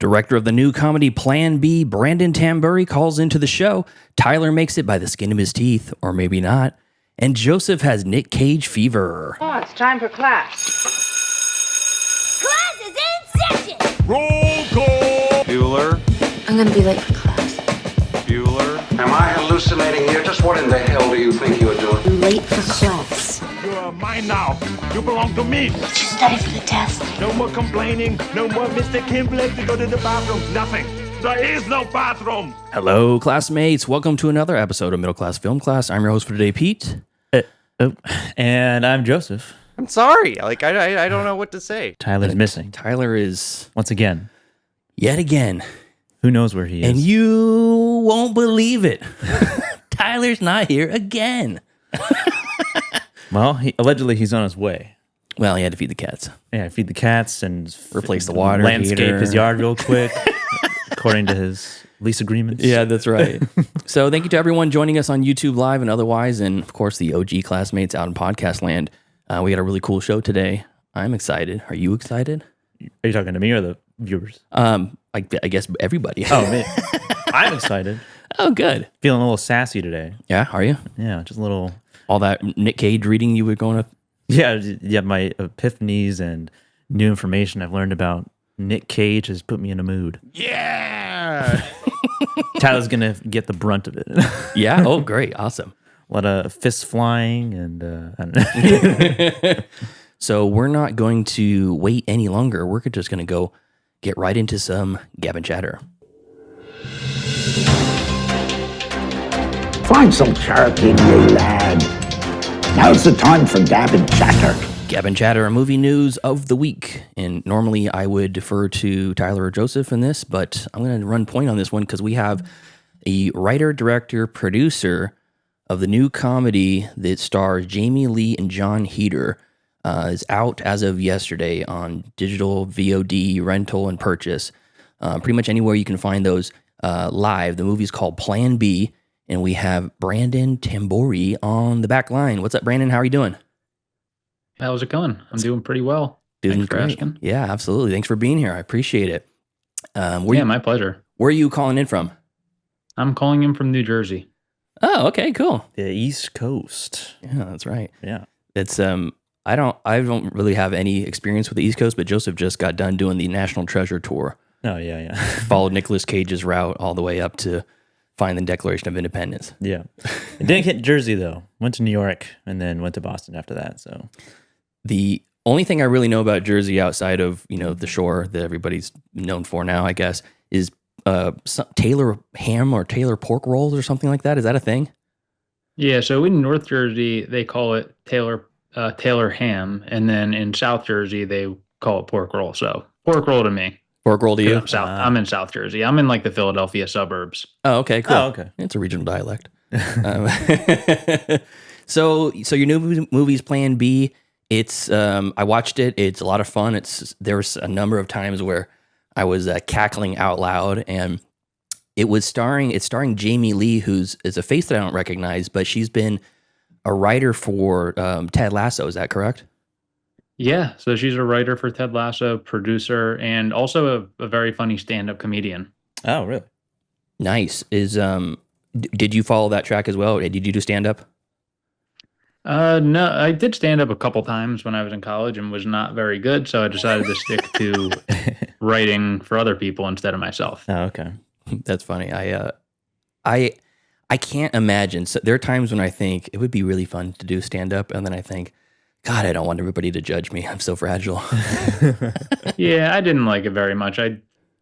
Director of the new comedy Plan B, Brandon Tamburri, calls into the show. Tyler makes it by the skin of his teeth, or maybe not. And Joseph has Nic Cage fever. Oh, it's time for class. Class is in session! Roll call! Bueller? I'm gonna be late for class. Bueller? Am I hallucinating here? Just what in the hell do you think you're doing? I'm late for class. You are mine now. You belong to me. Did you study for the test? No more complaining. No more Mr. Kimblett to go to the bathroom. Nothing. There is no bathroom. Hello, classmates. Welcome to another episode of Middle Class Film Class. I'm your host for today, Pete. And I'm Joseph. I'm sorry. I don't know what to say. Tyler's missing. Tyler is, Once again. yet again, Who knows where he is? and you won't believe it. Tyler's not here again. Well, allegedly he's on his way. Well, he had to feed the cats. Yeah, feed the cats and Replace the water landscape heater. his yard real quick, according to his lease agreements. Yeah, that's right. So thank you to everyone joining us on YouTube Live and otherwise, and of course the OG classmates out in podcast land. We got a really cool show today. I'm excited. Are you excited? Are you talking to me or the viewers? I guess everybody. Oh, man. I'm excited. Oh, good. Feeling a little sassy today. Yeah, are you? Yeah, just a little. All that Nic Cage reading you were going to... Yeah, my epiphanies and new information I've learned about Nic Cage has put me in a mood. Yeah. Tyler's going to get the brunt of it. Yeah? Oh, great. Awesome. A lot of fists flying and I don't know. So we're not going to wait any longer. We're just going to go get right into some gab and chatter. Find some charity, you lad. Now's the time for gab and chatter. Gab and chatter, movie news of the week. And normally I would defer to Tyler or Joseph in this, but I'm going to run point on this one because we have a writer, director, producer of the new comedy that stars Jamie Lee and John Heder. Is out as of yesterday on digital VOD, rental, and purchase. Pretty much anywhere you can find those live. The movie's called Plan B, and we have Brandon Tamburri on the back line. What's up, Brandon? How are you doing? How's it going? I'm doing pretty well. Doing Thanks for great. asking. Yeah, absolutely. Thanks for being here. I appreciate it. My pleasure. Where are you calling in from? I'm calling in from New Jersey. Oh, okay, cool. The East Coast. Yeah, that's right. Yeah. It's I don't really have any experience with the East Coast, but Joseph just got done doing the National Treasure tour. Oh, yeah. Followed Nicolas Cage's route all the way up to find the Declaration of Independence. Yeah. It didn't hit Jersey, though. Went to New York and then went to Boston after that. So the only thing I really know about Jersey outside of, the shore that everybody's known for now, I guess, is Taylor ham or Taylor pork rolls or something like that. Is that a thing? Yeah, so in North Jersey, they call it Taylor ham, and then in South Jersey, they call it pork roll. So pork roll to me. Pork roll to you? I'm in South Jersey. I'm in like the Philadelphia suburbs. Oh, okay, cool. Oh, okay. It's a regional dialect. So your new movie's Plan B. It's I watched it. It's a lot of fun. There's a number of times where I was cackling out loud, and it's starring Jamie Lee, is a face that I don't recognize, but she's been a writer for Ted Lasso. Is that correct? Yeah, so she's a writer for Ted Lasso, producer, and also a very funny stand-up comedian. Oh, really? Nice. Did you follow that track as well? Did you do stand-up? No, I did stand-up a couple times when I was in college and was not very good, so I decided to stick to writing for other people instead of myself. Oh, okay. That's funny. I can't imagine. So there are times when I think it would be really fun to do stand-up, and then I think, God, I don't want everybody to judge me. I'm so fragile. Yeah, I didn't like it very much. I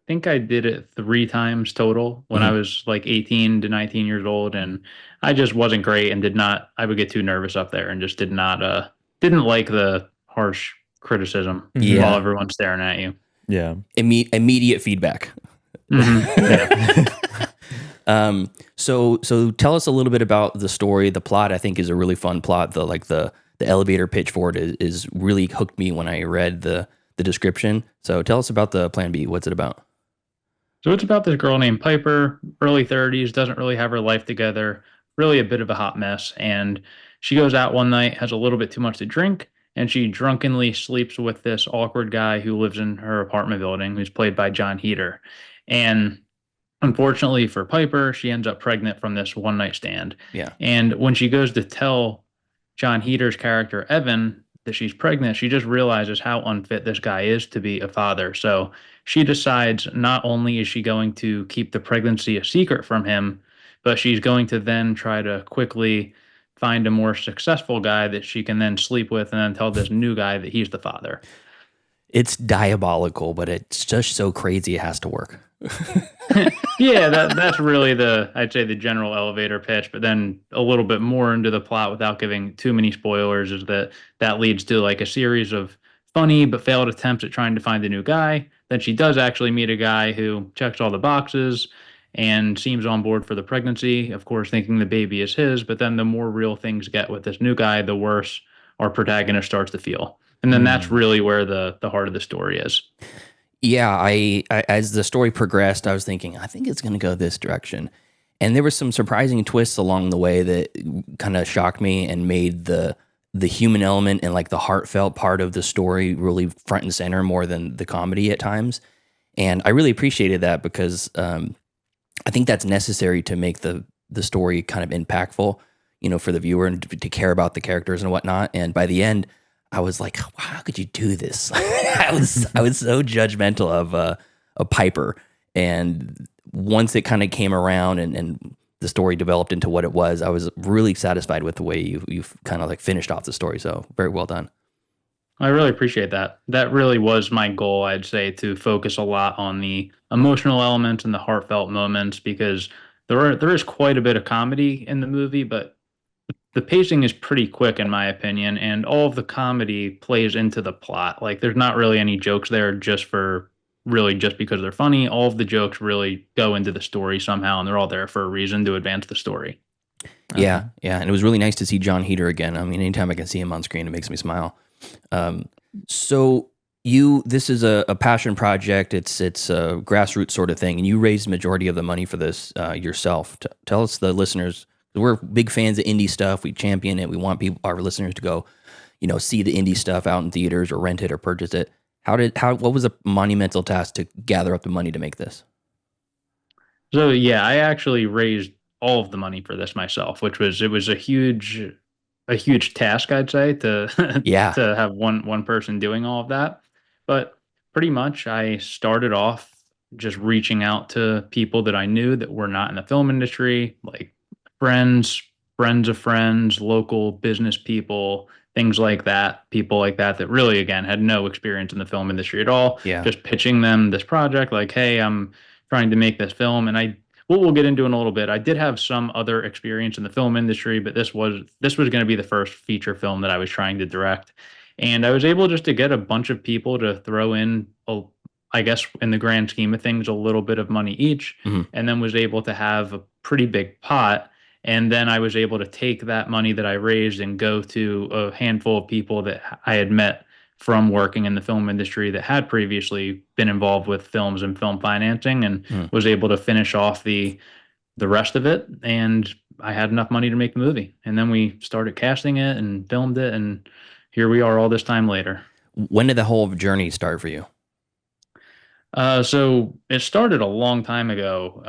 think I did it 3 times total when I was like 18 to 19 years old, and I just wasn't great and I would get too nervous up there and just didn't like the harsh criticism while everyone's staring at you. Yeah. Immediate feedback. Mm-hmm. Yeah. So tell us a little bit about the story. The plot, I think, is a really fun plot. The elevator pitch for it is really hooked me when I read the description. So tell us about the Plan B. What's it about? So it's about this girl named Piper, early 30s, doesn't really have her life together, really a bit of a hot mess. And she goes out one night, has a little bit too much to drink, and she drunkenly sleeps with this awkward guy who lives in her apartment building, who's played by John Heater. And unfortunately for Piper, she ends up pregnant from this one night stand. Yeah. And when she goes to tell John Heater's character, Evan, that she's pregnant, she just realizes how unfit this guy is to be a father. So she decides not only is she going to keep the pregnancy a secret from him, but she's going to then try to quickly find a more successful guy that she can then sleep with and then tell this new guy that he's the father. It's diabolical, but it's just so crazy it has to work. Yeah, that's really I'd say the general elevator pitch, but then a little bit more into the plot without giving too many spoilers is that leads to like a series of funny but failed attempts at trying to find a new guy. Then she does actually meet a guy who checks all the boxes and seems on board for the pregnancy, of course, thinking the baby is his. But then the more real things get with this new guy, the worse our protagonist starts to feel. And then that's really where the heart of the story is. Yeah, I as the story progressed, I was thinking, I think it's going to go this direction. And there were some surprising twists along the way that kind of shocked me and made the human element and like the heartfelt part of the story really front and center more than the comedy at times. And I really appreciated that because I think that's necessary to make the story kind of impactful, for the viewer and to care about the characters and whatnot. And by the end, I was like, wow, how could you do this? I was so judgmental of a Piper. And once it kind of came around and the story developed into what it was, I was really satisfied with the way you've kind of like finished off the story. So very well done. I really appreciate that. That really was my goal, I'd say, to focus a lot on the emotional elements and the heartfelt moments, because there is quite a bit of comedy in the movie, but the pacing is pretty quick in my opinion, and all of the comedy plays into the plot. Like there's not really any jokes there just because they're funny. All of the jokes really go into the story somehow, and they're all there for a reason to advance the story. Yeah, and it was really nice to see John Heater again. I mean, anytime I can see him on screen, it makes me smile. So this is a passion project. It's a grassroots sort of thing, and you raised the majority of the money for this yourself. Tell us, the listeners. We're big fans of indie stuff. We champion it. We want our listeners to go, see the indie stuff out in theaters or rent it or purchase it. What was a monumental task to gather up the money to make this? So yeah, I actually raised all of the money for this myself, which was a huge task, I'd say, to to have one person doing all of that. But pretty much I started off just reaching out to people that I knew that were not in the film industry, like friends of friends, local business people, things like that, people like that really, again, had no experience in the film industry at all. Yeah. Just pitching them this project, like, hey, I'm trying to make this film. And we'll get into in a little bit. I did have some other experience in the film industry, but this was going to be the first feature film that I was trying to direct. And I was able just to get a bunch of people to throw in, I guess, in the grand scheme of things, a little bit of money each, and then was able to have a pretty big pot. And then I was able to take that money that I raised and go to a handful of people that I had met from working in the film industry that had previously been involved with films and film financing, and was able to finish off the rest of it. And I had enough money to make the movie. And then we started casting it and filmed it. And here we are all this time later. When did the whole journey start for you? So it started a long time ago.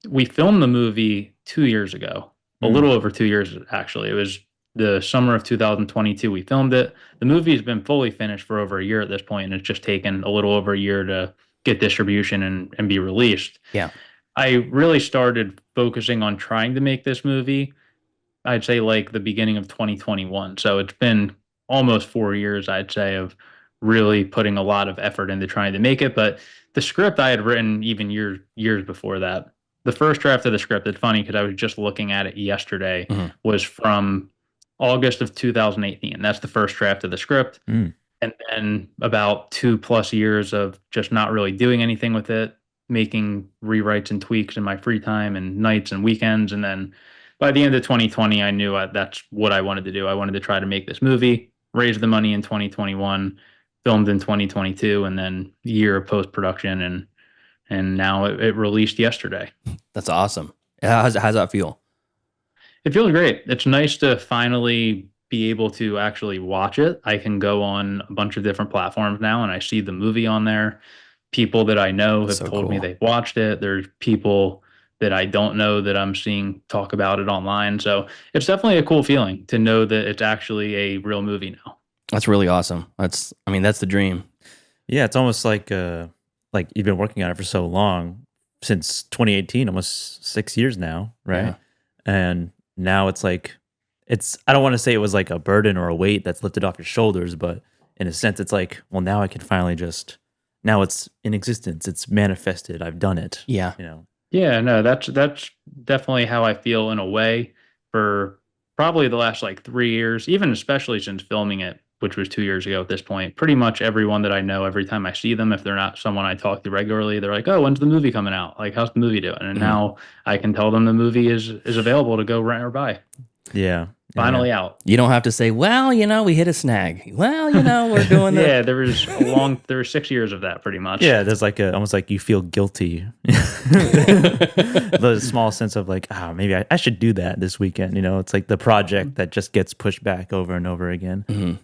We filmed the movie 2 years ago, a little over 2 years, actually. It was the summer of 2022. We filmed it. The movie has been fully finished for over a year at this point, and it's just taken a little over a year to get distribution and be released. Yeah. I really started focusing on trying to make this movie, I'd say, like the beginning of 2021. So it's been almost 4 years, I'd say, of really putting a lot of effort into trying to make it. But the script I had written even years before that. The first draft of the script, it's funny because I was just looking at it yesterday, was from August of 2018. That's the first draft of the script. And then about 2+ years of just not really doing anything with it, making rewrites and tweaks in my free time and nights and weekends. And then by the end of 2020, I knew that's what I wanted to do. I wanted to try to make this movie, raise the money in 2021, filmed in 2022, and then a year of post-production, and now it released yesterday. That's awesome. How's that feel? It feels great. It's nice to finally be able to actually watch it. I can go on a bunch of different platforms now and I see the movie on there. People that I know have So told me cool. they've watched it. There's people that I don't know that I'm seeing talk about it online. So it's definitely a cool feeling to know that it's actually a real movie now. That's really awesome. That's the dream. Yeah, it's almost like you've been working on it for so long, since 2018, almost 6 years now, right? Yeah. And now it's like, I don't want to say it was like a burden or a weight that's lifted off your shoulders, but in a sense, it's like, well, now I can finally now it's in existence. It's manifested. I've done it. Yeah. You know? Yeah, no, that's definitely how I feel in a way for probably the last like 3 years, even especially since filming it, which was 2 years ago at this point. Pretty much everyone that I know, every time I see them, if they're not someone I talk to regularly, they're like, "Oh, when's the movie coming out? Like, how's the movie doing?" And now I can tell them the movie is available to go rent or buy. Yeah. Finally out. You don't have to say, well, we hit a snag. Well, we're doing the Yeah, there were 6 years of that pretty much. Yeah, there's like almost like you feel guilty. The small sense of like, maybe I should do that this weekend. It's like the project that just gets pushed back over and over again. Mm-hmm.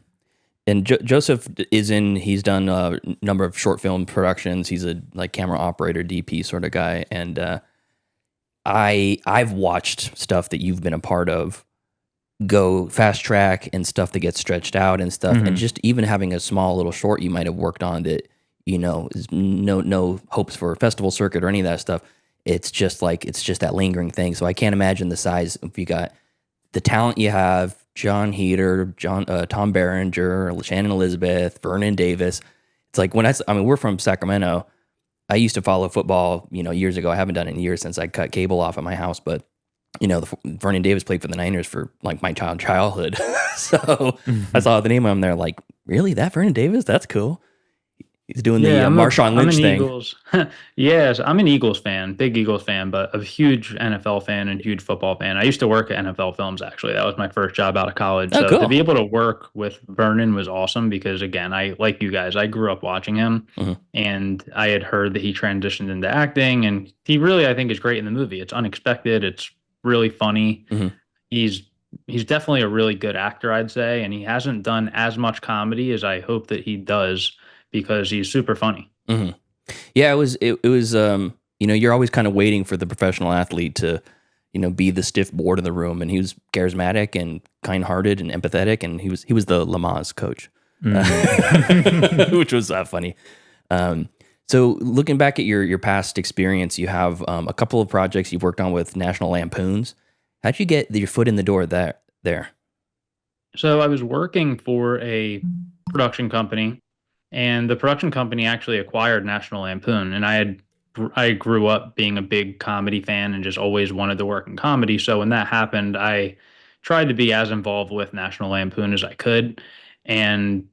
And Joseph he's done a number of short film productions. He's a like camera operator, DP sort of guy. And I've watched stuff that you've been a part of go fast track and stuff that gets stretched out and stuff. And just even having a small little short you might have worked on that, is no hopes for a festival circuit or any of that stuff. It's just that lingering thing. So I can't imagine the size if you got the talent you have, John Heater, Tom Berenger, Shannon Elizabeth, Vernon Davis. It's like we're from Sacramento. I used to follow football, years ago. I haven't done it in years since I cut cable off at my house, but Vernon Davis played for the Niners for like my childhood. So I saw the name on there, like, really, that Vernon Davis? That's cool. He's doing the Marshawn Lynch thing. Yes, I'm an Eagles fan, big Eagles fan, but a huge NFL fan and huge football fan. I used to work at NFL Films, actually. That was my first job out of college. Oh, so cool. to be able to work with Vernon was awesome because, again, like you guys, I grew up watching him, and I had heard that he transitioned into acting, and he really, I think, is great in the movie. It's unexpected. It's really funny. He's definitely a really good actor, I'd say, and he hasn't done as much comedy as I hope that he does, because he's super funny. Yeah, it was. You're always kind of waiting for the professional athlete to, be the stiff board in the room, and he was charismatic and kind-hearted and empathetic, and he was the Lamaze coach, which was funny. So looking back at your past experience, you have a couple of projects you've worked on with National Lampoons. How'd you get your foot in the door there? So I was working for a production company. And the production company actually acquired National Lampoon, and I grew up being a big comedy fan and just always wanted to work in comedy. So when that happened, I tried to be as involved with National Lampoon as I could, and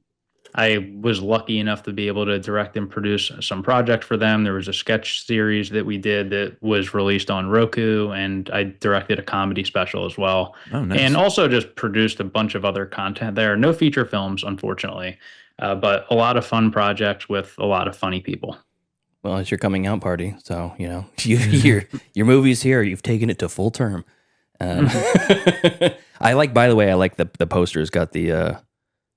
I was lucky enough to be able to direct and produce some projects for them. There was a sketch series that we did that was released on Roku, and I directed a comedy special as well. Oh, nice. And also just produced a bunch of other content there. No feature films, unfortunately. But a lot of fun projects with a lot of funny people. Well, it's your coming out party, so your movie's here. You've taken it to full term. By the way, I like the poster. It's got the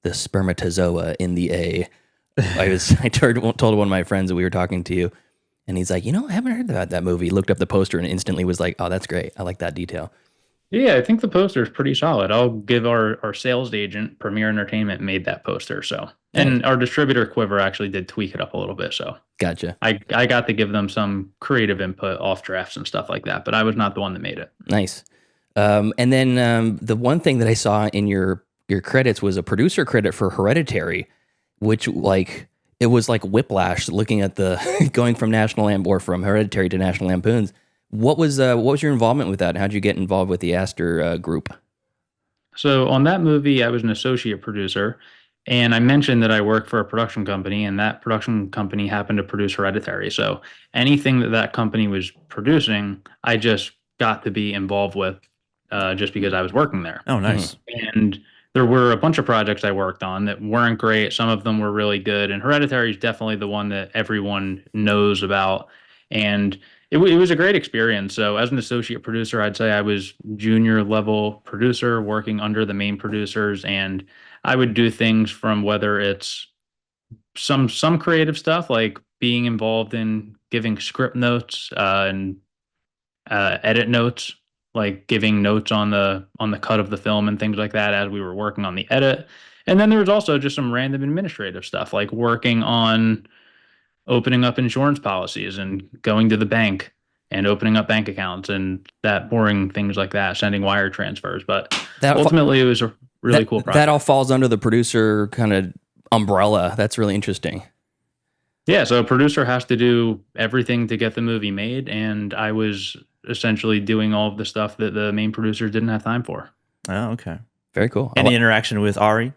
spermatozoa in the A. I told one of my friends that we were talking to you, and he's like, I haven't heard about that movie. He looked up the poster and instantly was like, oh, that's great. I like that detail. Yeah, I think the poster is pretty solid. I'll give our sales agent, Premier Entertainment, made that poster. So, and our distributor, Quiver, actually did tweak it up a little bit. So, gotcha. I got to give them some creative input, off drafts and stuff like that. But I was not the one that made it. Nice. And then the one thing that I saw in your credits was a producer credit for Hereditary, which it was like whiplash looking at the going from from Hereditary to National Lampoons. What was your involvement with that? How'd you get involved with the Astor group? So on that movie, I was an associate producer, and I mentioned that I worked for a production company, and that production company happened to produce Hereditary. So anything that company was producing, I just got to be involved with just because I was working there. Oh, nice. And there were a bunch of projects I worked on that weren't great. Some of them were really good, and Hereditary is definitely the one that everyone knows about. And it was a great experience. So as an associate producer, I'd say I was junior level producer working under the main producers, and I would do things from whether it's some creative stuff like being involved in giving script notes and edit notes, like giving notes on the cut of the film and things like that as we were working on the edit. And then there was also just some random administrative stuff like working on opening up insurance policies and going to the bank and opening up bank accounts and that boring things like that, sending wire transfers. But ultimately, it was a really cool project. That all falls under the producer kind of umbrella. That's really interesting. Yeah, so a producer has to do everything to get the movie made, and I was essentially doing all of the stuff that the main producers didn't have time for. Oh, okay. Very cool. Any interaction with Ari?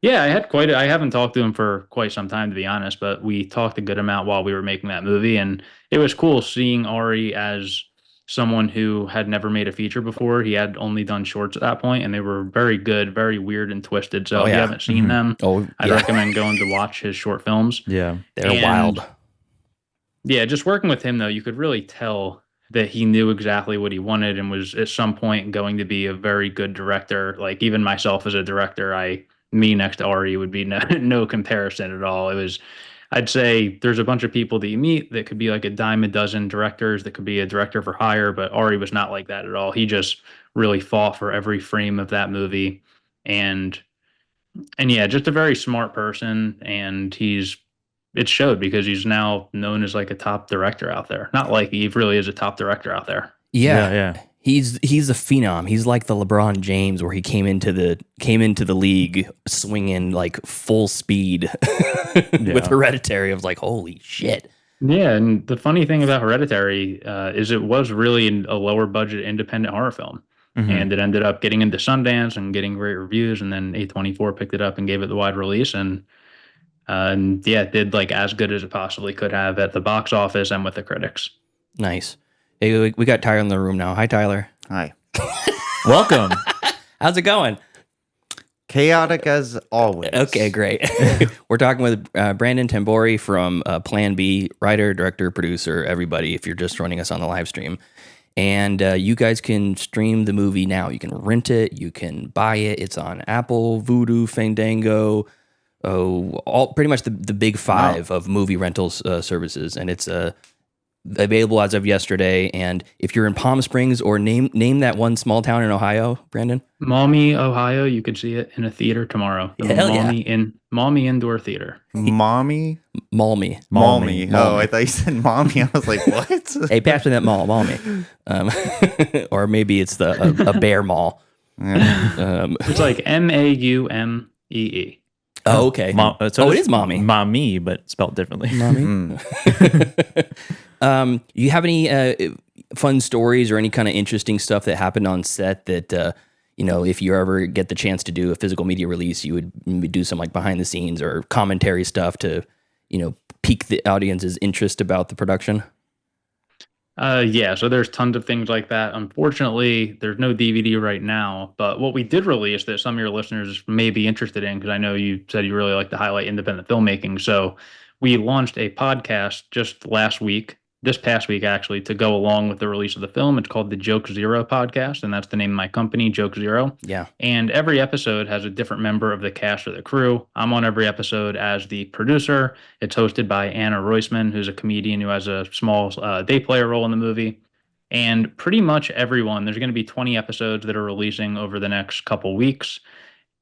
Yeah, I haven't talked to him for quite some time, to be honest, but we talked a good amount while we were making that movie, and it was cool seeing Ari as someone who had never made a feature before. He had only done shorts at that point, and they were very good, very weird and twisted. So if you haven't seen them, I'd recommend going to watch his short films. Yeah, they're wild. Yeah, just working with him, though, you could really tell that he knew exactly what he wanted and was at some point going to be a very good director. Like even myself as a director, me next to Ari would be no comparison at all. I'd say there's a bunch of people that you meet that could be like a dime a dozen directors that could be a director for hire, but Ari was not like that at all. He just really fought for every frame of that movie. And yeah, just a very smart person. And it showed because he's now known as like a top director out there. Not like he really is a top director out there. Yeah. He's a phenom. He's like the LeBron James, where he came into the league swinging like full speed with Hereditary. I was like, holy shit. Yeah, and the funny thing about Hereditary is it was really a lower budget independent horror film, and it ended up getting into Sundance and getting great reviews, and then A24 picked it up and gave it the wide release, and yeah, it did like as good as it possibly could have at the box office and with the critics. Nice. Hey, we got Tyler in the room now. Hi, Tyler. Hi. Welcome. How's it going? Chaotic as always. Okay, great. We're talking with Brandon Tamburri from Plan B, writer, director, producer, everybody, if you're just joining us on the live stream. And you guys can stream the movie now. You can rent it. You can buy it. It's on Apple, Vudu, Fandango, pretty much the big five of movie rentals services. And it's available as of yesterday. And if you're in Palm Springs, or name that one small town in Ohio, Brandon? Maumee, Ohio. You could see it in a theater tomorrow. The Maumee Indoor Theater. Mommy? Maumee. Oh, I thought you said mommy. I was like, what? Hey, pass me that Maumee. Or maybe it's a bear mall. It's like Maumee. Oh, okay. It is mommy. Mommy, but spelled differently. Mommy. You have any fun stories or any kind of interesting stuff that happened on set that, if you ever get the chance to do a physical media release, you would do some like behind the scenes or commentary stuff to, pique the audience's interest about the production? Yeah, so there's tons of things like that. Unfortunately, there's no DVD right now, but what we did release that some of your listeners may be interested in, because I know you said you really like to highlight independent filmmaking. So we launched a podcast just this past week actually, to go along with the release of the film. It's called the Joke Zero Podcast, and that's the name of my company, Joke Zero. Yeah. And every episode has a different member of the cast or the crew. I'm on every episode as the producer. It's hosted by Anna Roisman, who's a comedian who has a small day player role in the movie. And pretty much everyone, there's going to be 20 episodes that are releasing over the next couple weeks.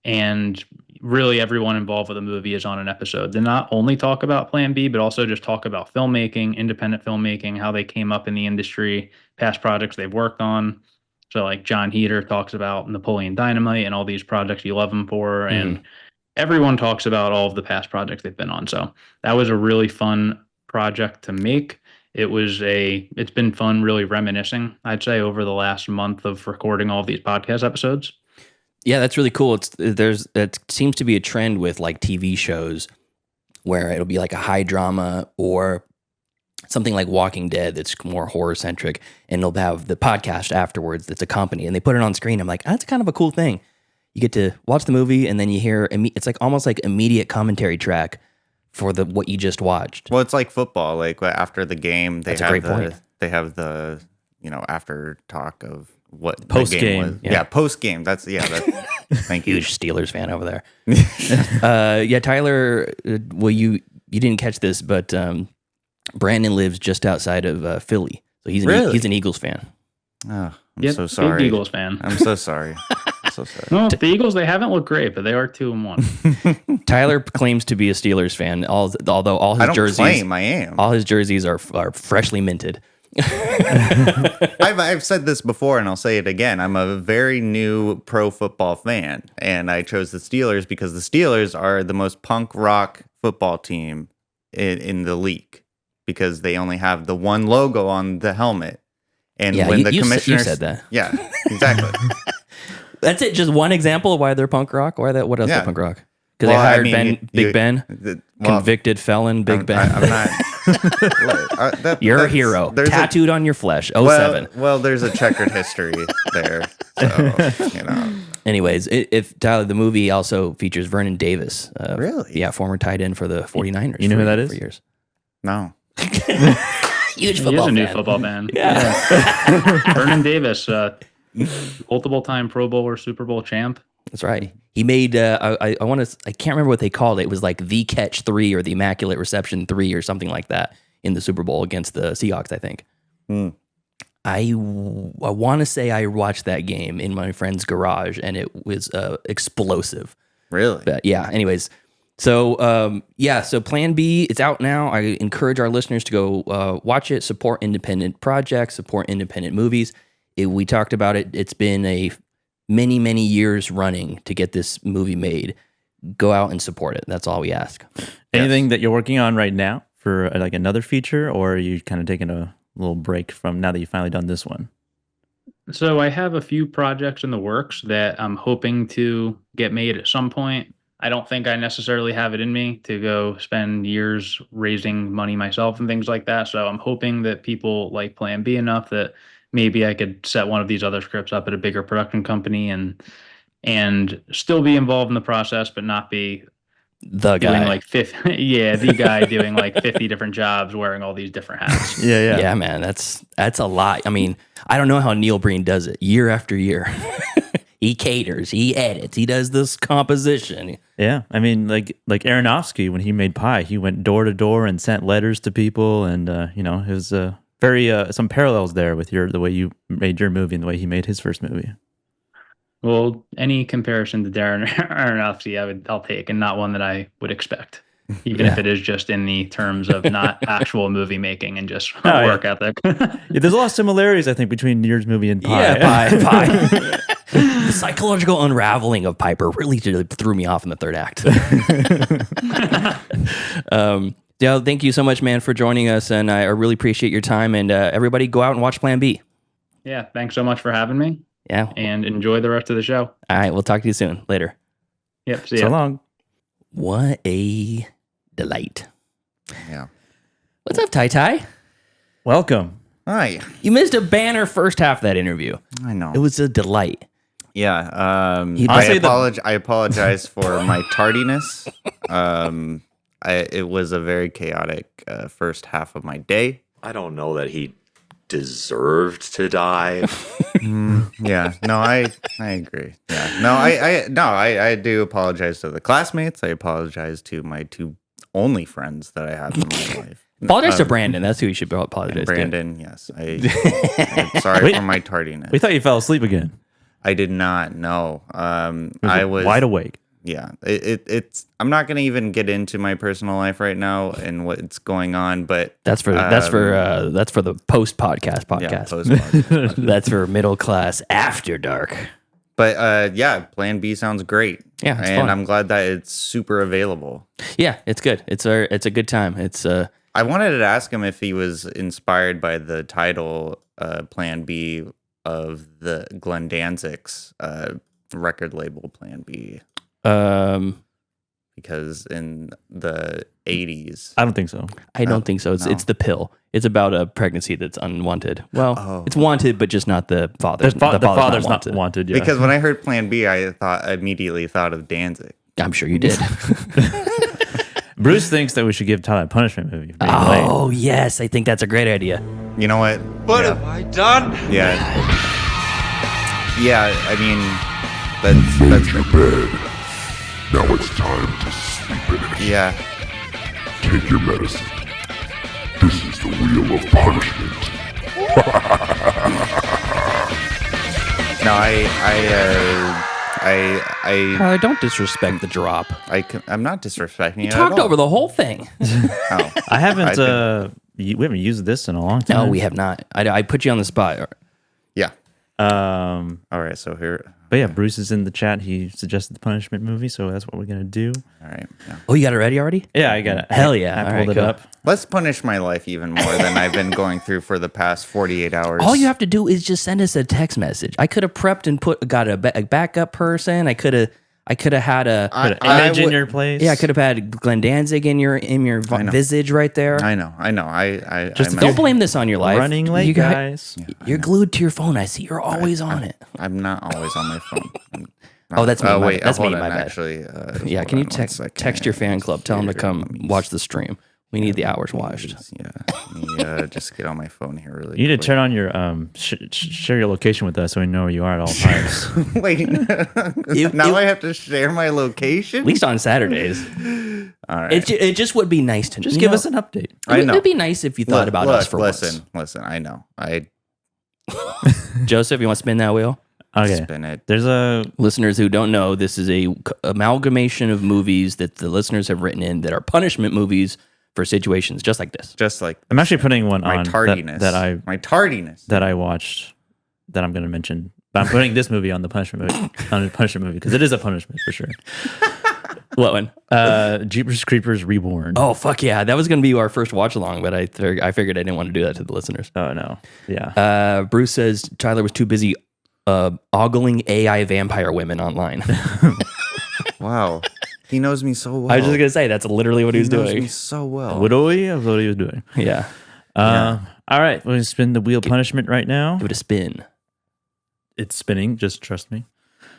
And really everyone involved with the movie is on an episode. They not only talk about Plan B, but also just talk about filmmaking, independent filmmaking, how they came up in the industry, past projects they've worked on. So like John Heater talks about Napoleon Dynamite and all these projects you love him for. And everyone talks about all of the past projects they've been on. So that was a really fun project to make. It's been fun really reminiscing, I'd say, over the last month of recording all of these podcast episodes. Yeah, that's really cool. It seems to be a trend with like TV shows where it'll be like a high drama or something like Walking Dead that's more horror centric, and they'll have the podcast afterwards that's a company, and they put it on screen. I'm like, that's kind of a cool thing. You get to watch the movie, and then you hear it's like almost like immediate commentary track for the what you just watched. Well, it's like football. Like after the game, That's a great point. They have the after talk of what Post the game game. was. Yeah. Yeah, post game. That's thank you. Huge Steelers fan over there. Yeah, Tyler. Well, you didn't catch this, but Brandon lives just outside of Philly, so he's an Eagles fan. Oh, I'm Yep, so sorry. big Eagles fan. I'm so sorry. I'm so sorry. No, the Eagles, they haven't looked great, but they are 2-1. Tyler claims to be a Steelers fan, although all his I don't jerseys, claim I am. all his jerseys are freshly minted. I've said this before, and I'll say it again. I'm a very new pro football fan, and I chose the Steelers because the Steelers are the most punk rock football team in the league because they only have the one logo on the helmet. And Yeah, when the you commissioners said that. Yeah, exactly. That's it. Just one example of why they're punk rock. Why that? What else? Yeah. They're punk rock? Because they hired Big Ben, well, convicted felon, Big Ben. I'm not. You're a hero, there's tattooed on your flesh. 07. Well, there's a checkered history there. So, Anyways, if Tyler, the movie also features Vernon Davis. Really? Yeah, former tight end for the 49ers. You know who that for is? years. No. Huge He football is a new fan. football fan. Yeah. Vernon Davis, multiple-time Pro Bowl or Super Bowl champ. That's right. He made. I can't remember what they called it. It was like the catch 3 or the immaculate reception 3 or something like that in the Super Bowl against the Seahawks. I think. I want to say I watched that game in my friend's garage, and it was explosive. Really? But yeah. Anyways, so so Plan B, it's out now. I encourage our listeners to go watch it, support independent projects, support independent movies. We talked about it. It's been a many years running to get this movie made. Go out and support it. That's all we ask. Anything that you're working on right now for like another feature, or are you kind of taking a little break from now that you've finally done this one? So I have a few projects in the works that I'm hoping to get made at some point. I don't think I necessarily have it in me to go spend years raising money myself and things like that. So I'm hoping that people like Plan B enough that maybe I could set one of these other scripts up at a bigger production company and still be involved in the process, but not be The doing guy. like the guy doing like 50 different jobs, wearing all these different hats. Yeah. Man, that's a lot. I mean, I don't know how Neil Breen does it year after year. He caters, he edits, he does this composition. Yeah, I mean, like Aronofsky, when he made Pi, he went door to door and sent letters to people, and it was very some parallels there with the way you made your movie and the way he made his first movie. Well, any comparison to Darren Aronofsky, I'll take, and not one that I would expect, even if it is just in the terms of not actual movie making and just work ethic. Yeah, there's a lot of similarities, I think, between yours movie and Pi. Yeah, Pi. The psychological unraveling of Piper really threw me off in the third act. Dale, thank you so much, man, for joining us, and I really appreciate your time. And everybody, go out and watch Plan B. Yeah, thanks so much for having me. Yeah, And enjoy the rest of the show. all right, we'll talk to you soon. Later. Yep, see ya. So long. What a delight. Yeah. What's up, Tai Tai? Welcome. Hi. You missed a banner first half of that interview. I know. It was a delight. Yeah. Honestly, I apologize for my tardiness. It was a very chaotic first half of my day. I don't know that he deserved to die. Yeah. No, I agree. Yeah. No, I do apologize to the classmates. I apologize to my two only friends that I have in my life. Apologize to Brandon. That's who you should apologize And to. Brandon, yes. I'm sorry for my tardiness. We thought you fell asleep again. I did not know. I was wide awake. Yeah, it's. I'm not going to even get into my personal life right now and what's going on, but That's for the post podcast. yeah, post-podcast. That's for middle class after dark. But yeah, Plan B sounds great. Yeah, it's and fun. I'm glad that it's super available. Yeah, it's good. It's a good time. It's I wanted to ask him if he was inspired by the title Plan B of the Glenn Danzig's record label Plan B. Because in the 80s, I don't think so. I don't think so. It's the pill. It's about a pregnancy that's unwanted. Well, it's wanted, but just not the father. The father's not wanted. Yeah. because when I heard Plan B, I immediately thought of Danzig. I'm sure you did. Bruce thinks that we should give Tyler a punishment movie. For being late. Oh, yes. I think that's a great idea. You know what? What have I done? Yeah. Yeah, I mean, that's your bed. Now it's time to sleep in it. yeah. Take your medicine. This is the wheel of punishment. No, Tyler, don't disrespect the drop. I'm not disrespecting You it talked at all. over the whole thing. Oh. I haven't. We haven't used this in a long time. No, we have not. I put you on the spot. Yeah. All right, so here. But yeah, Bruce is in the chat. He suggested the punishment movie, so that's what we're gonna do. All right. Yeah. Oh, you got it ready already? Yeah, I got it. Hell yeah. I All pulled right, it go. up. Let's punish my life even more than I've been going through for the past 48 hours. All you have to do is just send us a text message. I could have prepped and got a backup person. I could have had a Put an image in your place. I could have had Glenn Danzig in your visage right there. I know. Don't blame this on your life. Running late, You got- guys. You're glued to your phone. I see. You're always on it. I'm not always on my phone. Oh, that's me. Oh, my- wait, that's me. hold on, My bad. actually. Yeah, hold can you on one second. text your fan club? Tell them to Here, come let me watch the stream. We need the hours watched. Yeah, let me just get on my phone here really You need to quick. turn on your share your location with us so we know where you are at all times. Wait, now I have to share my location? At least on Saturdays. All right. It just would be nice to Just give us an update. I know. It'd be nice if you thought about us for listen, I know. I once. Joseph, you want to spin that wheel? Okay. spin it. There's a Listeners who don't know, this is a amalgamation of movies that the listeners have written in that are punishment movies for situations just like this. Just like I'm actually putting one my on tardiness. My tardiness. that I watched that I'm going to mention. But I'm putting this movie on the punishment movie because it is a punishment for sure. What one? Jeepers Creepers Reborn. Oh, fuck yeah. That was going to be our first watch along, but I figured I didn't want to do that to the listeners. Oh no. Yeah. Bruce says Tyler was too busy ogling AI vampire women online. Wow. He knows me so well. I was just going to say, that's literally what he was knows doing. me so well. Literally, that's what he was doing. Yeah. All right, we're gonna spin the wheel of punishment right now. Give it a spin. It's spinning. Just trust me.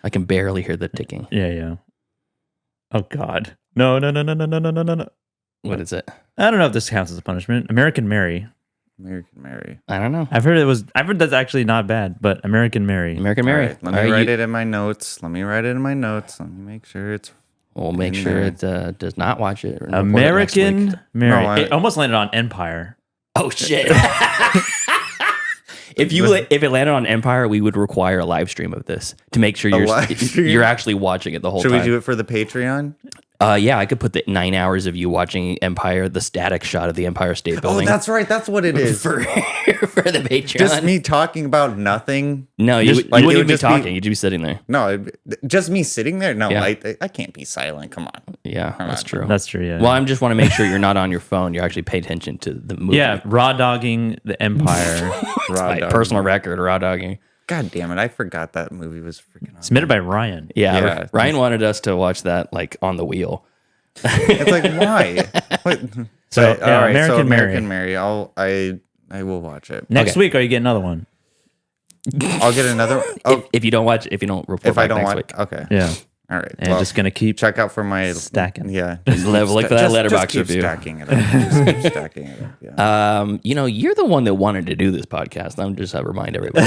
I can barely hear the ticking. Yeah. Oh God. No. What is it? I don't know if this counts as a punishment. American Mary. American Mary. I don't know. I've heard that's actually not bad, but American Mary. American All Mary. right, let me write it in my notes. Let me make sure it's We'll make in sure there. it does not watch it. and report it next week. American Mary. No, It almost landed on Empire. Oh shit! If it landed on Empire, we would require a live stream of this to make sure live stream? you're actually watching it the whole Should time. we do it for the Patreon? Yeah, I could put the 9 hours of you watching Empire, the static shot of the Empire State Oh, Building. that's right. That's what it is. for the Patreon. Just me talking about nothing. No, you Just- wouldn't it even would be just talking. You'd just be sitting there. No, just me sitting there. No, Yeah. I can't be silent. Come on. Yeah, that's true. That's true. Yeah. Well, I just want to make sure you're not on your phone. You're actually pay attention to the movie. yeah. Raw dogging the Empire. My Dog. personal record, raw dogging. God damn it! I forgot that movie was freaking awesome. Submitted by Ryan. Yeah, Ryan wanted us to watch that like on the wheel. It's like why? What? So, But, yeah, all right, American so Mary. American Mary. I will watch it. Next Okay. week, or you get another one. I'll get another. Oh, If you don't report if I back don't next watch. week. Okay. Yeah. All right. And well, just gonna keep check out for my stacking. Yeah. Look for that letterbox just keep review. Stacking it up. Just keep stacking it up. Yeah. You're the one that wanted to do this podcast. I'm just to remind everybody.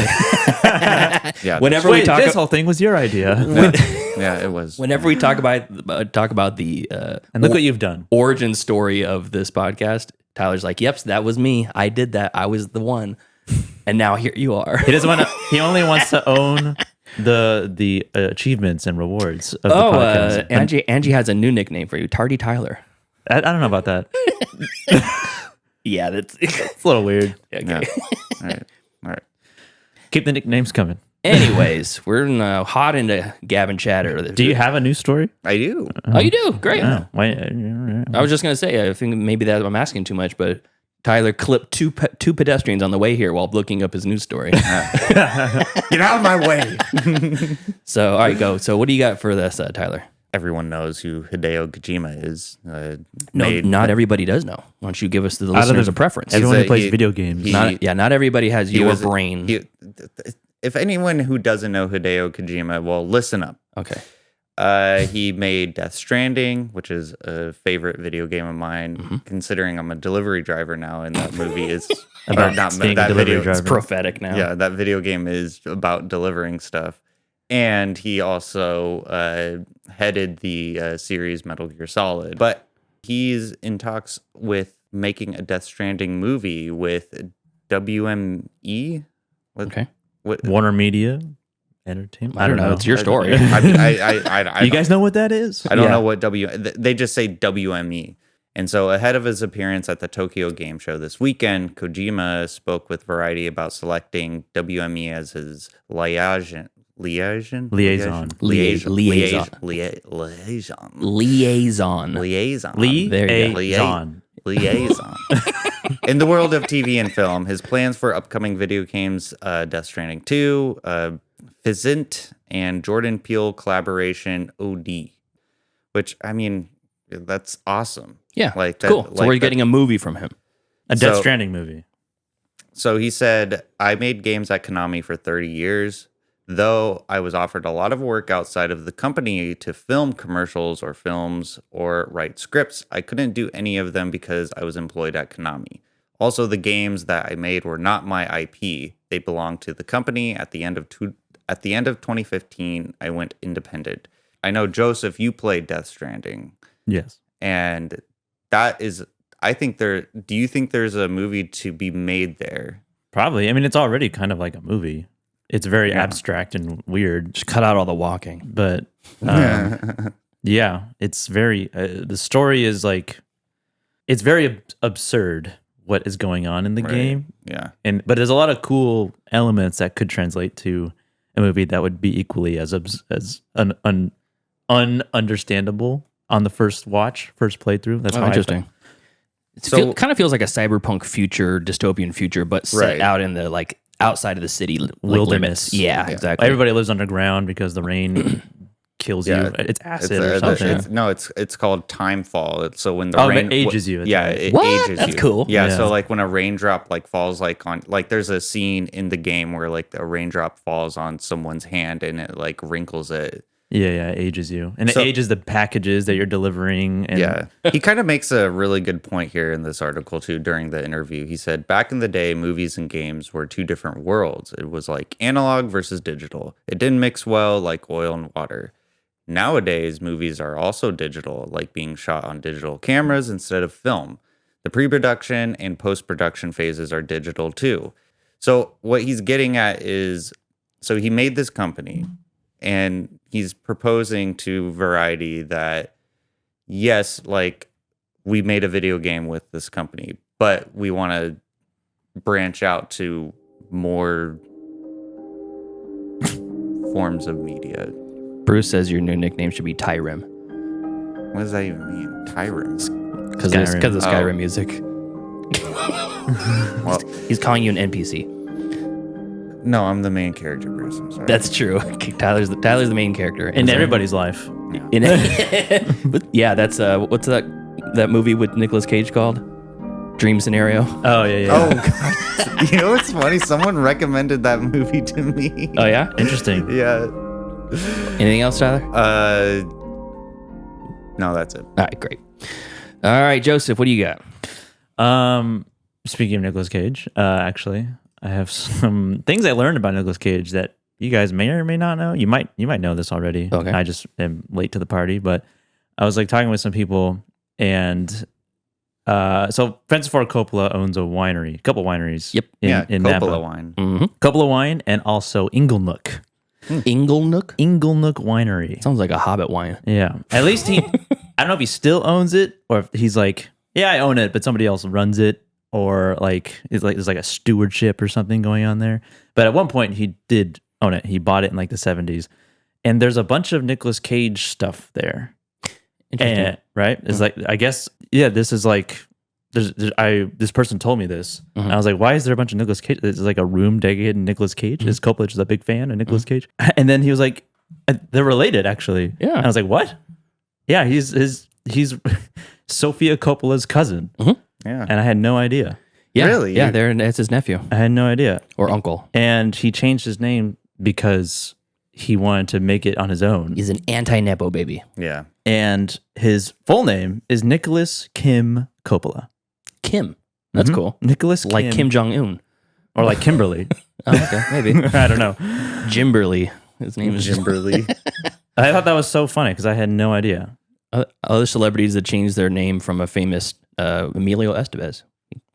Yeah. Whenever we Wait, talk, this whole thing was your idea. Yeah, it was. whenever we talk about the And look what you've done. origin story of this podcast, Tyler's like, "Yep, that was me. I did that. I was the one." And now here you are. He doesn't want to. He only wants to own the achievements and rewards of the podcast. Angie has a new nickname for you, Tardy Tyler. I don't know about that. Yeah, that's It's a little weird. okay. Yeah. All right. Keep the nicknames coming. Anyways, we're hot into Gavin chatter. Do you have a news story? I do. Oh, you do. Great. No. Why? I was just gonna say, I think maybe that I'm asking too much, but Tyler clipped two pedestrians on the way here while looking up his news story. Get out of my way. So, all right, go. So, what do you got for this, Tyler? Everyone knows who Hideo Kojima is. No, not everybody does know. Why don't you give us the listeners a preference? Everyone who He's a- plays he- video games. he- Not everybody has He your was- brain. If anyone who doesn't know Hideo Kojima, well, listen up. Okay. He made Death Stranding, which is a favorite video game of mine. Considering I'm a delivery driver now, and that movie is About being a delivery driver. It's prophetic now. Yeah, that video game is about delivering stuff. And he also headed the series Metal Gear Solid. But he's in talks with making a Death Stranding movie with WME. Okay. Warner Media Entertainment. I don't know. It's your story. You guys know what that is? I don't know what they just say WME. And so ahead of his appearance at the Tokyo Game Show this weekend, Kojima spoke with Variety about selecting WME as his liaison. Liaison. Liaison. In the world of TV and film, his plans for upcoming video games, Death Stranding 2, Fizzint, and Jordan Peele collaboration OD, which, I mean, that's awesome. Yeah, like that, cool. So we're getting a movie from him. A Death Stranding movie. So he said, I made games at Konami for 30 years. Though I was offered a lot of work outside of the company to film commercials or films or write scripts, I couldn't do any of them because I was employed at Konami. Also, the games that I made were not my IP. They belonged to the company. At the end of 2015, I went independent. I know, Joseph, you played Death Stranding. Yes. And that is, I think do you think there's a movie to be made there? Probably. I mean, it's already kind of like a movie. It's very abstract and weird. Just cut out all the walking. But yeah, it's very, the story is like, it's very absurd what is going on in the game. Yeah. But there's a lot of cool elements that could translate to a movie that would be equally as ununderstandable on the first playthrough. That's how interesting. It kind of feels like a cyberpunk future, dystopian future, but set out in the outside of the city wilderness. Yeah, exactly. Everybody lives underground because the rain kills you. It's acid or something. It's called timefall. So when the rain it ages you. It ages you. That's cool. Yeah, so when a raindrop falls on there's a scene in the game where a raindrop falls on someone's hand and it wrinkles it. Yeah, it ages you. And it ages the packages that you're delivering. And He kind of makes a really good point here in this article, too, during the interview. He said, back in the day, movies and games were two different worlds. It was like analog versus digital. It didn't mix well like oil and water. Nowadays, movies are also digital, like being shot on digital cameras instead of film. The pre-production and post-production phases are digital, too. So what he's getting at is, so he made this company, and he's proposing to Variety that, yes, we made a video game with this company, but we want to branch out to more forms of media. Bruce says your new nickname should be Tyrim. What does that even mean? Tyrim? Because of Skyrim music. Well, he's calling you an NPC. No, I'm the main character, Bruce. I'm sorry. That's true. Tyler's the main character in everybody's life. Yeah, that's what's that movie with Nicolas Cage called? Dream Scenario. Oh yeah. Oh God. You know what's funny? Someone recommended that movie to me. Oh yeah, interesting. Yeah. Anything else, Tyler? No, that's it. All right, great. All right, Joseph, what do you got? Speaking of Nicolas Cage, actually, I have some things I learned about Nicolas Cage that you guys may or may not know. You might know this already. Okay. I just am late to the party, but I was talking with some people, and so Francis Ford Coppola owns a couple wineries. Yep. In Coppola Napa. wine. Mm-hmm. Coppola wine, and also Inglenook. Inglenook Winery. Sounds like a Hobbit wine. Yeah. At least I don't know if he still owns it, or if he's yeah, I own it, but somebody else runs it. Or there's a stewardship or something going on there. But at one point he did own it. He bought it in the 70s, and there's a bunch of Nicolas Cage stuff there. Interesting. Right? It's I guess this is this person told me this. And I was like, why is there a bunch of Nicolas Cage? It's a room dedicated to Nicolas Cage. Is Coppola just a big fan of Nicolas Cage? And then he was like, they're related actually. Yeah. And I was like, what? Yeah, he's Sofia Coppola's cousin. Mm-hmm. Yeah. And I had no idea. Yeah, really? Yeah, it's his nephew. I had no idea. Or uncle. And he changed his name because he wanted to make it on his own. He's an anti-Nepo baby. Yeah. And his full name is Nicholas Kim Coppola. Kim. That's cool. Nicholas Kim. Like Kim Jong-un. Or like Kimberly. Oh, okay. Maybe. I don't know. Jimberly. His name is Jimberly. I thought that was so funny because I had no idea. Other celebrities that changed their name from a famous Emilio Estevez.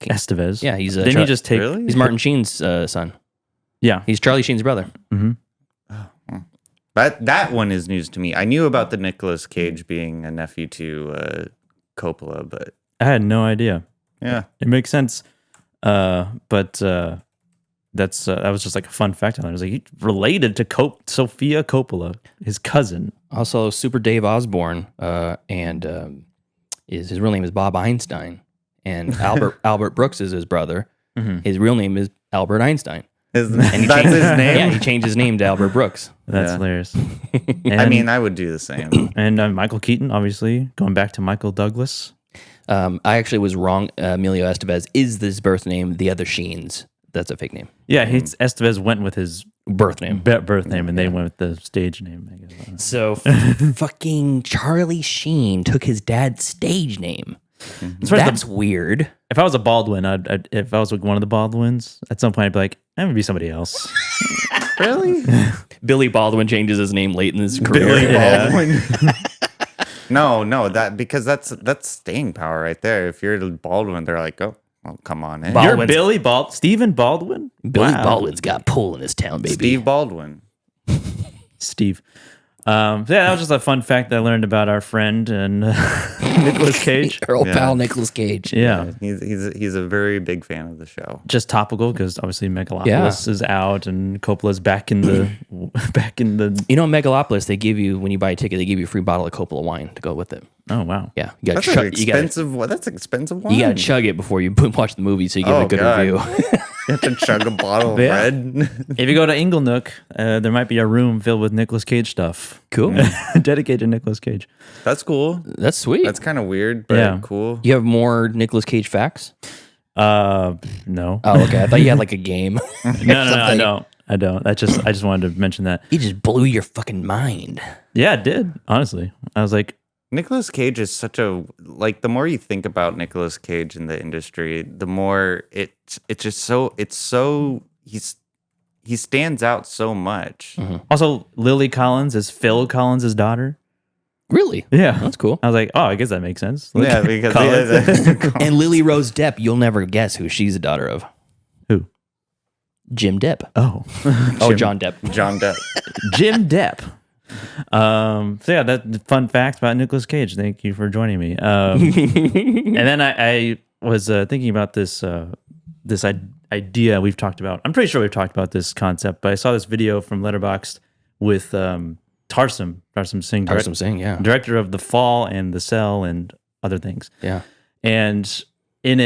Estevez. Yeah, he's Didn't he just take... Really? He's Martin Sheen's son. Yeah. He's Charlie Sheen's brother. That one is news to me. I knew about the Nicolas Cage being a nephew to Coppola, but I had no idea. yeah. It makes sense. But that's that was just like a fun fact. I was like, he related to Sofia Coppola, his cousin. Also, Super Dave Osborne, and his real name is Bob Einstein, and Albert Brooks is his brother. His real name is Albert Einstein. That's And he his changed- name? Yeah, he changed his name to Albert Brooks. That's Yeah. hilarious. I mean, I would do the same. and Michael Keaton, obviously, going back to Michael Douglas. I actually was wrong. Emilio Estevez is his birth name. The other Sheens, that's a fake name. Yeah, Estevez went with his Birth name. birth name, and they went with the stage name, I guess. So fucking Charlie Sheen took his dad's stage name. That's weird. If I was a Baldwin, if I was like one of the Baldwins, at some point I'd be like, I'm gonna be somebody else. Really? Billy Baldwin changes his name late in his career. Billy Yeah. Baldwin. No, because that's staying power right there. If you're Baldwin, they're like, oh, come on in. Baldwin's- You're Billy Stephen Baldwin? Billy Wow. Baldwin's got pull in this town, baby. Steve Baldwin. Steve. Yeah, that was just a fun fact that I learned about our friend and Nicolas Cage. Our old Yeah. pal Nicolas Cage. Yeah. He's a very big fan of the show. Just topical because obviously Megalopolis Yeah. is out and Coppola's back in the You know, Megalopolis, they give you, when you buy a ticket, they give you a free bottle of Coppola wine to go with it. Oh wow. Yeah. You That's gotta an expensive. That's expensive wine. You gotta chug it before you watch the movie so you get Oh, a good God. review. You have to chug a bottle of Yeah. red. If you go to Inglenook, there might be a room filled with Nicolas Cage stuff. Cool. Dedicated to Nicolas Cage. That's cool. That's sweet. That's kind of weird, but Yeah. cool. You have more Nicolas Cage facts? No. Oh, okay. I thought you had like a game. No, I don't. I just wanted to mention that. He just blew your fucking mind. Yeah, it did. Honestly, I was like, Nicolas Cage is such a the more you think about Nicolas Cage in the industry, the more he stands out so much. also Lily Collins is Phil Collins' daughter. Really? Yeah, That's cool. I was like, oh, I guess that makes sense. Yeah, because Collins. And Lily Rose Depp, you'll never guess who she's a daughter of. Who? Jim Depp. Oh, Oh, John Depp. John Depp. Jim Depp. So yeah, that fun fact about Nicolas Cage. Thank you for joining me. And then I was thinking about this idea we've talked about. I'm pretty sure we've talked about this concept, but I saw this video from Letterboxd with Tarsum Singh, Tarsum Singh, yeah. director of The Fall and The Cell and other things. Yeah. And in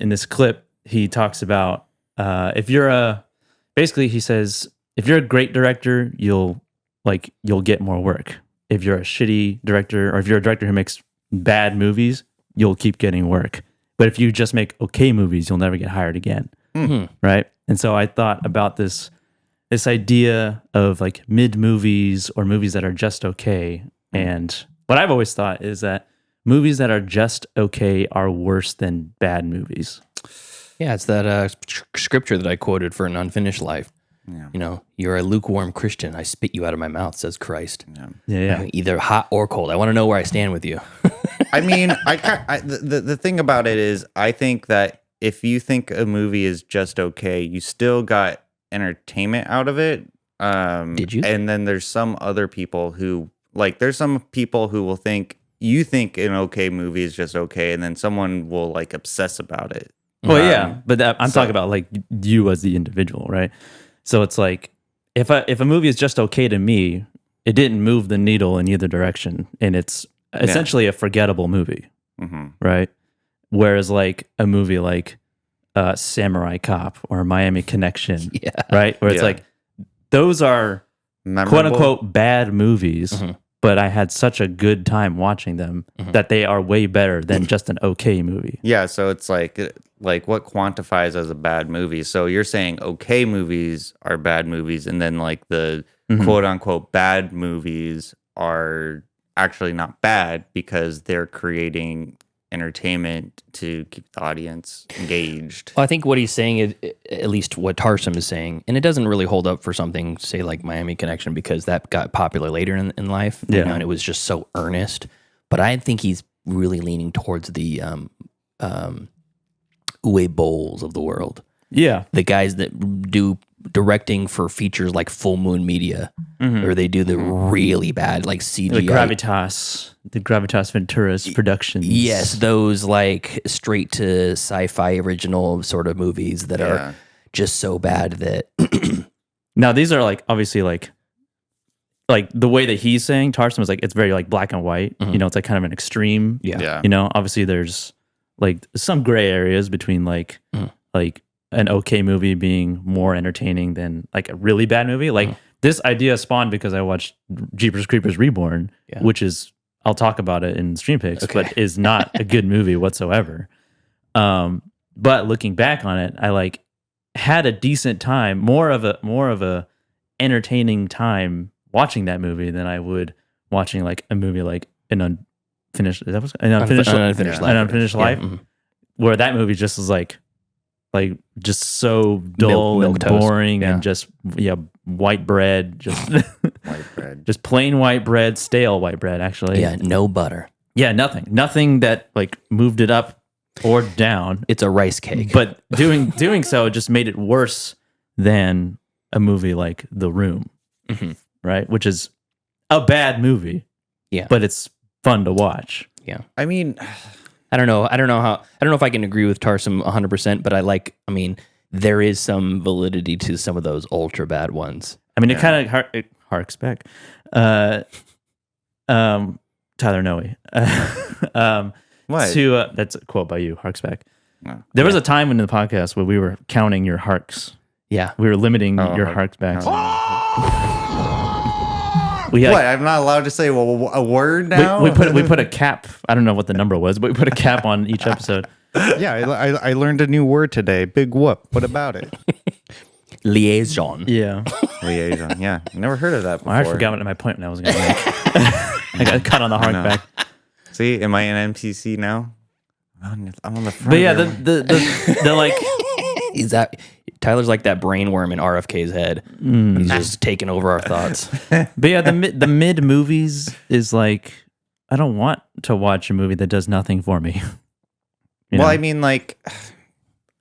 this clip, he talks about he says, if you're a great director, you'll get more work. If you're a shitty director, or if you're a director who makes bad movies, you'll keep getting work. But if you just make okay movies, you'll never get hired again. Right? And so I thought about this idea of like mid movies or movies that are just okay. And what I've always thought is that movies that are just okay are worse than bad movies. Yeah, it's that scripture that I quoted for An Unfinished Life. Yeah. You know, you're a lukewarm Christian. I spit you out of my mouth, says Christ. Yeah. Either hot or cold. I want to know where I stand with you. I mean, the thing about it is, I think that if you think a movie is just okay, you still got entertainment out of it. Did you? And then there's some other people who will think you think an okay movie is just okay, and then someone will like obsess about it. Well, yeah, but I'm talking about like you as the individual, right? So it's like if a movie is just okay to me, it didn't move the needle in either direction, and it's essentially a forgettable movie, right? Whereas like a movie like Samurai Cop or Miami Connection, right? Where it's like those are Memorable. quote unquote bad movies, but I had such a good time watching them that they are way better than just an okay movie. Yeah, so it's like what quantifies as a bad movie? So you're saying okay movies are bad movies, and then like the quote unquote bad movies are actually not bad because they're creating entertainment to keep the audience engaged. Well, I think what he's saying is, at least what Tarsem is saying, and it doesn't really hold up for something, say, like Miami Connection, because that got popular later in life, you know, and it was just so earnest. But I think he's really leaning towards the Uwe Bowls of the world. Yeah. The guys that do directing for features like Full Moon Media, or they do the really bad, like CGI. The Gravitas Ventura's productions. Yes, those like straight to sci-fi original sort of movies that are just so bad that... Now, these are like, obviously like the way that he's saying, Tarsem was like, it's very like black and white. You know, it's like kind of an extreme. Yeah. You know, obviously there's like some gray areas between like an okay movie being more entertaining than like a really bad movie. Like this idea spawned because I watched Jeepers Creepers Reborn, which is, I'll talk about it in stream picks, but is not a good movie whatsoever. But looking back on it, I like had a decent time, more of a entertaining time watching that movie than I would watching like a movie like an unfinished life, where that movie just was like just so dull milk and toast. boring and just white bread, just White bread. just plain white bread, stale white bread actually. Yeah, no butter. Yeah, nothing that like moved it up or down. It's a rice cake. But doing so just made it worse than a movie like The Room, right? Which is a bad movie. Yeah, but it's fun to watch. Yeah, I mean, I don't know if I can agree with Tarsem 100%, but I mean, there is some validity to some of those ultra bad ones. I mean, it kind of harks back. Tyler Noe. what? That's a quote by you, harks back. There was a time in the podcast where we were counting your harks. Yeah. We were limiting your harks backs. What? I'm not allowed to say a word now? We put a cap. I don't know what the number was, but we put a cap on each episode. Yeah, I learned a new word today. Big whoop. What about it? Liaison. Yeah. Liaison. Yeah. Never heard of that before. I forgot what my point I was going to make. I got cut on the hark back. See, am I an NPC now? I'm on the front. But yeah, the like... Tyler's like that brain worm in RFK's head. He's just taking over our thoughts. But yeah, the mid movies is like, I don't want to watch a movie that does nothing for me. Well, I mean, like,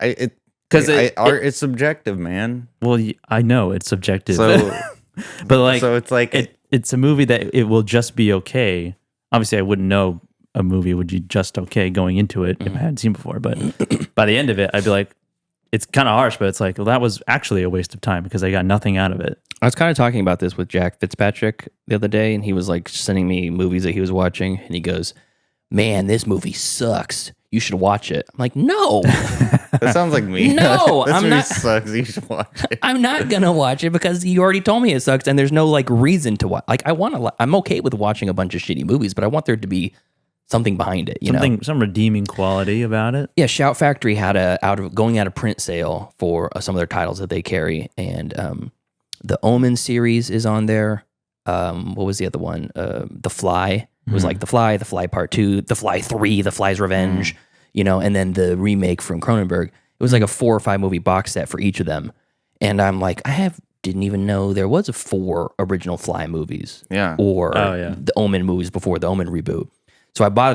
art is subjective, man. Well, I know it's subjective, so, but like, so it's like it's a movie that it will just be okay. Obviously, I wouldn't know a movie would be just okay going into it if I hadn't seen before. But by the end of it, I'd be like, it's kind of harsh, but it's like, well, that was actually a waste of time because I got nothing out of it. I was kind of talking about this with Jack Fitzpatrick the other day, and he was like sending me movies that he was watching, and he goes, "Man, this movie sucks. You should watch it." I'm like, "No." That sounds like me. No, this I'm movie not. Sucks. You should watch it. I'm not gonna watch it because you already told me it sucks, and there's no like reason to watch. Like, I'm okay with watching a bunch of shitty movies, but I want there to be something behind it. Some redeeming quality about it. Yeah, Shout Factory had going out of print sale for some of their titles that they carry, and the Omen series is on there. What was the other one? The Fly. It was like The Fly Part 2, The Fly 3, The Fly's Revenge, and then the remake from Cronenberg. It was like a 4 or 5 movie box set for each of them. And I'm like, didn't even know there was 4 original Fly movies. Yeah. Or the Omen movies before the Omen reboot. So I bought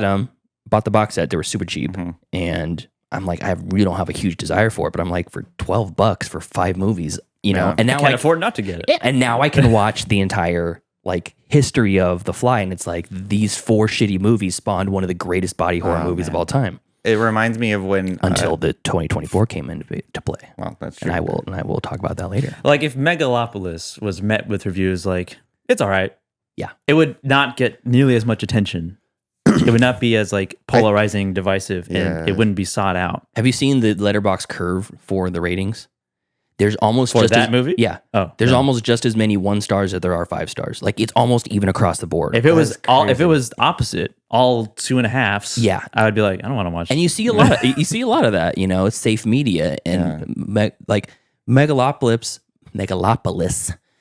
the box set. They were super cheap. And I'm like, I really don't have a huge desire for it, but I'm like, for $12 for 5 movies, and now I can't afford not to get it. Yeah, and now I can watch the entire like history of The Fly, and it's like these 4 shitty movies spawned one of the greatest body horror movies of all time. It reminds me of when until the 2024 came into play. Well, that's true. And I will talk about that later. Like if Megalopolis was met with reviews like it's all right, yeah, it would not get nearly as much attention. It would not be as like polarizing, divisive, and it wouldn't be sought out. Have you seen the Letterboxd curve for the ratings? There's almost For just that as, movie? Yeah. Oh, there's yeah. almost just as many 1 stars as there are 5 stars. Like it's almost even across the board. If it was opposite, all 2.5s, Yeah. I would be like, I don't want to watch. And you see a lot of that. It's safe media and like Megalopolis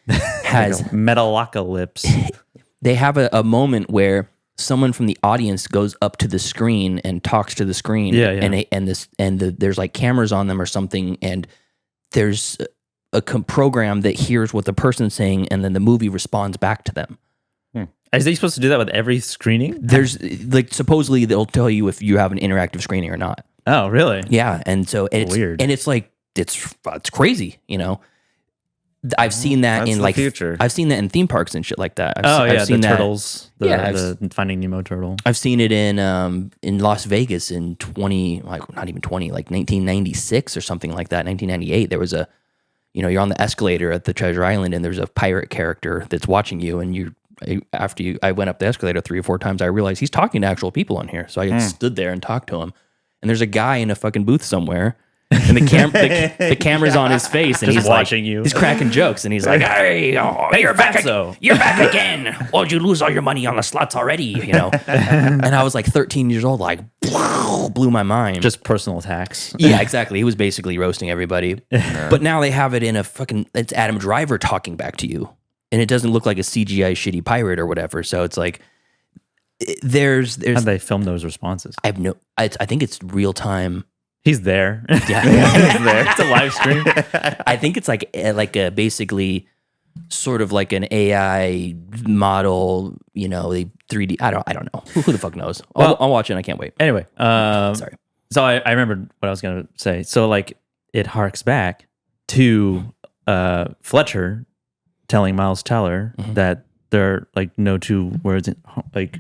has Metalocalypse. they have a moment where someone from the audience goes up to the screen and talks to the screen. Yeah, yeah. And there's like cameras on them or something, and there's a program that hears what the person's saying, and then the movie responds back to them. Is they supposed to do that with every screening? There's like supposedly they'll tell you if you have an interactive screening or not. Oh, really? Yeah, and so it's Weird. and it's like it's crazy, I've seen that That's in the like future. I've seen that in theme parks and shit like that. I've seen the that. Turtles. Yeah, the Finding Nemo turtle. I've seen it in Las Vegas in 1996 or something like that. 1998. There was you're on the escalator at the Treasure Island, and there's a pirate character that's watching you, and I went up the escalator 3 or 4 times, I realized he's talking to actual people on here. So I stood there and talked to him. And there's a guy in a fucking booth somewhere, and the camera's on his face, and Just he's watching like, you. He's cracking jokes, and he's like, "Hey, you're back! You're back again! Why'd you lose all your money on the slots already?" And I was like 13 years old, like blew my mind. Just personal attacks. Yeah, exactly. He was basically roasting everybody. But now they have it in it's Adam Driver talking back to you, and it doesn't look like a CGI shitty pirate or whatever. So it's like there's How do they film those responses? I think it's real time. He's there. Yeah. He's there. It's a live stream. I think it's like a basically sort of like an AI model, the 3D. I don't know. Who the fuck knows? Well, I'll watch it. I can't wait. Anyway, Sorry. So I remembered what I was gonna say. So like it harks back to Fletcher telling Miles Teller that there are like no 2 words like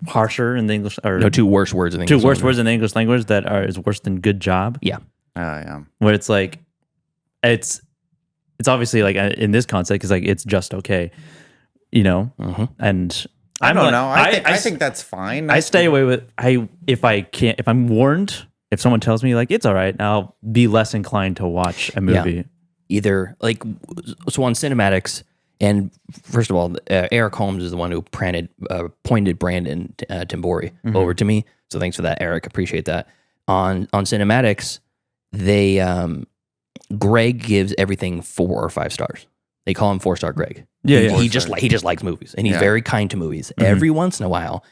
harsher in the English, or No 2 worse words in the 2 English worse language. words in the English language that is worse than good job. Yeah. Yeah. Where it's like it's obviously like in this context because like it's just okay, and I don't know. I I think that's fine. I stay away with if I'm warned, if someone tells me like it's all right, I'll be less inclined to watch a movie. Yeah. Either like so on cinematics, and first of all, Eric Holmes is the one who pointed Brandon Tamburri over to me. So thanks for that, Eric. Appreciate that. On cinematics, they Greg gives everything 4 or 5 stars. They call him 4-star Greg. Yeah, He just likes movies, and he's very kind to movies. Every once in a while,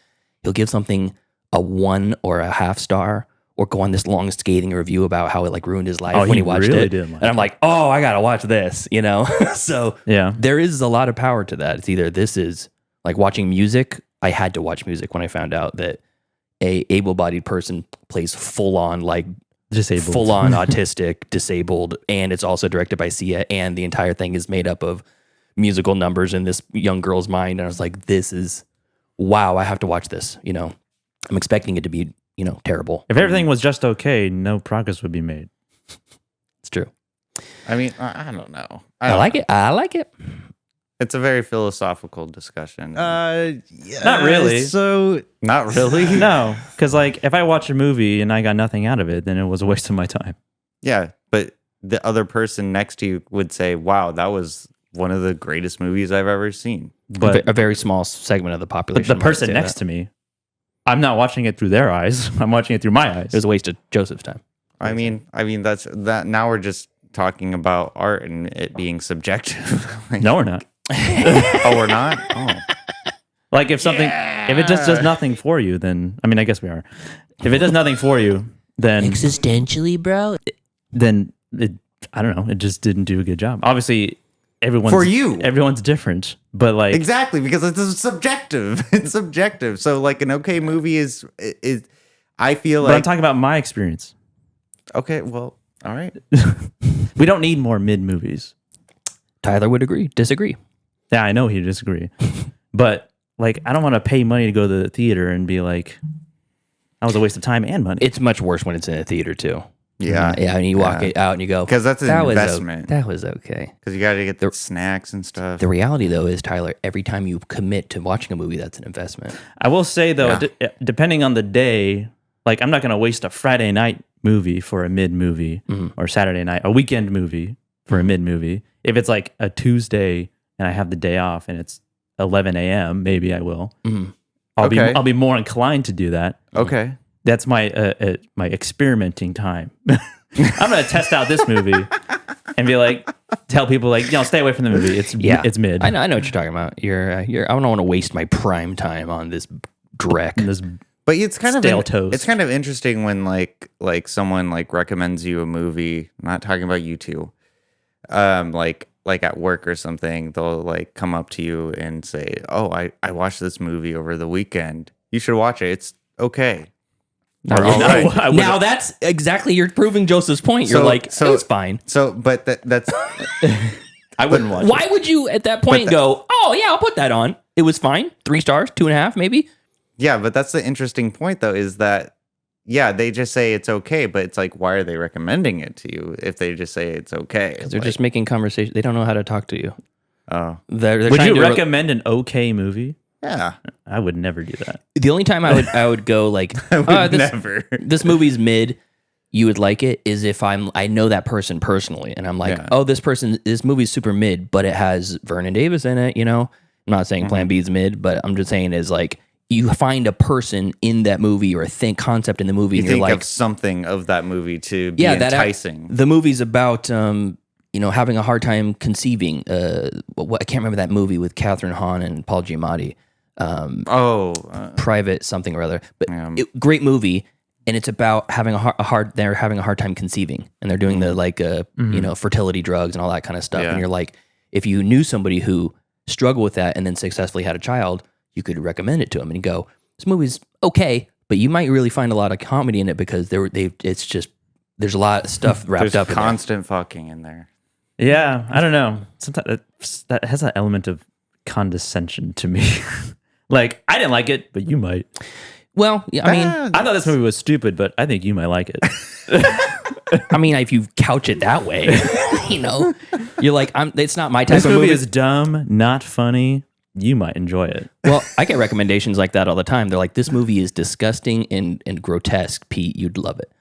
he'll give something a 1 or a half star, or go on this long scathing review about how it like ruined his life when he watched really it. didn't like And I'm like, oh, I gotta watch this, So Yeah. there is a lot of power to that. It's either this is like watching music. I had to watch music when I found out that a able-bodied person plays full-on like Disabled. full-on autistic, disabled, and it's also directed by Sia, and the entire thing is made up of musical numbers in this young girl's mind. And I was like, this is wow, I have to watch this. I'm expecting it to be terrible. If everything was just okay, no progress would be made. It's true. I mean, I don't know. I like it. I like it. It's a very philosophical discussion. Not really. So Not really. No, because like if I watch a movie and I got nothing out of it, then it was a waste of my time. Yeah, but the other person next to you would say, "Wow, that was one of the greatest movies I've ever seen." But A very small segment of the population. the person next to me, I'm not watching it through their eyes. I'm watching it through my eyes. It was a waste of Joseph's time. I mean, that's that. Now we're just talking about art and it being subjective. Like, No, we're not. oh, we're not. Oh, Like if something, if it just does nothing for you, then I mean, I guess we are. If it does nothing for you, then Existentially, bro. then it, I don't know. It just didn't do a good job. Obviously, everyone's different, but like exactly, because it's subjective. It's subjective. So like an okay movie is I feel But I'm like talking about my experience. okay. Well, all right. We don't need more mid movies. Tyler would disagree. Yeah, I know he'd disagree, but like I don't want to pay money to go to the theater and be like, that was a waste of time and money. It's much worse when it's in a theater too. Yeah, Yeah, and you walk it out and you go, because that's an investment. That was okay. Because you got to get the snacks and stuff. The reality though is, Tyler, every time you commit to watching a movie, that's an investment. I will say though, depending on the day, like I'm not going to waste a Friday night movie for a mid movie or Saturday night, a weekend movie for a mid movie. If it's like a Tuesday and I have the day off and it's 11 a.m., maybe I will. Mhm. I'll be more inclined to do that. Okay. That's my my experimenting time. I'm gonna test out this movie and be like, tell people like, stay away from the movie. It's mid. I know what you're talking about. I don't want to waste my prime time on this dreck. But it's kind Stale of toast. It's kind of interesting when like someone like recommends you a movie. I'm not talking about you two. Like at work or something, they'll like come up to you and say, "Oh, I watched this movie over the weekend. You should watch it. It's okay." Now that's exactly, you're proving Joseph's point. You're it's fine. So, but that's I wouldn't watch it. Why would you at that point go, "Oh yeah, I'll put that on. It was fine. 3 stars, 2.5 maybe." Yeah, but that's the interesting point though, is that they just say it's okay, but it's like, why are they recommending it to you if they just say it's okay? Because they're just making conversation. They don't know how to talk to you. Oh, they're would you recommend an okay movie? Yeah, I would never do that. The only time I would go like, never. This movie's mid. You would like it is if I know that person personally, and I'm like, this movie's super mid, but it has Vernon Davis in it. I'm not saying Plan B is mid, but I'm just saying is like, you find a person in that movie or a concept in the movie, and you're think like, of something of that movie to be enticing. The movie's about having a hard time conceiving. I can't remember that movie with Catherine Hahn and Paul Giamatti. Private something or other, but great movie, and it's about having they're having a hard time conceiving, and they're doing the fertility drugs and all that kind of stuff. And you're like, if you knew somebody who struggled with that and then successfully had a child, you could recommend it to them and you go, this movie's okay, but you might really find a lot of comedy in it because there's a lot of stuff wrapped up. Constant fucking in there. Yeah, I don't know. Sometimes that has an element of condescension to me. Like, I didn't like it, but you might. Well, yeah, I mean, I thought this movie was stupid, but I think you might like it. I mean, if you couch it that way, you're like, it's not my type of movie. This movie is dumb, not funny. You might enjoy it. Well, I get recommendations like that all the time. They're like, this movie is disgusting and grotesque, Pete. You'd love it.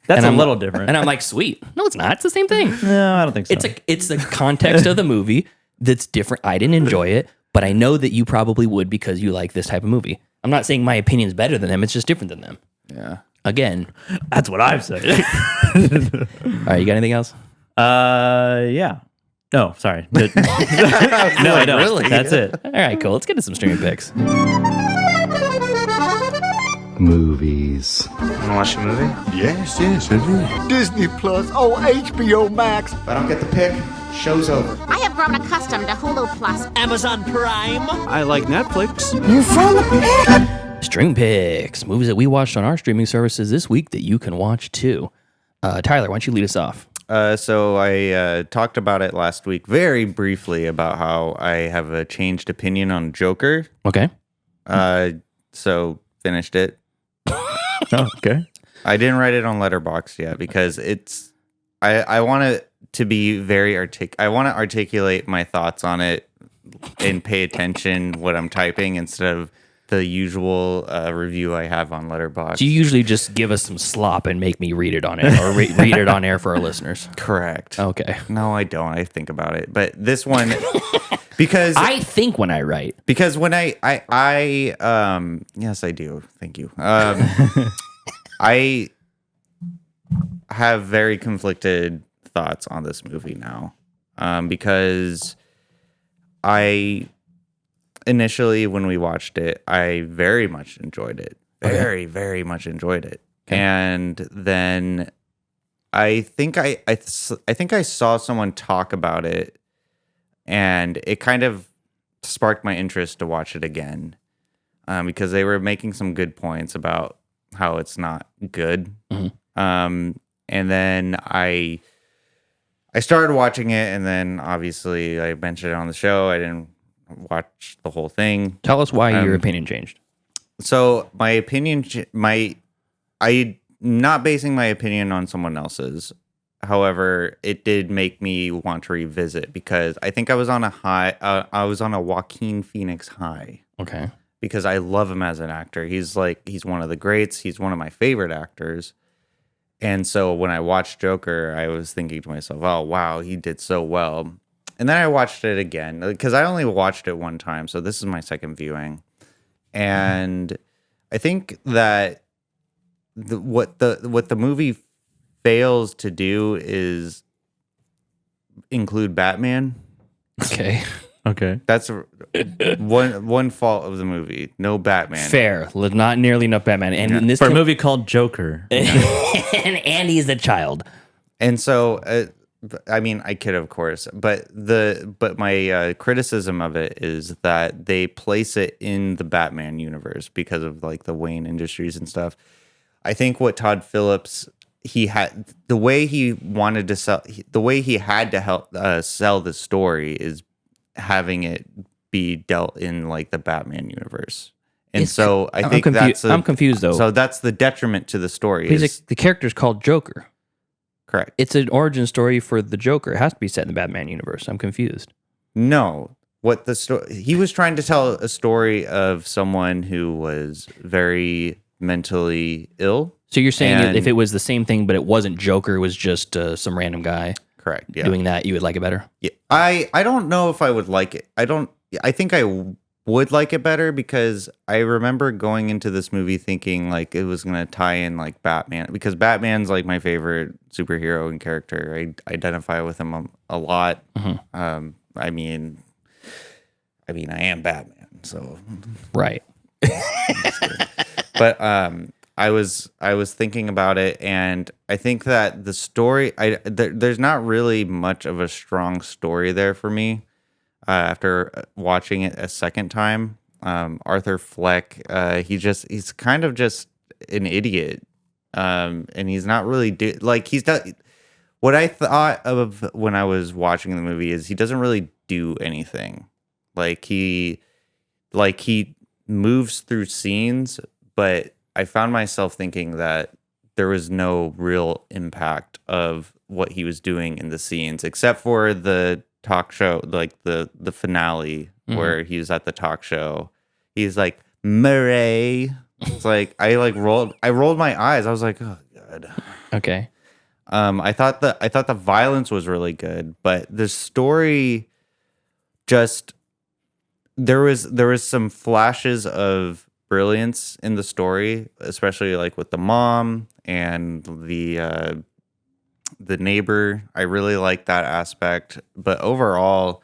That's a little different. And I'm like, sweet. No, it's not. It's the same thing. No, I don't think so. It's the context of the movie that's different. I didn't enjoy it, but I know that you probably would because you like this type of movie. I'm not saying my opinion's better than them. It's just different than them. Yeah. Again, that's what I've said. All right, you got anything else? Yeah. No, sorry. No, I don't. Really? That's it. All right, cool. Let's get to some streaming picks. Movies. Wanna watch a movie? Yes, I do. Disney Plus. Oh, HBO Max. If I don't get the pick, show's over. I have grown accustomed to Hulu Plus. Amazon Prime. I like Netflix. You found the pick. Stream picks. Movies that we watched on our streaming services this week that you can watch too. Tyler, why don't you lead us off? So I talked about it last week very briefly about how I have a changed opinion on Joker. Okay. So finished it. Oh, okay. I didn't write it on Letterboxd yet because I want it to be very I want to articulate my thoughts on it and pay attention what I'm typing instead of the usual review I have on Letterboxd. So you usually just give us some slop and make me read it on air, or read it on air for our listeners. Correct. Okay. No, I don't. I think about it, but this one because I think when I write. Because when I yes, I do. Thank you. I have very conflicted thoughts on this movie now, because initially, when we watched it, I very much enjoyed it. Very, very much enjoyed it. Okay. And then I think I think I saw someone talk about it, and it kind of sparked my interest to watch it again, because they were making some good points about how it's not good. Mm-hmm. And then I started watching it, and then obviously I mentioned it on the show. I didn't watch the whole thing. Tell us why your opinion changed. So my opinion, I'm not basing my opinion on someone else's. However, it did make me want to revisit because I think I was on a high. I was on a Joaquin Phoenix high. Okay. Because I love him as an actor. He's one of the greats. He's one of my favorite actors. And so when I watched Joker, I was thinking to myself, oh, wow, he did so well. And then I watched it again because I only watched it one time. So this is my second viewing. And I think that what the movie fails to do is include Batman. Okay. Okay. That's one fault of the movie. No Batman. Fair. Not nearly enough Batman. And in this For a movie called Joker. and he's the child. And so, I mean, I kid, of course, but my criticism of it is that they place it in the Batman universe because of like the Wayne Industries and stuff. I think what Todd Phillips the way he wanted to sell, the way he had to help sell the story is having it be dealt in like the Batman universe. And so I think I'm confused though. So that's the detriment to the story. The character's called Joker. Correct. It's an origin story for the Joker. It has to be set in the Batman universe. I'm confused. No. What the story? He was trying to tell a story of someone who was very mentally ill. So you're saying if it was the same thing, but it wasn't Joker, it was just some random guy. Correct. Yeah. Doing that, you would like it better? Yeah. I don't know if I would like it. I think I would like it better because I remember going into this movie thinking like it was going to tie in like Batman, because Batman's like my favorite superhero and character. I identify with him a lot. Mm-hmm. I mean, I am Batman, so right. But I was thinking about it, and I think that the story, there's not really much of a strong story there for me. After watching it a second time, Arthur Fleck, he's kind of just an idiot, and he's not really what I thought of when I was watching the movie is he doesn't really do anything. Like he moves through scenes, but I found myself thinking that there was no real impact of what he was doing in the scenes, except for the talk show, like the finale where he was at the talk show. He's like, Murray. It's like I rolled my eyes. I was like, oh god. Okay. I thought the violence was really good, but the story just there was some flashes of brilliance in the story, especially like with the mom and the neighbor. I really liked that aspect, but overall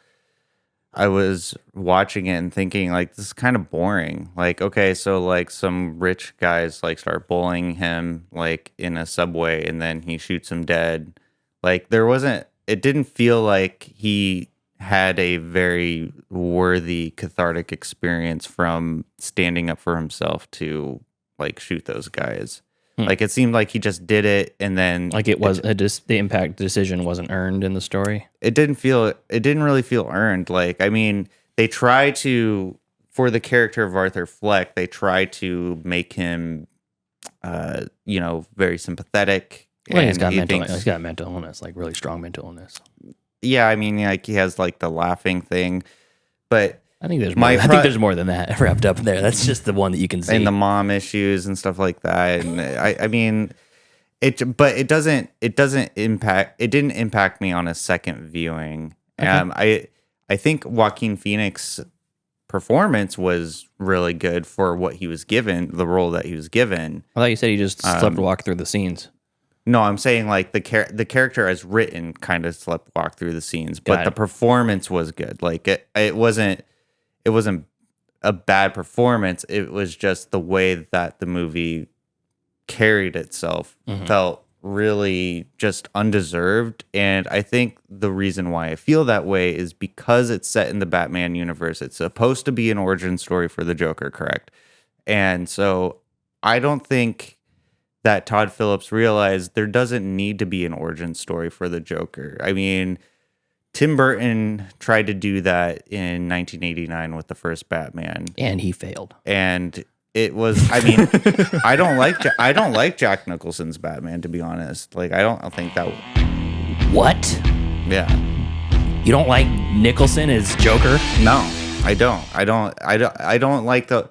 I was watching it and thinking like this is kind of boring. Like, okay, so like some rich guys like start bullying him like in a subway and then he shoots him dead. Like it didn't feel like he had a very worthy cathartic experience from standing up for himself to like shoot those guys. Like it seemed like he just did it, and then like the impact decision wasn't earned in the story. It didn't really feel earned. Like, I mean, they try to, for the character of Arthur Fleck, they try to make him, very sympathetic. Well, he's got mental illness, like really strong mental illness. Yeah, I mean, like he has like the laughing thing, but I think there's more. I think there's more than that wrapped up there. That's just the one that you can see. And the mom issues and stuff like that. And I mean, but it didn't impact me on a second viewing. Okay. I think Joaquin Phoenix's performance was really good for what he was given, the role that he was given. I thought you said he just slept walk through the scenes. No, I'm saying like the character as written kind of slept walk through the scenes, but the performance was good. Like it wasn't a bad performance. It was just the way that the movie carried itself felt really just undeserved. And I think the reason why I feel that way is because it's set in the Batman universe. It's supposed to be an origin story for the Joker, correct? And so I don't think that Todd Phillips realized there doesn't need to be an origin story for the Joker. I mean, Tim Burton tried to do that in 1989 with the first Batman, and he failed. And it was, I mean, I don't like Jack Nicholson's Batman, to be honest. Like, I don't think that. What? Yeah. You don't like Nicholson as Joker? No, I don't. I don't like the.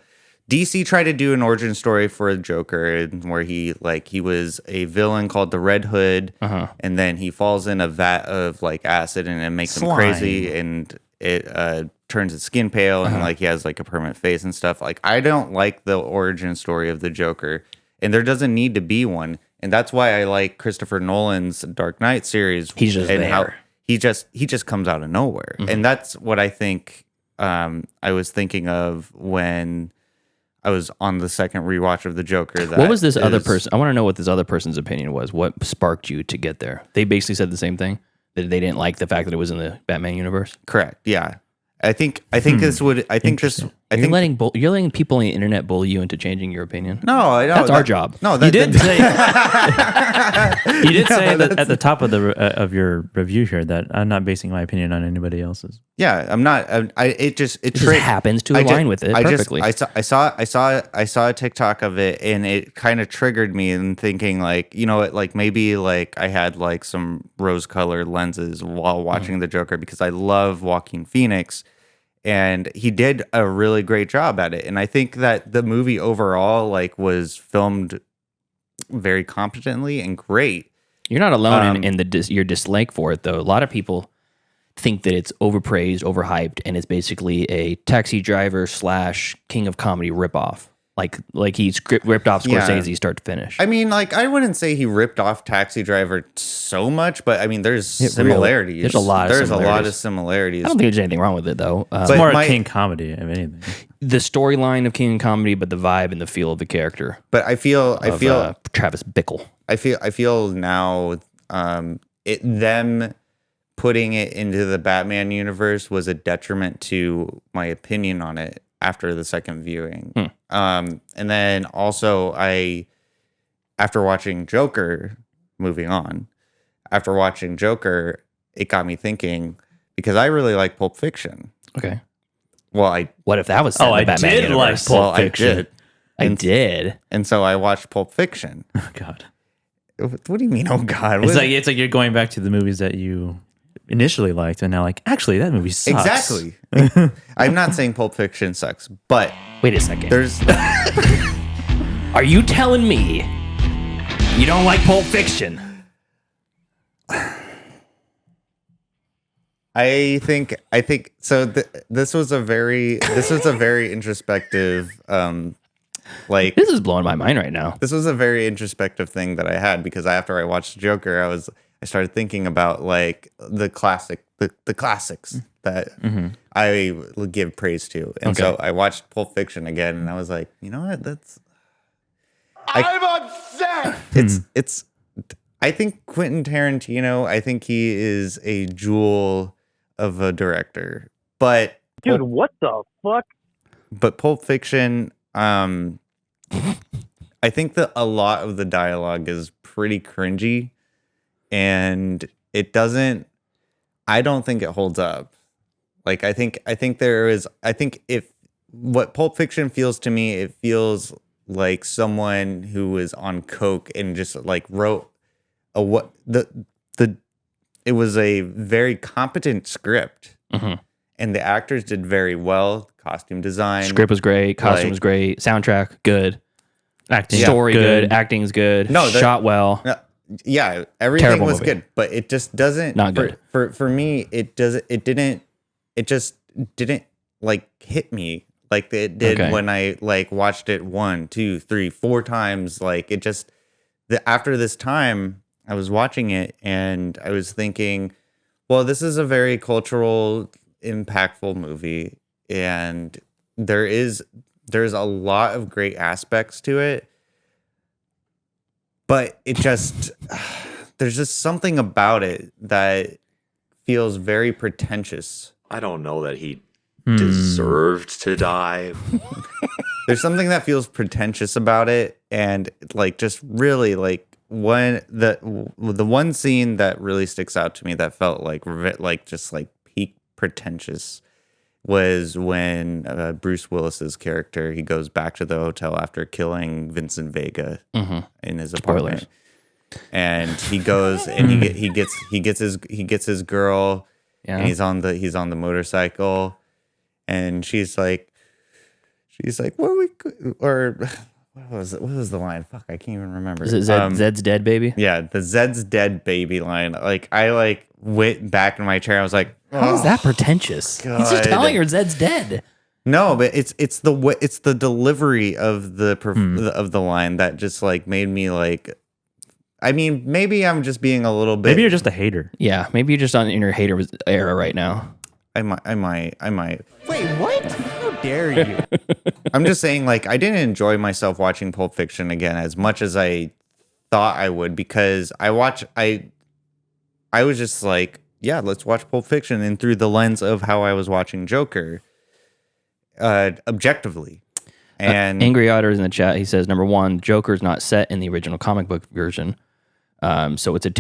DC tried to do an origin story for the Joker where he was a villain called the Red Hood, and then he falls in a vat of like acid and it makes him crazy, and it turns his skin pale, and like he has like a permanent face and stuff. Like I don't like the origin story of the Joker, and there doesn't need to be one, and that's why I like Christopher Nolan's Dark Knight series. He's just and there. how he just comes out of nowhere, and that's what I think. I was thinking of when I was on the second rewatch of the Joker. What was this other person? I want to know what this other person's opinion was. What sparked you to get there? They basically said the same thing. That they didn't like the fact that it was in the Batman universe. Correct. Yeah. I think this would. I think this. You're letting people on the internet bully you into changing your opinion. No, I know that's our job. No, you did say. You did say that at the top of of your review here that I'm not basing my opinion on anybody else's. Yeah, I'm not. It just happens to align with it perfectly. I saw a TikTok of it, and it kind of triggered me in thinking like, you know what, like maybe like I had like some rose-colored lenses while watching the Joker because I love Joaquin Phoenix. And he did a really great job at it. And I think that the movie overall like was filmed very competently and great. You're not alone in your dislike for it, though. A lot of people think that it's overpraised, overhyped, and it's basically a Taxi Driver / King of Comedy ripoff. Like he's ripped off Scorsese start to finish. I mean, like I wouldn't say he ripped off Taxi Driver so much, but I mean, there's similarities. There's a lot of similarities. I don't think there's anything wrong with it though. It's more a King comedy, if anything. The storyline of King comedy, but the vibe and the feel of the character. But I feel Travis Bickle. I feel now them putting it into the Batman universe was a detriment to my opinion on it after the second viewing. And then also after watching Joker, it got me thinking because I really like Pulp Fiction. Okay. Well, what if that was set in the Batman did universe? like Pulp Fiction. I did. And so I watched Pulp Fiction. Oh God. What do you mean, oh God? It's like you're going back to the movies that you initially liked and now like, actually that movie sucks. Exactly. I'm not saying Pulp Fiction sucks, but wait a second. There's Are you telling me you don't like Pulp Fiction? I think so. This was a very introspective. This is blowing my mind right now. This was a very introspective thing that I had because after I watched Joker, I started thinking about like the classics that I would give praise to, and so I watched Pulp Fiction again, and I was like, you know what? I'm upset. It's. I think Quentin Tarantino. I think he is a jewel of a director, but dude, what the fuck? But Pulp Fiction, I think that a lot of the dialogue is pretty cringy, and it doesn't. I don't think it holds up. Like I think if what Pulp Fiction feels to me, it feels like someone who was on coke and just like wrote it was a very competent script, and the actors did very well. Costume design, script was great, costume was great, soundtrack good, acting story good, acting's good. No, shot well. Yeah, everything Terrible was movie. Good, but it just doesn't. Not good for me. It doesn't. It just didn't like hit me like it did when I like watched it 1, 2, 3, 4 times. Like it just after this time, I was watching it and I was thinking, well, this is a very cultural, impactful movie, and there's a lot of great aspects to it, but it just there's just something about it that feels very pretentious. I don't know that he deserved to die. There's something that feels pretentious about it, and like just really like the one scene that really sticks out to me that felt like just like peak pretentious was when Bruce Willis's character, he goes back to the hotel after killing Vincent Vega in his apartment. Spoilers. And he goes and he gets his girl, and he's on the motorcycle, and she's like, She's like, what we or what was it? What was the line? Fuck, I can't even remember. Is it Zed's dead baby? Yeah, the Zed's dead baby line. Like I went back in my chair. I was like, how is that pretentious? God. He's just telling her Zed's dead. No, but it's the delivery of the line that just like made me like. I mean, maybe I'm just being a little bit. Maybe you're just a hater. Yeah, maybe you're just in your hater era right now. I might. Wait, what? How dare you? I'm just saying, like, I didn't enjoy myself watching Pulp Fiction again as much as I thought I would, because I was just like, yeah, let's watch Pulp Fiction, and through the lens of how I was watching Joker, objectively. And Angry Otter is in the chat. He says, number one, Joker's not set in the original comic book version. So it's a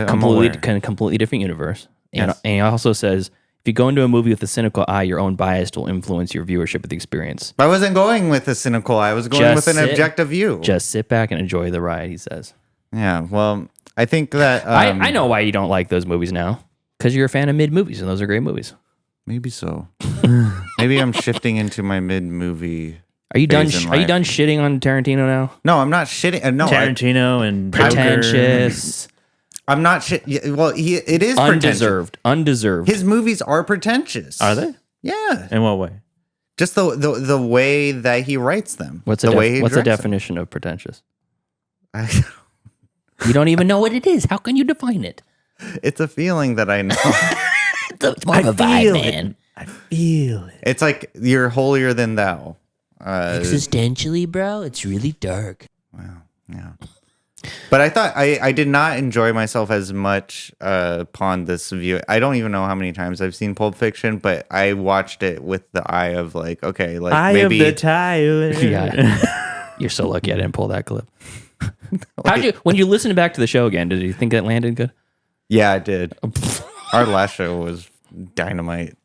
completely different universe. And he also says, if you go into a movie with a cynical eye, your own bias will influence your viewership of the experience. I wasn't going with a cynical eye. I was going with an objective view. Just sit back and enjoy the ride, he says. Yeah, well, I think that... I know why you don't like those movies now. Because you're a fan of mid-movies, and those are great movies. Maybe so. Maybe I'm shifting into my mid-movie... Are you done shitting on Tarantino now? No, I'm not shitting. No, Tarantino and pretentious. I'm not shit. Well, it is undeserved. His movies are pretentious. Are they? Yeah. In what way? Just the way that he writes them. What's the definition of pretentious? You don't even know what it is. How can you define it? It's a feeling that I know. It's more of a vibe, man. I feel it. It's like you're holier than thou. Existentially, bro, it's really dark. Wow. Yeah. But I thought I did not enjoy myself as much upon this view. I don't even know how many times I've seen Pulp Fiction, but I watched it with the eye of like, okay, like eye maybe of the Tyler. Yeah. You're so lucky I didn't pull that clip. When you listen back to the show again, did you think that landed good? Yeah, I did. Our last show was dynamite.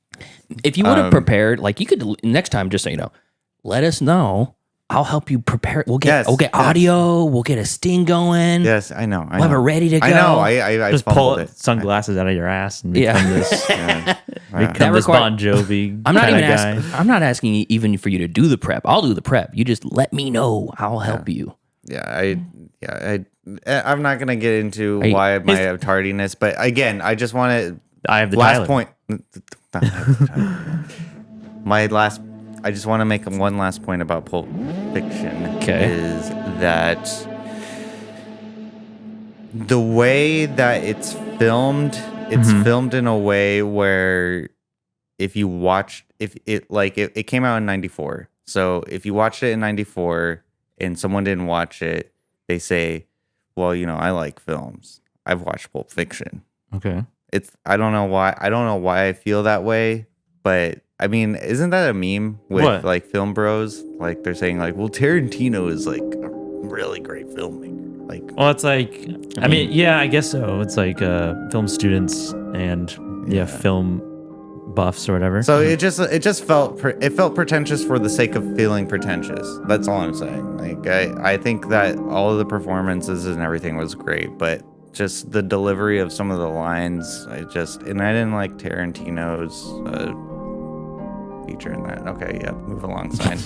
If you would have prepared, like you could next time, just so you know, let us know. I'll help you prepare. We'll get audio. We'll get a sting going. Yes, I know. We'll have it ready to go. I know. I just pull sunglasses out of your ass and become this. Become this Bon Jovi. I'm not asking you even for you to do the prep. I'll do the prep. You just let me know. I'll help you. I'm not gonna get into why my tardiness, but again, I just want to. I have the last point. I just want to make one last point about Pulp Fiction. Okay. Is that the way that it's filmed? It's filmed in a way where if it came out in '94. So if you watched it in '94 and someone didn't watch it, they say, "Well, I like films. I've watched Pulp Fiction." Okay. I don't know why I feel that way, but I mean, isn't that a meme with like film bros? Like they're saying like, well, Tarantino is like a really great filmmaker. Like, well, it's like, I mean, yeah, I guess so. It's like film students and film buffs or whatever. So it just felt pretentious for the sake of feeling pretentious. That's all I'm saying. Like I think that all of the performances and everything was great, but just the delivery of some of the lines, I didn't like Tarantino's feature in that. Okay, yeah, move along sign.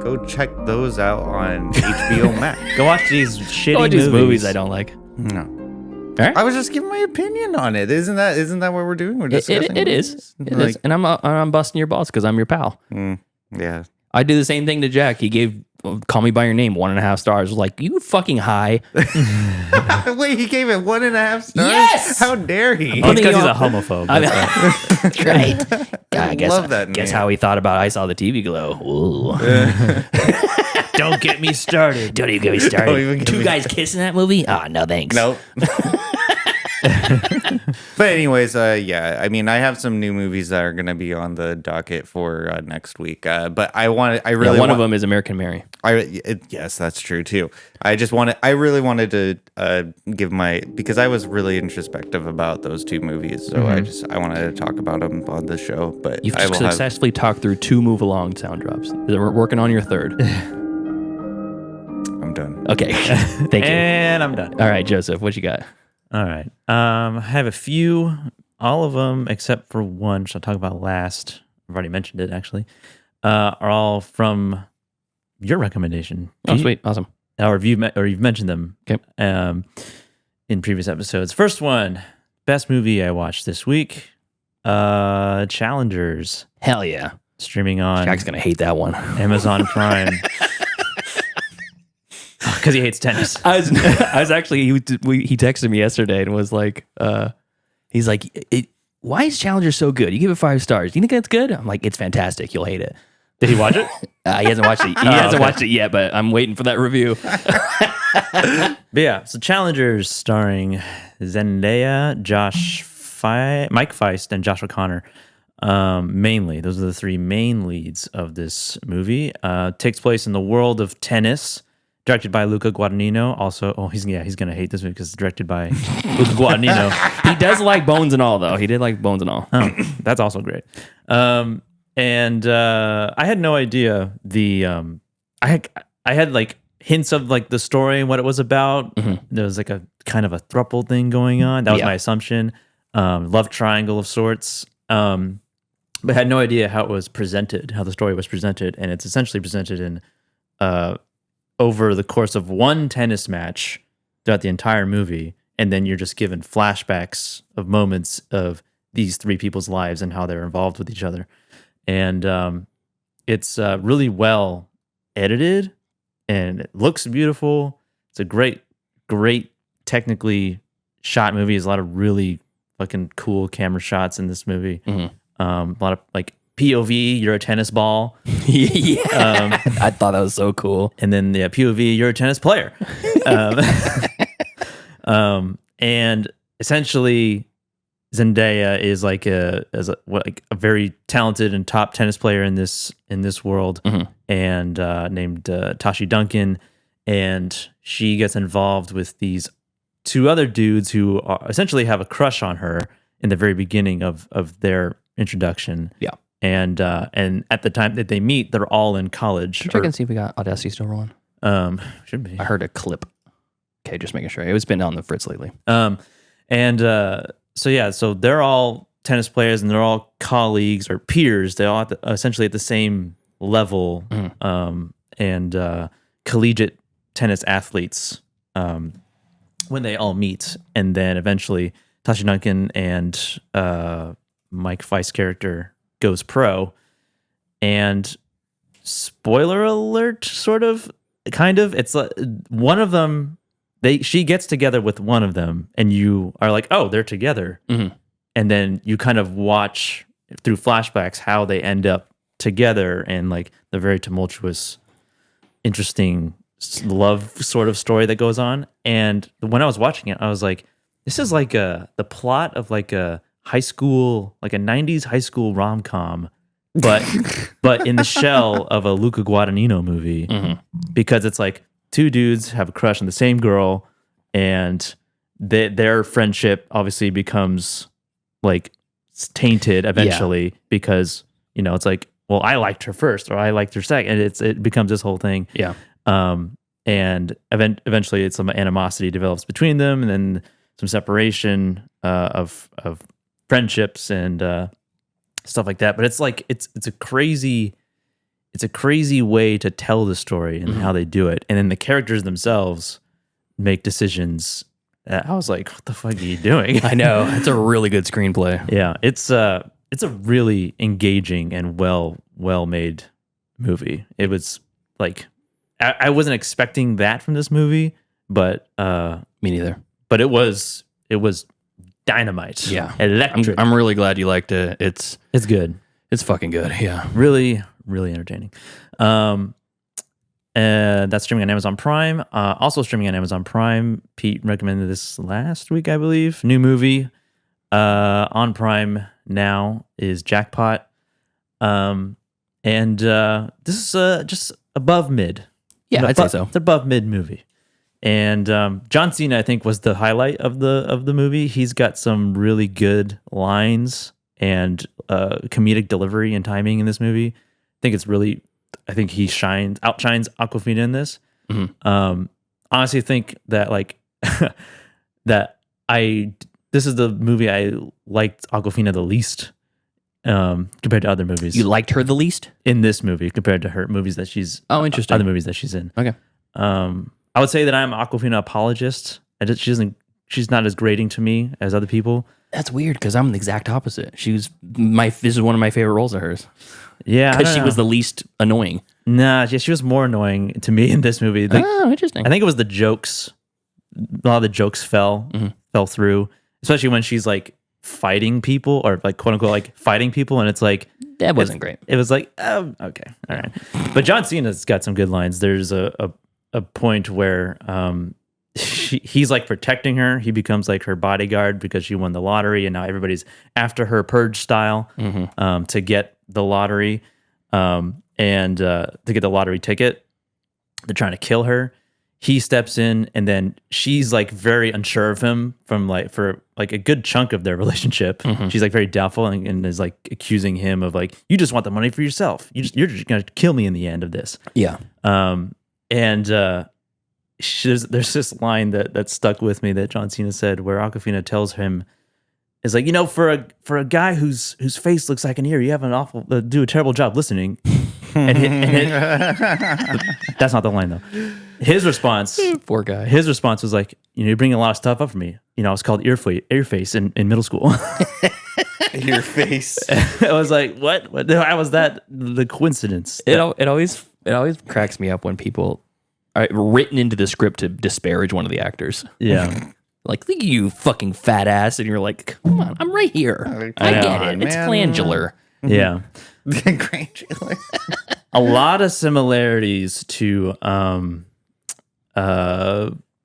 Go check those out on HBO Max. Go watch these shitty movies I don't like. No. All right. I was just giving my opinion on it. Isn't that what we're doing? We're discussing. It is. It is. And I'm busting your balls because I'm your pal. Yeah. I do the same thing to Jack. He gave Call Me by Your Name 1.5 stars. Like, you fucking high. Wait, he gave it 1.5 stars? Yes! How dare he? Oh, it's because he's a homophobe. That's right. I love that. Guess how he thought about I Saw the TV Glow. Ooh. Don't get me started. Don't even get me started. Two guys kissing that movie? Oh, no thanks. Nope. But anyways, I mean, I have some new movies that are going to be on the docket for next week. But one of them is American Mary. Yes, that's true too. I really wanted to give because I was really introspective about those two movies. So I wanted to talk about them on the show. But you've successfully talked through 2 Move Along sound drops. We're working on your third. I'm done. Okay. Thank you. And I'm done. All right, Joseph, what you got? All right. I have a few, all of them except for one, which I'll talk about last, I've already mentioned it actually, are all from your recommendation. Oh, sweet. Awesome. Or you've mentioned them in previous episodes. First one, best movie I watched this week, Challengers. Hell yeah. Streaming on Jack's going to hate that one. Amazon Prime. Because he hates tennis. I was actually, he texted me yesterday and was like, he's like, why is Challenger so good? You give it 5 stars. Do you think that's good? I'm like, it's fantastic. You'll hate it. Did he watch it? He hasn't watched it. He hasn't watched it yet, but I'm waiting for that review. But yeah, so Challengers starring Zendaya, Mike Feist, and Josh O'Connor. Mainly, those are the 3 main leads of this movie. Takes place in the world of tennis. Directed by Luca Guadagnino. Also, he's gonna hate this movie because it's directed by Luca Guadagnino. He does like Bones and all, though. He did like Bones and all. Oh, that's also great. And I had no idea I had like hints of like the story and what it was about. Mm-hmm. There was like a kind of a throuple thing going on. That was my assumption. Love triangle of sorts. But had no idea how it was presented, how the story was presented, and it's essentially presented in over the course of one tennis match throughout the entire movie, and then you're just given flashbacks of moments of these 3 people's lives and how they're involved with each other. And it's really well edited, and it looks beautiful. It's a great technically shot movie. There's a lot of really fucking cool camera shots in this movie. Mm-hmm. A lot of like POV, you're a tennis ball. Yeah. I thought that was so cool. And then the POV, you're a tennis player. And essentially Zendaya is like a very talented and top tennis player in this world, and named Tashi Duncan, and she gets involved with these 2 other dudes who essentially have a crush on her in the very beginning of their introduction. Yeah. And at the time that they meet, they're all in college. Check and see if we got Audacity still rolling. Should be. I heard a clip. Okay, just making sure. It's been on the fritz lately. So they're all tennis players and they're all colleagues or peers. They're all essentially at the same level, and collegiate tennis athletes when they all meet. And then eventually Tashi Duncan and Mike Feist's character goes pro, and spoiler alert, kind of, it's like one of them, she gets together with one of them, and you are like, oh, they're together. Mm-hmm. And then you kind of watch through flashbacks how they end up together, and like the very tumultuous, interesting love sort of story that goes on. And when I was watching it, I was like, this is like the plot of like a high school, like a 90s high school rom-com, but in the shell of a Luca Guadagnino movie, because it's like 2 dudes have a crush on the same girl, and their friendship obviously becomes like tainted eventually, because it's like, well, I liked her first, or I liked her second, and it becomes this whole thing. Yeah. And eventually some animosity develops between them, and then some separation of friendships and stuff like that. But it's like it's a crazy way to tell the story and how they do it. And then the characters themselves make decisions that I was like, what the fuck are you doing? I know. It's a really good screenplay. Yeah, it's a really engaging and well made movie. It was like, I wasn't expecting that from this movie, but me neither. But it was dynamite. Yeah, electric. I'm really glad you liked it. It's good. It's fucking good. Yeah, really entertaining. That's streaming on Amazon Prime. Also streaming on Amazon Prime. Pete recommended this last week, I believe. New movie on Prime now is Jackpot. And this is just above mid. Yeah, I'd say so. It's above mid movie. And John Cena, I think, was the highlight of the movie. He's got some really good lines and comedic delivery and timing in this movie. I think he outshines Awkwafina in this. Honestly, think that like this is the movie I liked Awkwafina the least compared to other movies. You liked her the least in this movie compared to her movies that she's interesting. Other movies that she's in. Okay. I would say that I'm Awkwafina apologist. She's not as grating to me as other people. That's weird because I'm the exact opposite. This is one of my favorite roles of hers. Yeah, because she was the least annoying. Nah, she was more annoying to me in this movie. Interesting. I think it was the jokes. A lot of the jokes fell through, especially when she's like fighting people or like quote unquote like fighting people, and it's like that wasn't great. It was like, oh, okay, all right. But John Cena's got some good lines. There's a point where he's like protecting her. He becomes like her bodyguard because she won the lottery, and now everybody's after her purge style to get the lottery and to get the lottery ticket. They're trying to kill her. He steps in, and then she's like very unsure of him for a good chunk of their relationship. She's like very doubtful and is like accusing him of like, you just want the money for yourself. You're just gonna kill me in the end of this. Yeah. And there's this line that stuck with me that John Cena said, where Awkwafina tells him, is like, for a guy whose face looks like an ear, you have do a terrible job listening. That's not the line though. His response, poor guy. His response was like, you bring a lot of stuff up for me. I was called earface in middle school. Earface. I was like, what? How was that the coincidence? It always cracks me up when people are written into the script to disparage one of the actors. Yeah. Like, look at you, fucking fat ass, and you're like, come on, I'm right here. I get it. It's glandular. Yeah. Glandular. A lot of similarities to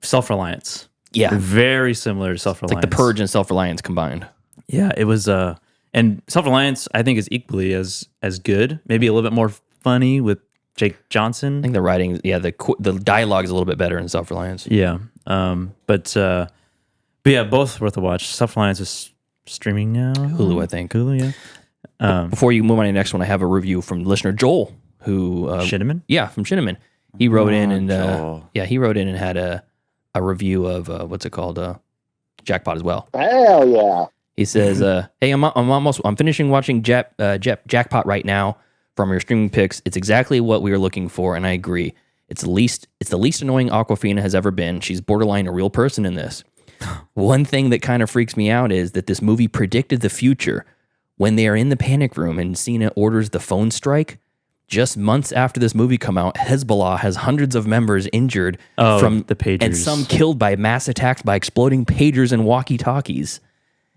Self-Reliance. Yeah. Very similar to Self-Reliance. Like The Purge and Self-Reliance combined. Yeah, it was and Self-Reliance I think is equally as good. Maybe a little bit more funny with Jake Johnson. I think the writing, the dialogue is a little bit better in Self-Reliance. Yeah. But yeah, both worth a watch. Self-Reliance is streaming now. Hulu, I think. Hulu, yeah. Before you move on to the next one, I have a review from listener Joel, who Shinneman? Yeah, from Shinneman. He wrote in and he wrote in and had a review of what's it called? Jackpot as well. Hell yeah. He says, "Hey, I'm finishing watching Jackpot right now from your streaming picks. It's exactly what we were looking for, and I agree. It's the least annoying Awkwafina has ever been. She's borderline a real person in this. One thing that kind of freaks me out is that this movie predicted the future. When they are in the panic room and Cena orders the phone strike, just months after this movie come out, Hezbollah has hundreds of members injured from the pagers, and some killed by mass attacks by exploding pagers and walkie-talkies.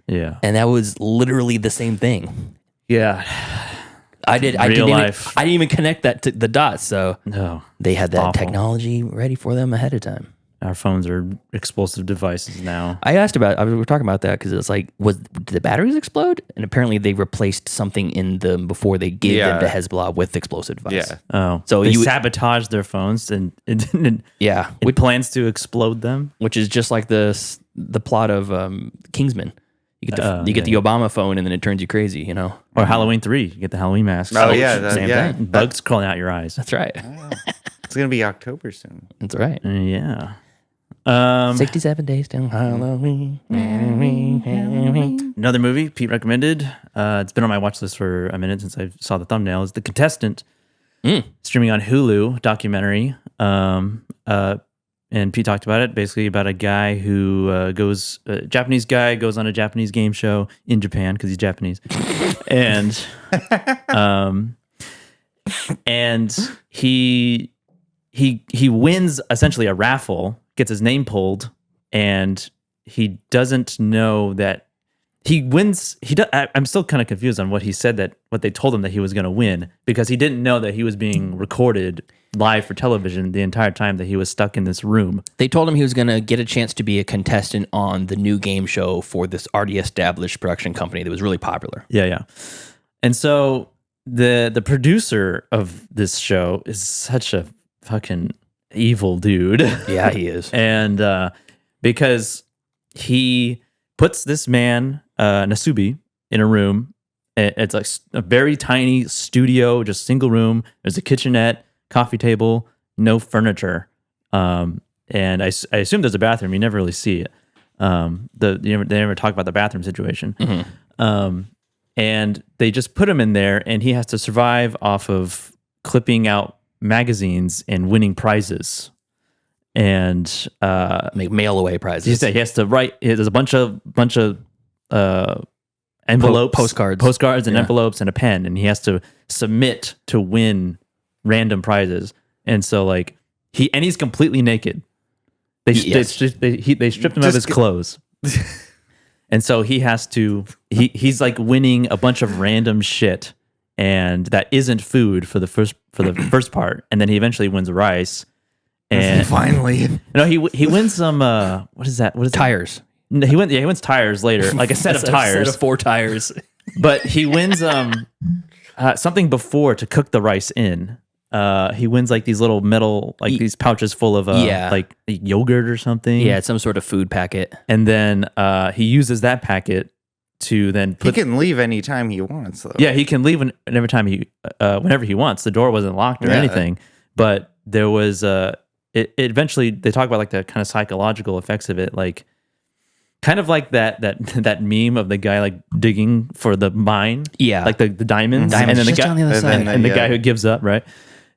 Yeah, and that was literally the same thing. Yeah, I didn't even connect that to the dots. So no, they had that technology ready for them ahead of time. Our phones are explosive devices now. We were talking about that because it's like, did the batteries explode? And apparently they replaced something in them before they gave them to Hezbollah with explosive device. Yeah. Oh, so they sabotaged their phones and it plans to explode them, which is just like the plot of Kingsman. You get the Obama phone and then it turns you crazy, Or Halloween 3, you get the Halloween mask. Oh yeah, same thing. Bugs crawling out your eyes. That's right. It's gonna be October soon. That's right. Yeah. 67 days till Halloween. Another movie Pete recommended. It's been on my watch list for a minute since I saw the thumbnail. Is The Contestant, streaming on Hulu, documentary. And Pete talked about it, basically about a guy who Japanese guy goes on a Japanese game show in Japan because he's Japanese, and he wins essentially a raffle. Gets his name pulled, and he doesn't know that he wins. I'm still kind of confused on what he said what they told him that he was going to win, because he didn't know that he was being recorded live for television the entire time that he was stuck in this room. They told him he was going to get a chance to be a contestant on the new game show for this already established production company that was really popular. Yeah. And so the producer of this show is such a fucking evil dude. Yeah, he is. And because he puts this man, Nasubi, in a room. It's like a very tiny studio, just single room. There's a kitchenette, coffee table, no furniture. And I assume there's a bathroom. You never really see it. They never talk about the bathroom situation. Mm-hmm. and they just put him in there, and he has to survive off of clipping out magazines and winning prizes, and make mail away prizes. He has to write. There's a bunch of envelopes, postcards, and envelopes, and a pen, and he has to submit to win random prizes. And so, like, he's completely naked. They stripped him of his clothes. And so he has to, he's like winning a bunch of random shit, and that isn't food for the first part. And then he eventually wins rice. And finally, he wins some, what is that? What is tires? No, he wins tires later, like a set of tires. A set of 4 tires. But he wins something before to cook the rice in. He wins like these little metal, like these pouches full of like yogurt or something. Yeah, it's some sort of food packet. And then he uses that packet to then he can leave anytime he wants, though. Yeah, he can leave whenever he wants. The door wasn't locked or anything. But there was it eventually they talk about like the kind of psychological effects of it, like kind of like that meme of the guy like digging for the mine. Yeah. Like the diamonds. And then the guy on the other side. And the guy who gives up, right?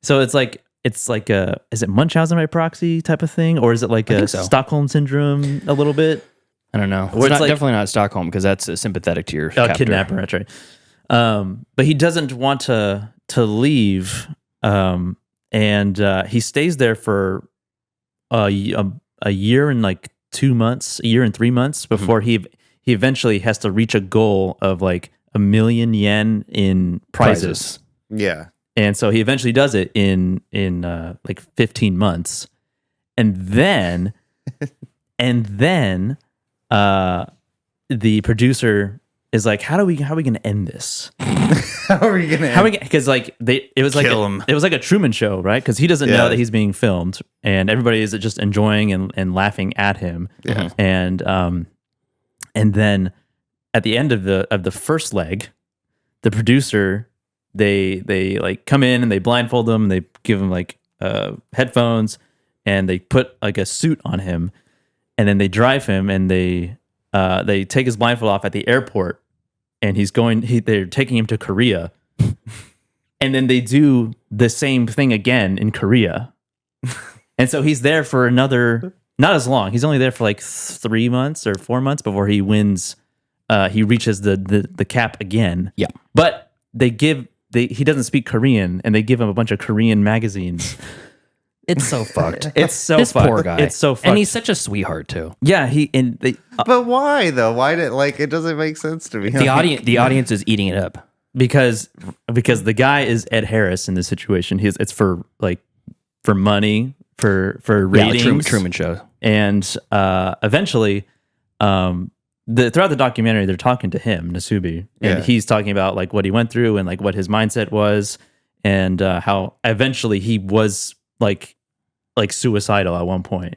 So it's like a, is it Munchausen by proxy type of thing, or is it like a Stockholm syndrome a little bit? I don't know. It's definitely not Stockholm, because that's sympathetic to your kidnapper. That's right. But he doesn't want to leave, and he stays there for a year and like 2 months, a year and 3 months before he eventually has to reach a goal of like 1 million yen in prizes. Yeah. And so he eventually does it in like 15 months. And then the producer is like, how are we going to end this? Because like it was like a Truman Show, right? Because he doesn't know that he's being filmed, and everybody is just enjoying and laughing at him. Yeah. And then at the end of the first leg, the producer, they like come in and they blindfold him, and they give him like headphones, and they put like a suit on him, and then they drive him, and they take his blindfold off at the airport, and they're taking him to Korea. And then they do the same thing again in Korea. And so he's there for another, not as long. He's only there for like 3 months or 4 months before he wins. He reaches the cap again. Yeah. But he doesn't speak Korean, and they give him a bunch of Korean magazines. It's so fucked. It's so this fucked. Poor guy. It's so fucked. And he's such a sweetheart too. Yeah, but why though? Why did it doesn't make sense to me. The audience is eating it up because the guy is Ed Harris in this situation. It's for money, for ratings. Truman Show. And eventually, throughout the documentary, they're talking to him, Nasubi, and he's talking about like what he went through and like what his mindset was, and how eventually he was like suicidal at one point.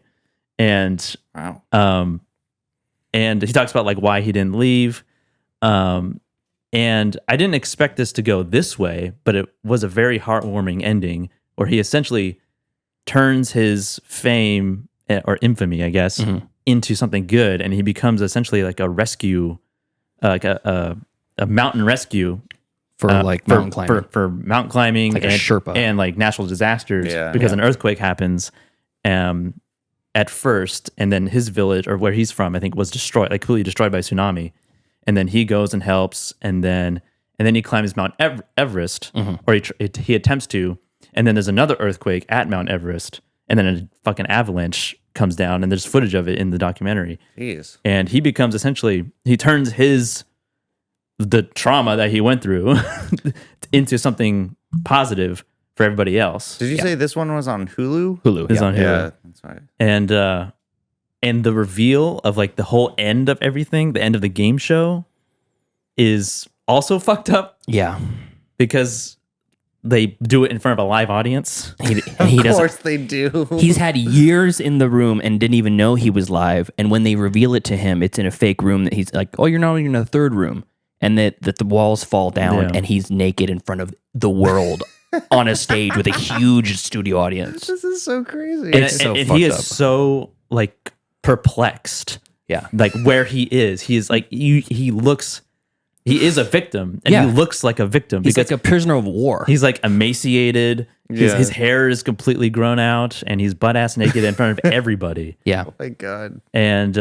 And wow. And he talks about like why he didn't leave. And I didn't expect this to go this way, but it was a very heartwarming ending where he essentially turns his fame or infamy, I guess, into something good, and he becomes essentially like a rescue, like a mountain rescue for mountain climbing, for mountain climbing, like a Sherpa, and like natural disasters, because an earthquake happens at first, and then his village, or where he's from, I think, was destroyed, like completely destroyed by tsunami, and then he goes and helps, and then he climbs Mount Everest, or he attempts to, and then there's another earthquake at Mount Everest, and then a fucking avalanche comes down, and there's footage of it in the documentary. Jeez. And he becomes he turns the trauma that he went through into something positive for everybody else. Did you say this one was on Hulu? Hulu. It's on Hulu. Yeah, that's right. And the reveal of like the whole end of everything, the end of the game show, is also fucked up. Yeah. Because they do it in front of a live audience. Of course they do. He's had years in the room and didn't even know he was live. And when they reveal it to him, it's in a fake room that he's like, oh, you're not even in a third room. And that the walls fall down and he's naked in front of the world on a stage with a huge studio audience. This is so crazy. And he is so like perplexed. Yeah. Like where he is. He is like, he looks he is a victim, and he looks like a victim. He's like a prisoner of war. He's like emaciated. His hair is completely grown out, and he's butt ass naked in front of everybody. Yeah. Oh my god. And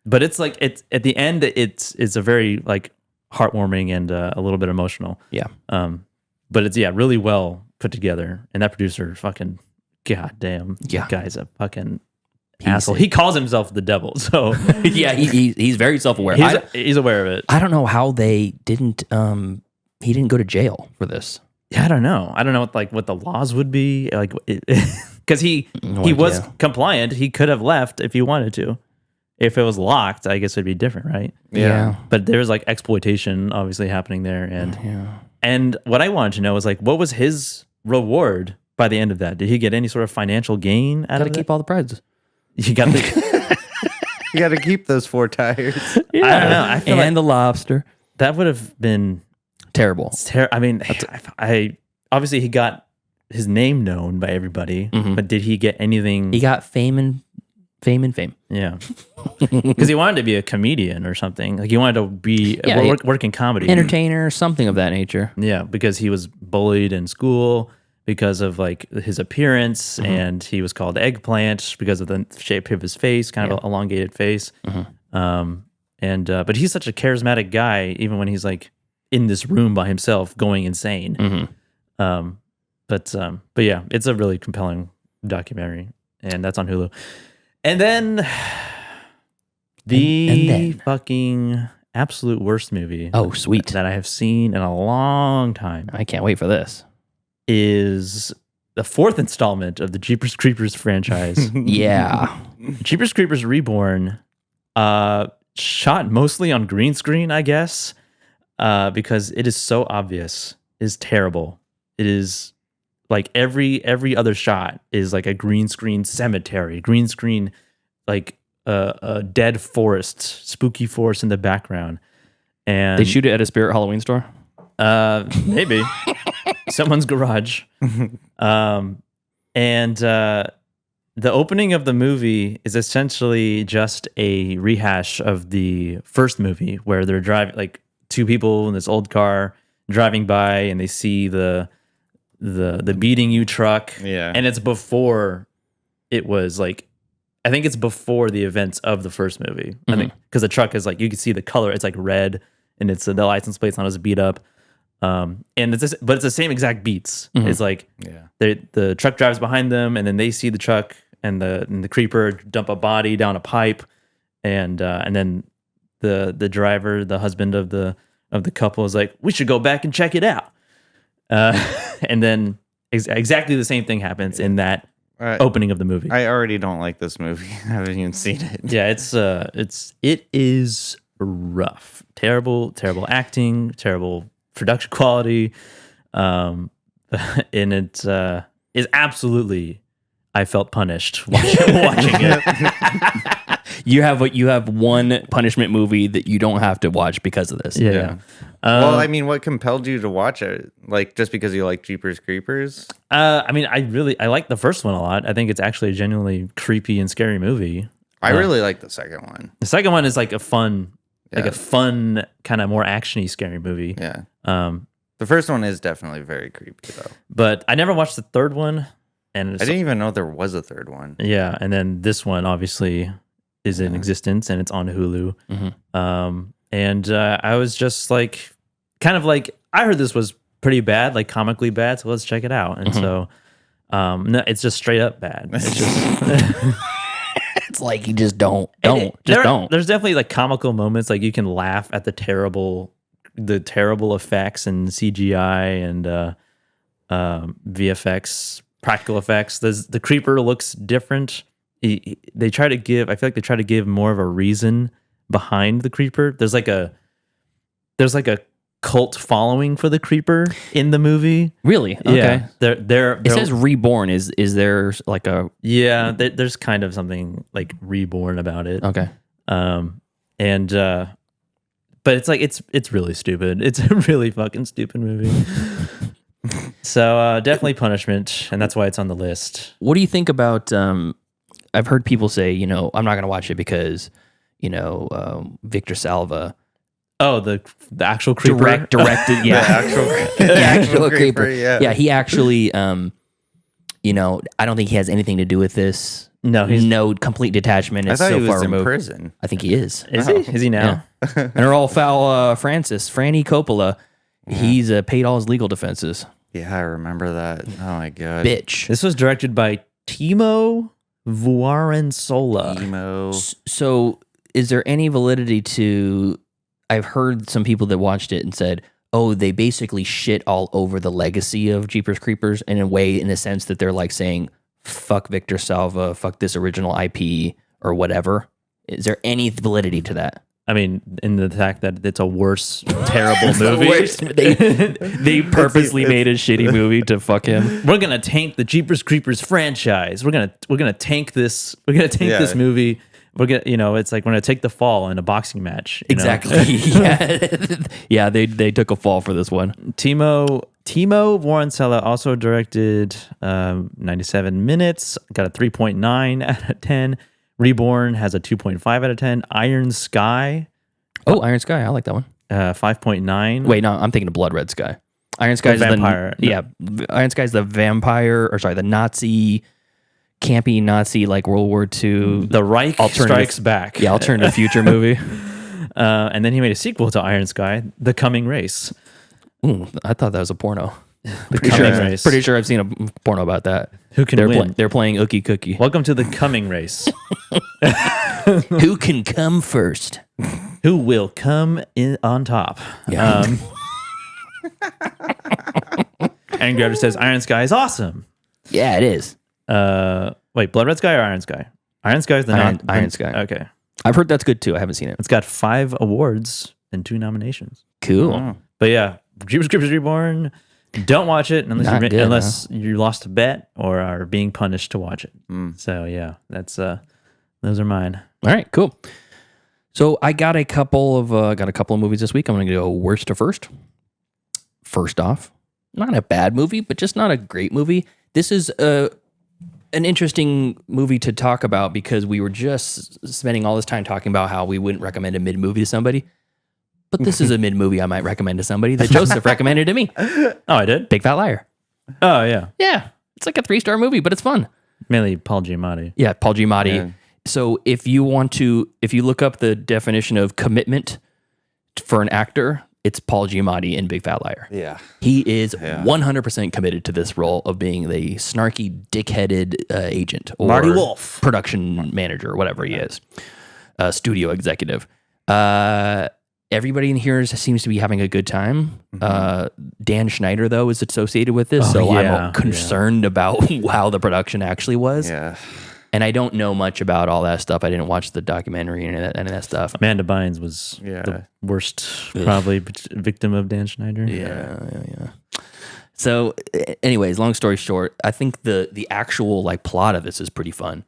but it's like it's at the end. It's a very like heartwarming and a little bit emotional. Yeah. But it's really well put together, and that producer fucking goddamn that guy's a fucking asshole. He calls himself the devil, so yeah, he's very self-aware. He's aware of it. I don't know how they didn't. He didn't go to jail for this. Yeah, I don't know what the laws would be like, because he was compliant. He could have left if he wanted to. If it was locked, I guess it'd be different, right? Yeah. But there's like exploitation obviously happening there, and what I wanted to know was like, what was his reward by the end of that? Did he get any sort of financial gain out of it? Got to keep all the prizes. You got the. You got to keep those 4 tires. Yeah. I don't know. I feel and the lobster. That would have been terrible. I mean, I obviously he got his name known by everybody, but did he get anything? He got fame. Yeah, because he wanted to be a comedian or something. Like he wanted to be work in comedy, entertainer, something of that nature. Yeah, because he was bullied in school because of like his appearance, and he was called eggplant because of the shape of his face, kind of an elongated face. But he's such a charismatic guy, even when he's like in this room by himself, going insane. But yeah, it's a really compelling documentary, and that's on Hulu. And then the fucking absolute worst movie. Oh, sweet. That I have seen in a long time. I can't wait for this. Is the 4th installment of the Jeepers Creepers franchise. Yeah. Jeepers Creepers Reborn, shot mostly on green screen, I guess, because it is so obvious. It is terrible. It is like every other shot is like a green screen cemetery, green screen like a dead forest, spooky forest in the background. And they shoot it at a Spirit Halloween store? Maybe. Someone's garage. And the opening of the movie is essentially just a rehash of the first movie, where they're driving, like 2 people in this old car driving by, and they see the beating you truck. Yeah. And it's before it was like, I think it's before the events of the first movie. I think because the truck is like, you can see the color, it's like red, and it's the license plate's not as beat up. And but it's the same exact beats. It's like the truck drives behind them, and then they see the truck and the creeper dump a body down a pipe, and then the driver, the husband of the couple, is like, we should go back and check it out. And then exactly the same thing happens in that opening of the movie. I already don't like this movie. I haven't even seen it. Yeah, it is rough. Terrible acting, terrible production quality. And it is absolutely, I felt punished watching it. You have one punishment movie that you don't have to watch because of this. Yeah. Well, I mean, what compelled you to watch it? Like, just because you like Jeepers Creepers? I mean, I like the first one a lot. I think it's actually a genuinely creepy and scary movie. I really like the second one. The second one is like a fun kind of more actiony, scary movie. Yeah. The first one is definitely very creepy, though. But I never watched the third one, and I didn't even know there was a third one. Yeah, and then this one obviously is in existence, and it's on Hulu. And I was just like, kind of like, I heard this was pretty bad, like comically bad, so let's check it out. And so, no, it's just straight up bad. It's just. It's like, you just don't. There's definitely like comical moments, like you can laugh at the terrible effects and CGI and VFX, practical effects. The creeper looks different. They try to give more of a reason behind the creeper. There's like a cult following for the creeper in the movie. Really? Okay. Yeah. It says Reborn. Is there like a... Yeah, there's kind of something like Reborn about it. Okay. But it's like, it's really stupid. It's a really fucking stupid movie. So definitely punishment, and that's why it's on the list. What do you think about... I've heard people say, I'm not going to watch it because, Victor Salva Oh, the actual creeper. Directed, yeah. The actual creeper. Yeah. He actually, I don't think he has anything to do with this. No, he's no complete detachment. I It's thought so he far was in removed. prison. I think he is. Is he? Is he now? Yeah. And Earl Fowl Franny Coppola, he's paid all his legal defenses. Yeah, I remember that. Oh my god. Bitch. This was directed by Timo Vuarensola. Emo. So, is there any validity to? I've heard some people that watched it and said, "Oh, they basically shit all over the legacy of Jeepers Creepers in a sense that they're like saying, fuck Victor Salva, fuck this original IP or whatever." Is there any validity to that? I mean, in the fact that it's a worse, terrible movie. They purposely made a shitty movie to fuck him. We're gonna tank the Jeepers Creepers franchise. We're gonna tank this. We're gonna tank this movie. We're gonna, it's like we're gonna take the fall in a boxing match. Exactly. Yeah. They took a fall for this one. Timo Vuarensola also directed 97 Minutes. Got a 3.9 out of 10. Reborn has a 2.5 out of 10. Iron Sky. Oh, Iron Sky. I like that one. 5.9. Wait, no, I'm thinking of Blood Red Sky. Iron Sky is vampire. Iron Sky is the vampire, the Nazi, campy Nazi, like World War II. The Reich Strikes Back. Yeah, alternative future movie. And then he made a sequel to Iron Sky, The Coming Race. Ooh, I thought that was a porno. Coming Race. Pretty sure I've seen a porno about that. Who can win? They're playing Ookie Cookie. Welcome to The Coming Race. Who can come first? Who will come in on top? Yeah. And Geiger says Iron Sky is awesome. Yeah, it is. Wait, Blood Red Sky or Iron Sky? Iron Sky is the Iron Sky. Okay. I've heard that's good too. I haven't seen it. It's got 5 awards and 2 nominations. Cool. Oh. But yeah, Jeepers Creepers Reborn. Don't watch it unless you lost a bet or are being punished to watch it. So yeah, that's those are mine. All right, cool. So I got a couple of movies this week. I'm going to go worst to first. First off, not a bad movie, but just not a great movie. This is an interesting movie to talk about because we were just spending all this time talking about how we wouldn't recommend a mid movie to somebody. But this is a mid movie I might recommend to somebody that Joseph recommended to me. Oh, I did? Big Fat Liar. Oh, yeah. Yeah. It's like a 3-star movie, but it's fun. Mainly Paul Giamatti. Yeah, Paul Giamatti. Yeah. So if you look up the definition of commitment for an actor, it's Paul Giamatti in Big Fat Liar. Yeah. He is 100% committed to this role of being the snarky, dick-headed agent or Marty Wolf. production manager or whatever he is, studio executive. Everybody in here seems to be having a good time. Dan Schneider, though, is associated with this, I'm concerned about how the production actually was. Yeah. And I don't know much about all that stuff. I didn't watch the documentary and any of that stuff. Amanda Bynes was the worst, probably, victim of Dan Schneider. Yeah. So, anyways, long story short, I think the actual plot of this is pretty fun.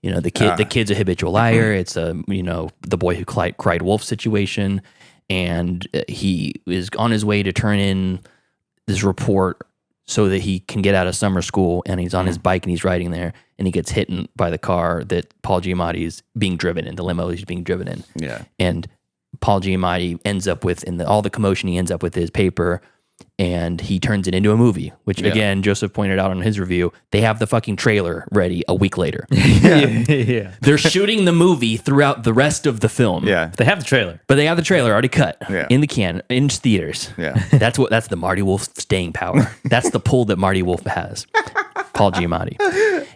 The kid's a habitual liar. It's the boy who cried wolf situation, and he is on his way to turn in this report so that he can get out of summer school, and he's on his bike and he's riding there, and he gets hit by the car that Paul Giamatti is being driven in, the limo he's being driven in. Yeah. And Paul Giamatti ends up with, all the commotion, he ends up with his paper, and he turns it into a movie, which again, Joseph pointed out on his review, they have the fucking trailer ready a week later. Yeah. They're shooting the movie throughout the rest of the film. Yeah. They have the trailer. But they have the trailer already cut in the can, in theaters. Yeah. That's the Marty Wolf staying power. That's the pull that Marty Wolf has. Paul Giamatti.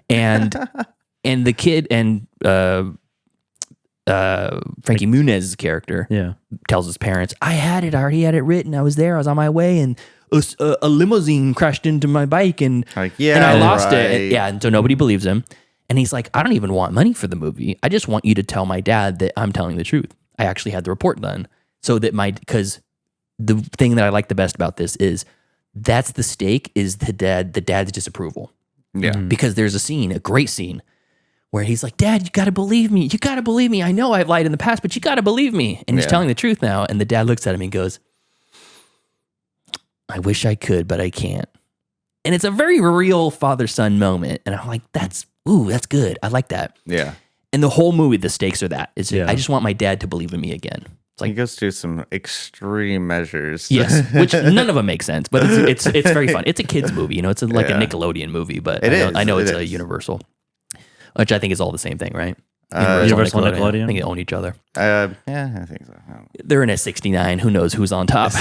And the kid and Frankie Muniz's character tells his parents, I already had it written. I was there. I was on my way, and a limousine crashed into my bike, and and I lost it. And so nobody believes him. And he's like, I don't even want money for the movie. I just want you to tell my dad that I'm telling the truth. I actually had the report done, so that because the thing that I like the best about this is that's the stake is the dad's disapproval. Yeah, because there's a great scene, where he's like, Dad, you got to believe me. You got to believe me. I know I've lied in the past, but you got to believe me. And he's telling the truth now. And the dad looks at him and goes, I wish I could, but I can't. And it's a very real father-son moment. And I'm like, that's good. I like that. Yeah. And the whole movie, the stakes are that. I just want my dad to believe in me again. It's like he goes through some extreme measures. yes, which none of them make sense, but it's very fun. It's a kids movie, like a Nickelodeon movie, but I know it's a Universal, which I think is all the same thing, right? Universal and Nickelodeon. I think they own each other. Yeah, I think so. They're in a 69. Who knows who's on top?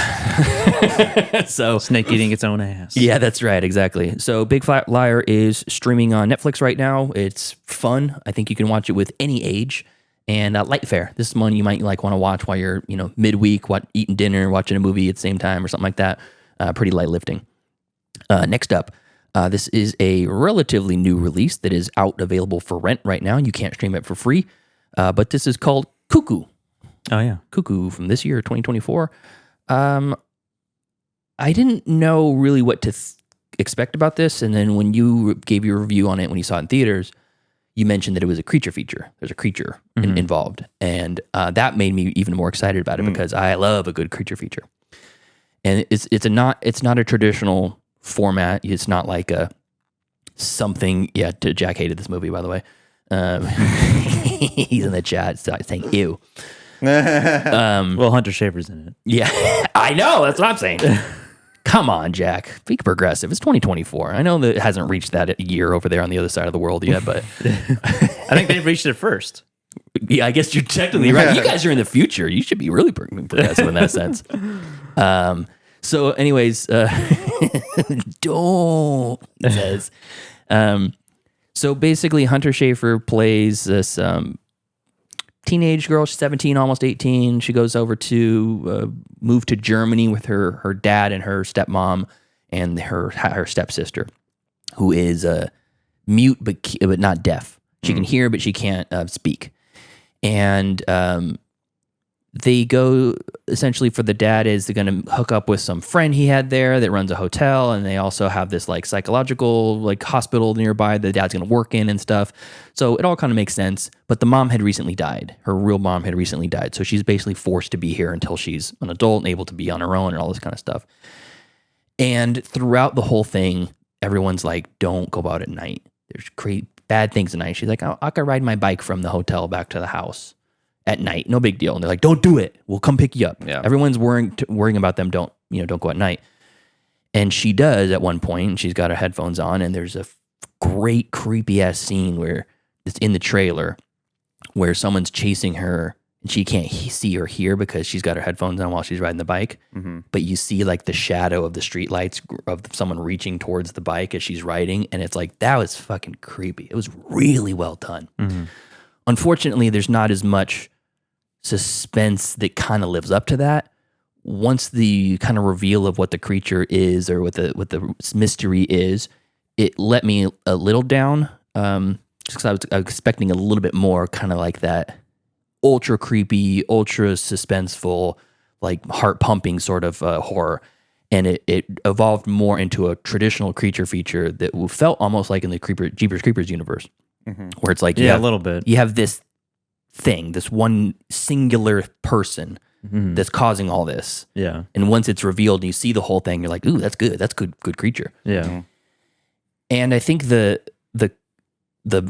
So snake eating its own ass. Yeah, that's right. Exactly. So Big Fat Liar is streaming on Netflix right now. It's fun. I think you can watch it with any age, and light fare. This is one you might want to watch while you're midweek, eating dinner, watching a movie at the same time or something like that. Pretty light lifting. Next up. This is a relatively new release that is out available for rent right now. You can't stream it for free, but this is called Cuckoo. Oh, yeah. Cuckoo from this year, 2024. I didn't know really what to expect about this, and then when you gave your review on it when you saw it in theaters, you mentioned that it was a creature feature. There's a creature involved, and that made me even more excited about it because I love a good creature feature. And it's not a traditional format. It's not like a something. Yeah, Jack hated this movie, by the way. He's in the chat saying ew. Well, Hunter Schafer's in it. Yeah, I know. That's what I'm saying. Come on, Jack. Be progressive. It's 2024. I know that it hasn't reached that year over there on the other side of the world yet, but I think they've reached it first. Yeah, I guess you're technically right. You guys are in the future. You should be really progressive in that sense. So anyways, don't, he says. So basically Hunter Schafer plays this teenage girl. She's 17, almost 18. She goes over to move to Germany with her dad and her stepmom and her stepsister, who is mute but not deaf. She can hear, but she can't speak. And they go essentially for the dad is they're going to hook up with some friend he had there that runs a hotel, and they also have this psychological hospital nearby the dad's going to work in and stuff. So it all kind of makes sense. But the mom had recently died. Her real mom had recently died. So she's basically forced to be here until she's an adult and able to be on her own and all this kind of stuff. And throughout the whole thing, everyone's like, don't go out at night. There's bad things at night. She's like, I could ride my bike from the hotel back to the house at night, no big deal. And they're like, don't do it. We'll come pick you up. Yeah. Everyone's worrying about them. Don't go at night. And she does at one point, and she's got her headphones on, and there's a great creepy ass scene where it's in the trailer where someone's chasing her and she can't see or hear because she's got her headphones on while she's riding the bike. Mm-hmm. But you see the shadow of the street lights of someone reaching towards the bike as she's riding. And it's that was fucking creepy. It was really well done. Mm-hmm. Unfortunately, there's not as much suspense that kind of lives up to that. Once the kind of reveal of what the creature is or what the mystery is, it let me a little down. Just because I was expecting a little bit more kind of like that ultra creepy, ultra suspenseful, heart pumping sort of horror. And it evolved more into a traditional creature feature that felt almost like in the Jeepers Creepers universe, where it's a little bit. You have this thing, this one singular person that's causing all this. Yeah. And once it's revealed and you see the whole thing, you're like, ooh, that's good. That's good creature. Yeah. Mm-hmm. And I think the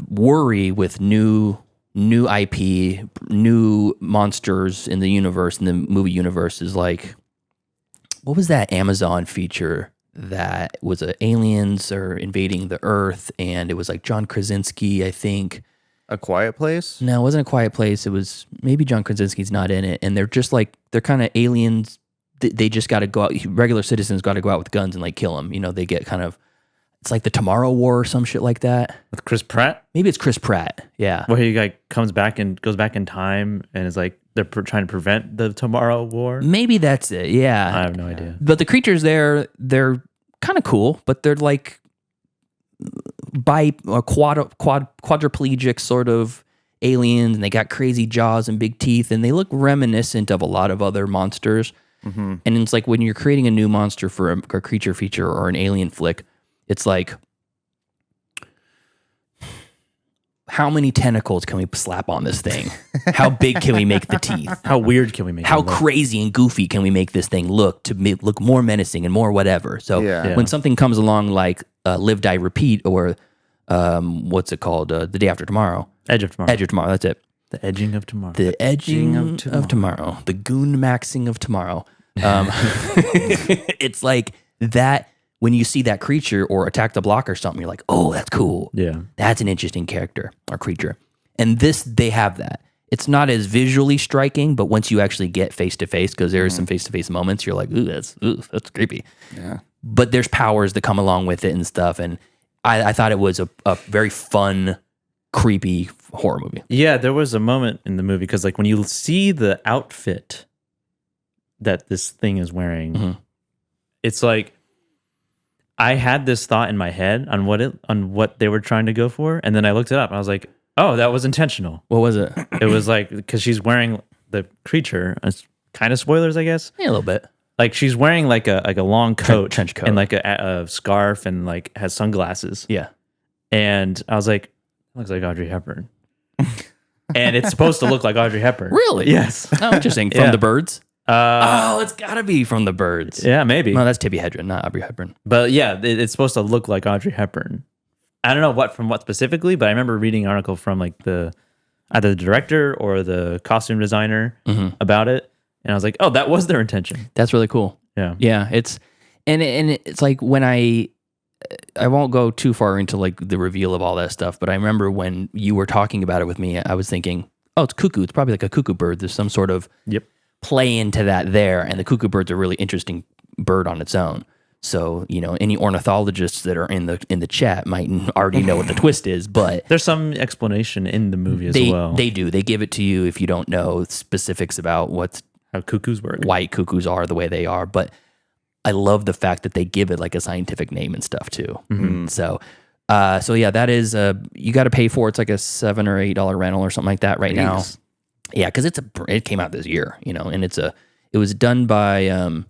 worry with new IP, new monsters in the universe, in the movie universe is what was that Amazon feature that was aliens are invading the Earth, and it was John Krasinski, I think. A Quiet Place? No, it wasn't A Quiet Place. It was maybe John Krasinski's not in it. And they're just they're kind of aliens. They just got to go out. Regular citizens got to go out with guns and kill them. They get kind of, it's like the Tomorrow War or some shit like that. With Chris Pratt? Maybe it's Chris Pratt. Yeah. Where he comes back and goes back in time and is they're trying to prevent the Tomorrow War. Maybe that's it. Yeah. I have no idea. But the creatures there, they're kind of cool, but they're quadriplegic sort of aliens, and they got crazy jaws and big teeth, and they look reminiscent of a lot of other monsters. Mm-hmm. And it's when you're creating a new monster for a creature feature or an alien flick, it's how many tentacles can we slap on this thing? How big can we make the teeth? How weird can we make it look? How crazy and goofy can we make this thing look to look more menacing and more whatever? So when something comes along Live, Die, Repeat, or what's it called? The Day After Tomorrow. Edge of Tomorrow. That's it. The edging of tomorrow. The edging of tomorrow. The goon maxing of tomorrow. It's like that when you see that creature or attack the block or something, you're like, oh, that's cool. Yeah. That's an interesting character or creature. And this, they have that. It's not as visually striking, but once you actually get face to face, because there are some face to face moments, you're like, ooh, that's creepy. Yeah. But there's powers that come along with it and stuff. And I thought it was a very fun, creepy horror movie. Yeah, there was a moment in the movie because like when you see the outfit that this thing is wearing, it's like I had this thought in my head on what they were trying to go for, and then I looked it up and I was like, oh, that was intentional. What was it? It was like because she's wearing the creature. It's kind of spoilers, I guess. Yeah, a little bit. Like she's wearing like a long coat, trench coat, and like a scarf, and like has sunglasses. Yeah, and I was like, looks like Audrey Hepburn. And it's supposed to look like Audrey Hepburn. Really? Yes. Oh, interesting. From The Birds? It's got to be from The Birds. Yeah, maybe. No, that's Tippi Hedren, not Audrey Hepburn. But yeah, it's supposed to look like Audrey Hepburn. I don't know from what specifically, but I remember reading an article from like either the director or the costume designer about it, and I was like, oh, that was their intention. That's really cool. Yeah, yeah. It's and it's like when I won't go too far into like the reveal of all that stuff, but I remember when you were talking about it with me, I was thinking, oh, it's cuckoo. It's probably like a cuckoo bird. There's some sort of play into that there, and the cuckoo bird's a really interesting bird on its own. So, any ornithologists that are in the chat might already know what the twist is, but there's some explanation in the movie as well. They do. They give it to you if you don't know specifics about how cuckoos work, why cuckoos are the way they are. But I love the fact that they give it like a scientific name and stuff too. So yeah, that is you got to pay for it. It's like a $7 or $8 rental or something like that right now. Yeah, because it came out this year, and it was done by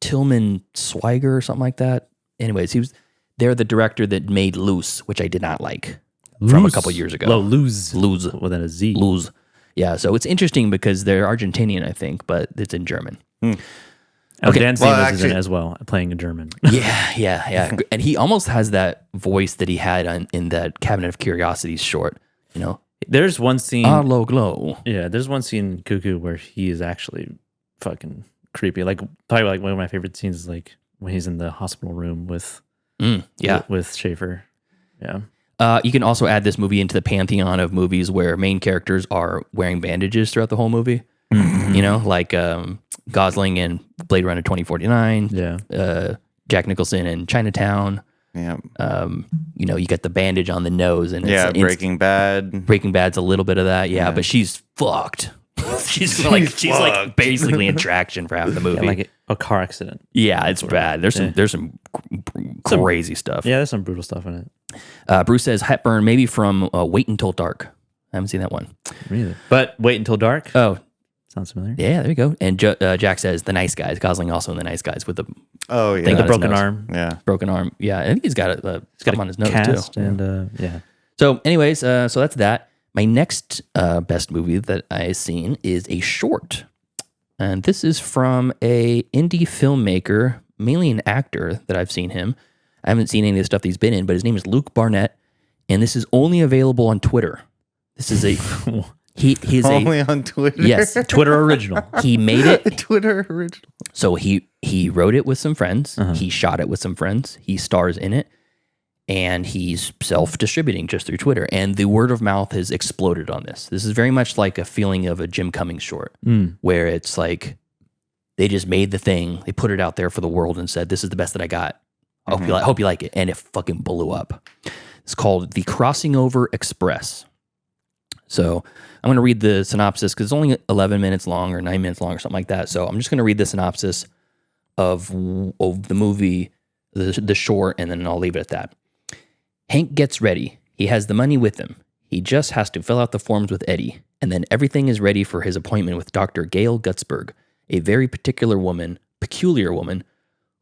Tillman Swiger or something like that. Anyways, they're the director that made Loose, which I did not like from a couple years ago. Lose with a Z. Lose. Yeah, so it's interesting because they're Argentinian, I think, but it's in German. Okay. Dan Stevens is in it as well, playing a German. Yeah. And he almost has that voice that he had in that Cabinet of Curiosities short, There's one scene. Arlo Glow. Yeah, there's one scene in Cuckoo where he is actually fucking creepy. Like probably like one of my favorite scenes is like when he's in the hospital room with Schaefer. Yeah. You can also add this movie into the pantheon of movies where main characters are wearing bandages throughout the whole movie. Like Gosling in Blade Runner 2049. Yeah. Jack Nicholson in Chinatown. Yeah. You got the bandage on the nose, and Breaking Bad. Breaking Bad's a little bit of that, but she's fucked. she's like basically in traction for half the movie, like a car accident. Yeah, it's bad. There's some crazy stuff. Yeah, there's some brutal stuff in it. Bruce says Hepburn, maybe from Wait Until Dark. I haven't seen that one. Really? But Wait Until Dark. Oh, sounds familiar. Yeah, there you go. And Jack says The Nice Guys. Gosling also in The Nice Guys with the the broken arm. Yeah, broken arm. Yeah, I think he's got something on his nose too. And yeah. So, anyways, so that's that. My next best movie that I've seen is a short, and this is from a indie filmmaker, mainly an actor that I've seen him. I haven't seen any of the stuff he's been in, but his name is Luke Barnett, and this is only available on Twitter. This is a he's only on Twitter. Yes, Twitter original. He made it Twitter original. So he wrote it with some friends. He shot it with some friends. He stars in it, and he's self-distributing just through Twitter. And the word of mouth has exploded on this. This is very much like a feeling of a Jim Cummings short, where it's like they just made the thing, they put it out there for the world, and said, "This is the best that I got. I hope you like it," and it fucking blew up. It's called The Crossing Over Express. So I'm going to read the synopsis because it's only 11 minutes long or 9 minutes long or something like that. So I'm just going to read the synopsis of the movie, the short, and then I'll leave it at that. Hank gets ready. He has the money with him. He just has to fill out the forms with Eddie, and then everything is ready for his appointment with Dr. Gail Gutzberg, a very peculiar woman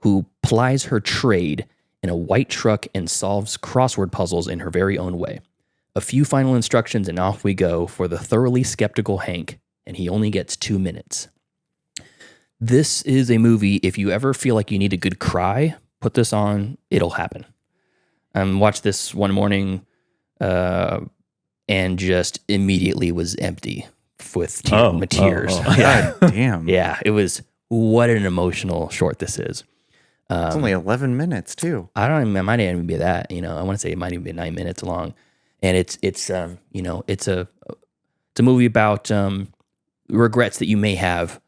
who plies her trade in a white truck and solves crossword puzzles in her very own way. A few final instructions and off we go for the thoroughly skeptical Hank, and he only gets 2 minutes. This is a movie, if you ever feel like you need a good cry, put this on, it'll happen. Watched this one morning and just immediately was empty with tears. God damn. Yeah, it was, what an emotional short this is. It's only 11 minutes too. I don't even, it might even be that, I want to say it might even be 9 minutes long. And it's a movie about regrets that you may have,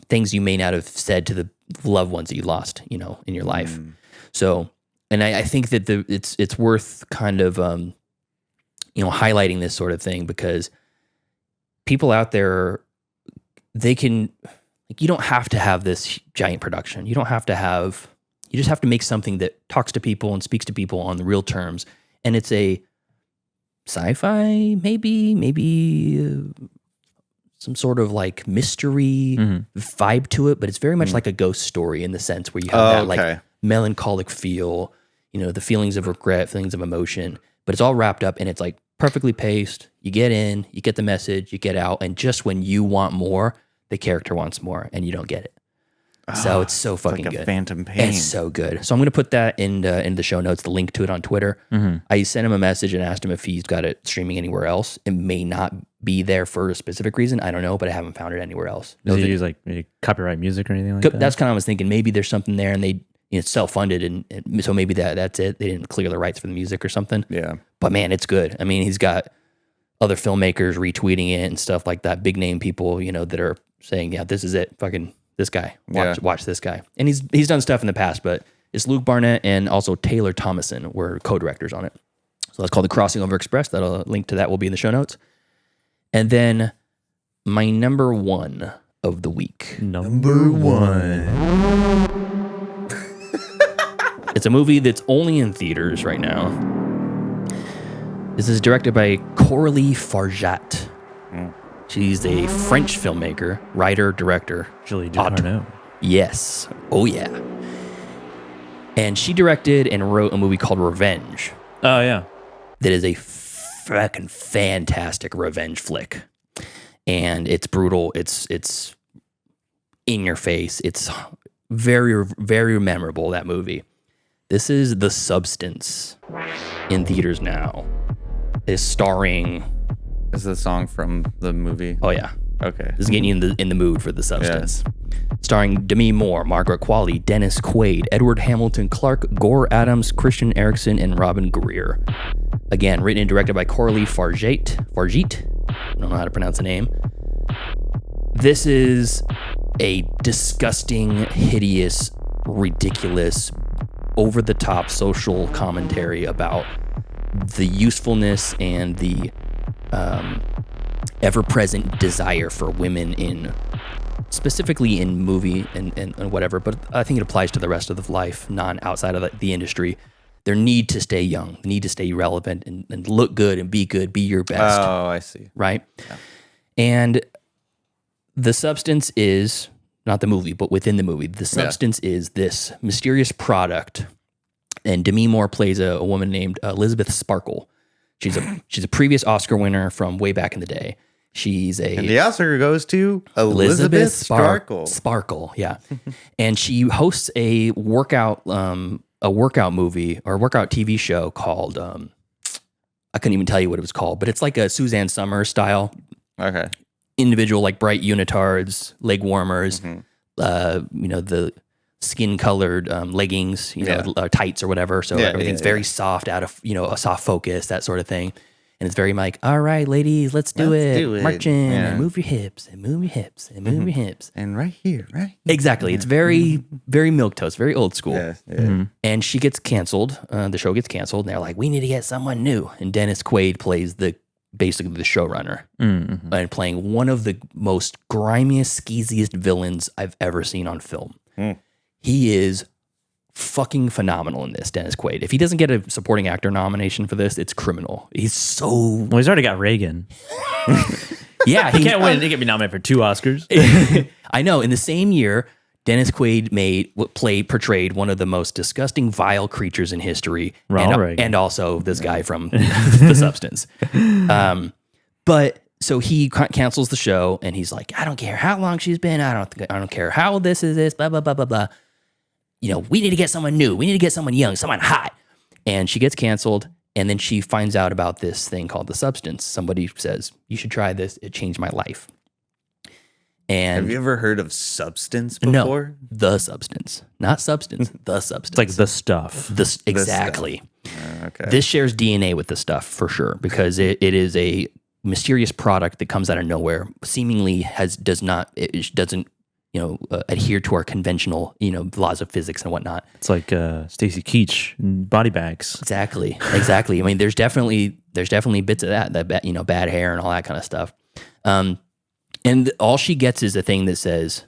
things you may not have said to the loved ones that you lost, in your life. So, and I think that it's worth kind of, highlighting this sort of thing, because people out there, you don't have to have this giant production. You just have to make something that talks to people and speaks to people on the real terms. And it's a sci-fi, maybe some sort of like mystery vibe to it, but it's very much like a ghost story in the sense where you have like melancholic feel, the feelings of regret, feelings of emotion, but it's all wrapped up and it's like perfectly paced. You get in, you get the message, you get out, and just when you want more, the character wants more, and you don't get it. So it's so fucking like a good. phantom pain. It's so good. So I'm going to put that in the show notes, the link to it on Twitter. I sent him a message and asked him if he's got it streaming anywhere else. It may not be there for a specific reason. I don't know, but I haven't found it anywhere else. Does he use like maybe copyright music or anything like that? That's kind of what I was thinking. Maybe there's something there, and it's self-funded, and so maybe that's it. They didn't clear the rights for the music or something. Yeah. But man, it's good. I mean, he's got other filmmakers retweeting it and stuff like that. Big name people, that are saying, yeah, this is it. Fucking this guy. Watch this guy. And he's done stuff in the past, but it's Luke Barnett and also Taylor Thomason were co-directors on it. So that's called The Crossing Over Express. That'll link to that will be in the show notes. And then my number one of the week. Number one. It's a movie that's only in theaters right now. This is directed by Coralie Farjat. She's a French filmmaker, writer, director. Julie Ducournau. Yes. Oh, yeah. And she directed and wrote a movie called Revenge. Oh, yeah. That is a fucking fantastic revenge flick. And it's brutal. It's in your face. It's very, very memorable, that movie. This is The Substance in theaters now. It's starring... Is the song from the movie? Oh, yeah. Okay. This is getting you in the mood for The Substance. Yeah. Starring Demi Moore, Margaret Qualley, Dennis Quaid, Edward Hamilton Clark, Gore Adams, Christian Eriksen, and Robin Greer. Again, written and directed by Coralie Farjat. I don't know how to pronounce the name. This is a disgusting, hideous, ridiculous, over-the-top social commentary about the usefulness and the ever-present desire for women specifically in movie and whatever, but I think it applies to the rest of the life, outside of the industry. Their need to stay young, the need to stay relevant and look good and be your best. Oh, I see. Right? Yeah. And The Substance is, not the movie, but within the movie, The Substance is this mysterious product, and Demi Moore plays a woman named Elizabeth Sparkle. She's a previous Oscar winner from way back in the day. And the Oscar goes to Elizabeth Sparkle. Sparkle, yeah. And she hosts a workout movie or workout TV show called I couldn't even tell you what it was called, but it's like a Suzanne Summers style. Okay. Individual like bright unitards, leg warmers, the skin colored leggings, tights or whatever. So everything's very soft, out of a soft focus, that sort of thing. And it's very like, all right, ladies, let's do it. March in and move your hips and move your hips and move your hips. And right here. Exactly. It's very, very milquetoast, very old school. Yeah. And she gets canceled. The show gets canceled. And they're like, we need to get someone new. And Dennis Quaid plays basically the showrunner and playing one of the most grimiest, skeeziest villains I've ever seen on film. He is fucking phenomenal in this, Dennis Quaid. If he doesn't get a supporting actor nomination for this, it's criminal. He's so... Well, he's already got Reagan. Yeah. He can't win. He can't be nominated for 2 Oscars. I know. In the same year, Dennis Quaid portrayed one of the most disgusting, vile creatures in history. And also this guy from The Substance. But... So he cancels the show, and he's like, I don't care how long she's been. I don't care how old this is. Blah blah blah blah blah. We need to get someone new. We need to get someone young, someone hot. And she gets canceled, And then she finds out about this thing called the substance. Somebody says, you should try this. It changed my life. And have you ever heard of substance before? No, the substance. Not substance, the substance. It's like the stuff. Exactly. Okay. This shares DNA with the stuff for sure, because it is a mysterious product that comes out of nowhere, seemingly doesn't adhere to our conventional, laws of physics and whatnot. It's like Stacy Keach in body bags. Exactly. I mean, there's definitely bits of that bad hair and all that kind of stuff. And all she gets is a thing that says,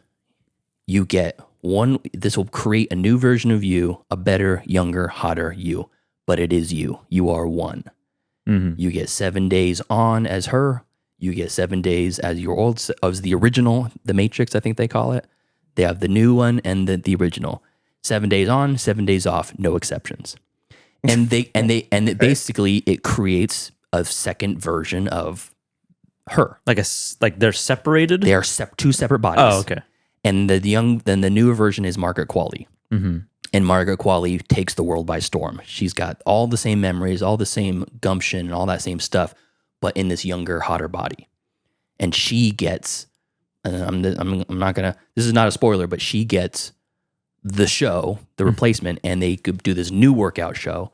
you get one, this will create a new version of you, a better, younger, hotter you, but it is you. You are one. Mm-hmm. You get 7 days on as her. You get 7 days as as the original, the Matrix, I think they call it. They have the new one and the original. 7 days on, 7 days off, no exceptions. And basically it creates a second version of her. Like they're separated? They are two separate bodies. Oh, okay. And the newer version is Margaret Qualley. Mm-hmm. And Margaret Qualley takes the world by storm. She's got all the same memories, all the same gumption, and all that same stuff, but in this younger, hotter body. And she gets, I'm not gonna, this is not a spoiler, but she gets the show, the replacement, and they could do this new workout show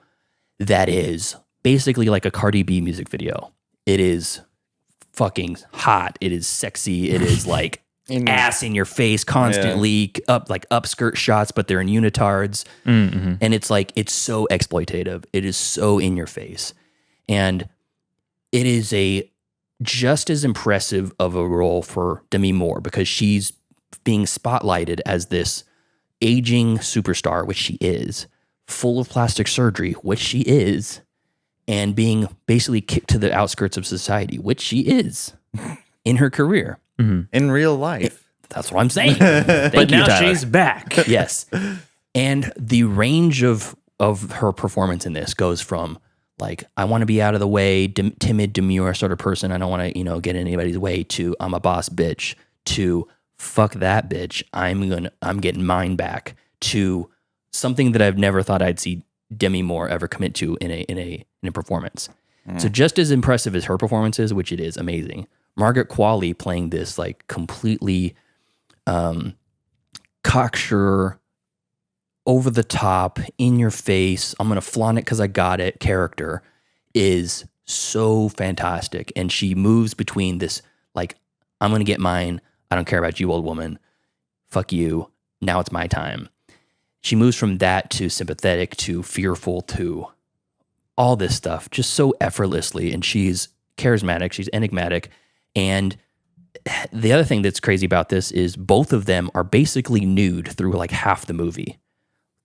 that is basically like a Cardi B music video. It is fucking hot. It is sexy. It is like ass in your face constantly, upskirt shots, but they're in unitards. Mm-hmm. And it's like, it's so exploitative. It is so in your face. And it is just as impressive of a role for Demi Moore, because she's being spotlighted as this aging superstar, which she is, full of plastic surgery, which she is, and being basically kicked to the outskirts of society, which she is in her career. Mm-hmm. In real life. That's what I'm saying. But now she's back. Yes. And the range of her performance in this goes from like, I want to be out of the way, timid, demure sort of person. I don't want to, get in anybody's way, to I'm a boss bitch, to fuck that bitch, I'm getting mine back, to something that I've never thought I'd see Demi Moore ever commit to in a performance. So just as impressive as her performance is, which it is amazing, Margaret Qualley playing this like completely cocksure, over the top, in your face, I'm going to flaunt it because I got it character is so fantastic. And she moves between this, like, I'm going to get mine. I don't care about you, old woman. Fuck you. Now it's my time. She moves from that to sympathetic to fearful to all this stuff just so effortlessly. And she's charismatic. She's enigmatic. And the other thing that's crazy about this is both of them are basically nude through like half the movie.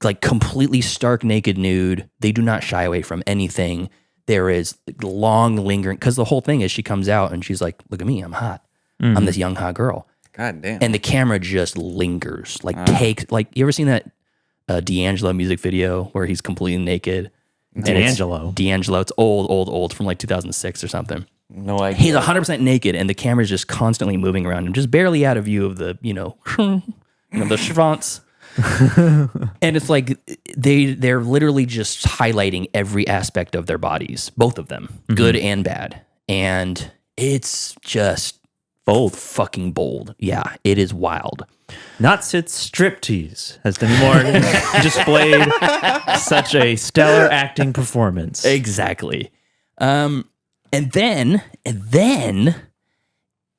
Like completely stark naked nude. They do not shy away from anything. There is long lingering, because the whole thing is she comes out and she's like, look at me, I'm hot. Mm-hmm. I'm this young hot girl. God damn. And the camera just lingers. Like takes, like, you ever seen that D'Angelo music video where he's completely naked? D'Angelo. It's old from like 2006 or something. No idea. He's 100% naked and the camera's just constantly moving around him, just barely out of view of the, the schwanz. And it's like they're literally just highlighting every aspect of their bodies, both of them, good and bad. And it's just fucking bold. Yeah, it is wild. Not Sid's striptease has Demi Moore displayed such a stellar acting performance. Exactly. And then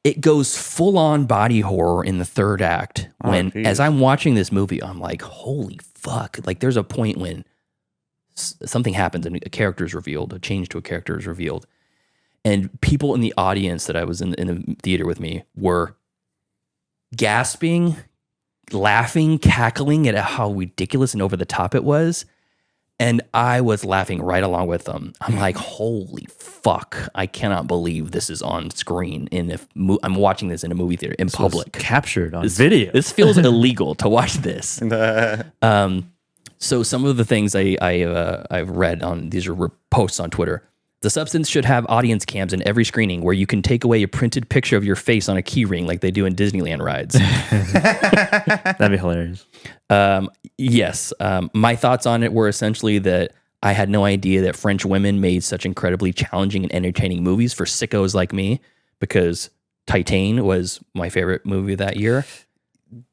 it goes full on body horror in the third act. When, as I'm watching this movie, I'm like, holy fuck. Like, there's a point when something happens and a character is revealed, a change to a character is revealed. And people in the audience that I was in the theater with me were gasping, laughing, cackling at how ridiculous and over the top it was. And I was laughing right along with them. I'm like, holy fuck. I cannot believe this is on screen. And if I'm watching this in a movie theater in public. Captured on video. This feels illegal to watch this. So some of the things I've read on, these are posts on Twitter. The substance should have audience cams in every screening where you can take away a printed picture of your face on a key ring like they do in Disneyland rides. That'd be hilarious. Yes. My thoughts on it were essentially that I had no idea that French women made such incredibly challenging and entertaining movies for sickos like me, because Titane was my favorite movie that year.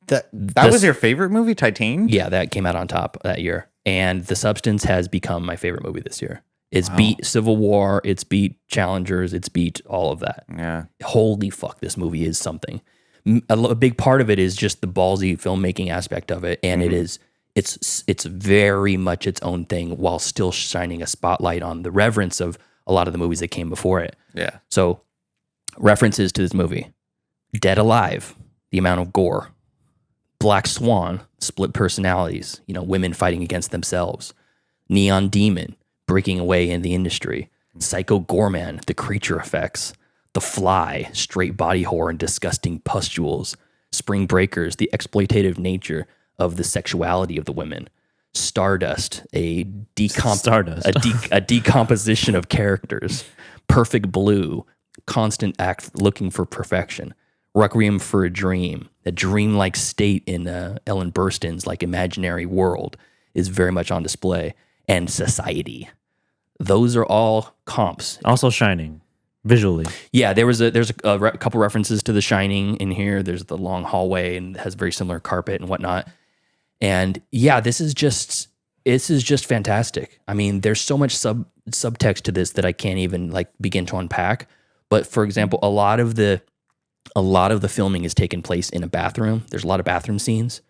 That was your favorite movie, Titane? Yeah, that came out on top that year. And The Substance has become my favorite movie this year. It's beat Civil War, it's beat Challengers, it's beat all of that. Yeah. Holy fuck, this movie is something. A big part of it is just the ballsy filmmaking aspect of it, and it's very much its own thing while still shining a spotlight on the reverence of a lot of the movies that came before it. Yeah. So, references to this movie: Dead Alive, the amount of gore; Black Swan, split personalities, women fighting against themselves; Neon Demon, breaking away in the industry; Psycho Gorman, the creature effects; The Fly, straight body horror and disgusting pustules; Spring Breakers, the exploitative nature of the sexuality of the women; Stardust, a decomposition of characters; Perfect Blue, constant act looking for perfection; Requiem for a Dream, a dreamlike state in Ellen Burstyn's imaginary world is very much on display; and Society. Those are all comps. Also Shining, visually. Yeah, there's a couple references to The Shining in here. There's the long hallway and has very similar carpet and whatnot. And yeah, this is just fantastic. I mean, there's so much subtext to this that I can't even begin to unpack. But for example, a lot of the filming is taking place in a bathroom. There's a lot of bathroom scenes,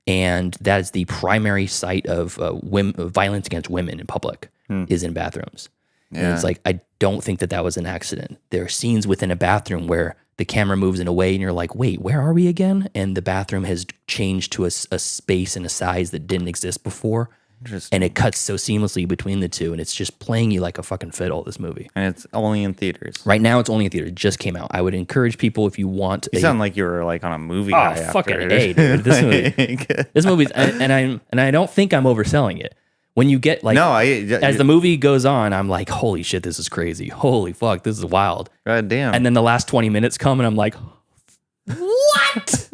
and that is the primary site of violence against women in public is in bathrooms. Yeah. And it's I don't think that was an accident. There are scenes within a bathroom where the camera moves in a way and you're like, wait, where are we again? And the bathroom has changed to a space and a size that didn't exist before. And it cuts so seamlessly between the two, and it's just playing you like a fucking fiddle, this movie. And it's only in theaters. Right now, it's only in theaters. It just came out. I would encourage people, if you want... You sound like you were on a movie high after. Fucking A, dude. This movie's... And I don't think I'm overselling it. When you get as the movie goes on, I'm like, holy shit, this is crazy. Holy fuck, this is wild. God damn. And then the last 20 minutes come and I'm like, what?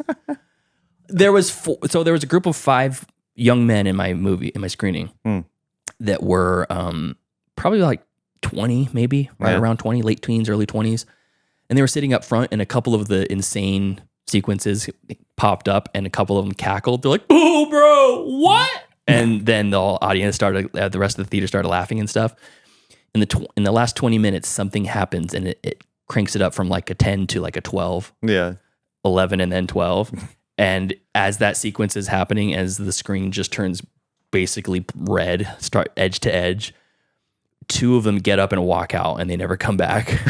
There was a group of 5 young men in my screening that were probably 20, maybe around 20, late teens, early 20s. And they were sitting up front, and a couple of the insane sequences popped up and a couple of them cackled. They're like, oh, bro, what? And then the whole audience the rest of the theater started laughing and stuff. In the last 20 minutes, something happens and it cranks it up from a 10 to a 12. Yeah. 11 and then 12. And as that sequence is happening, as the screen just turns basically red, start edge to edge, 2 of them get up and walk out and they never come back.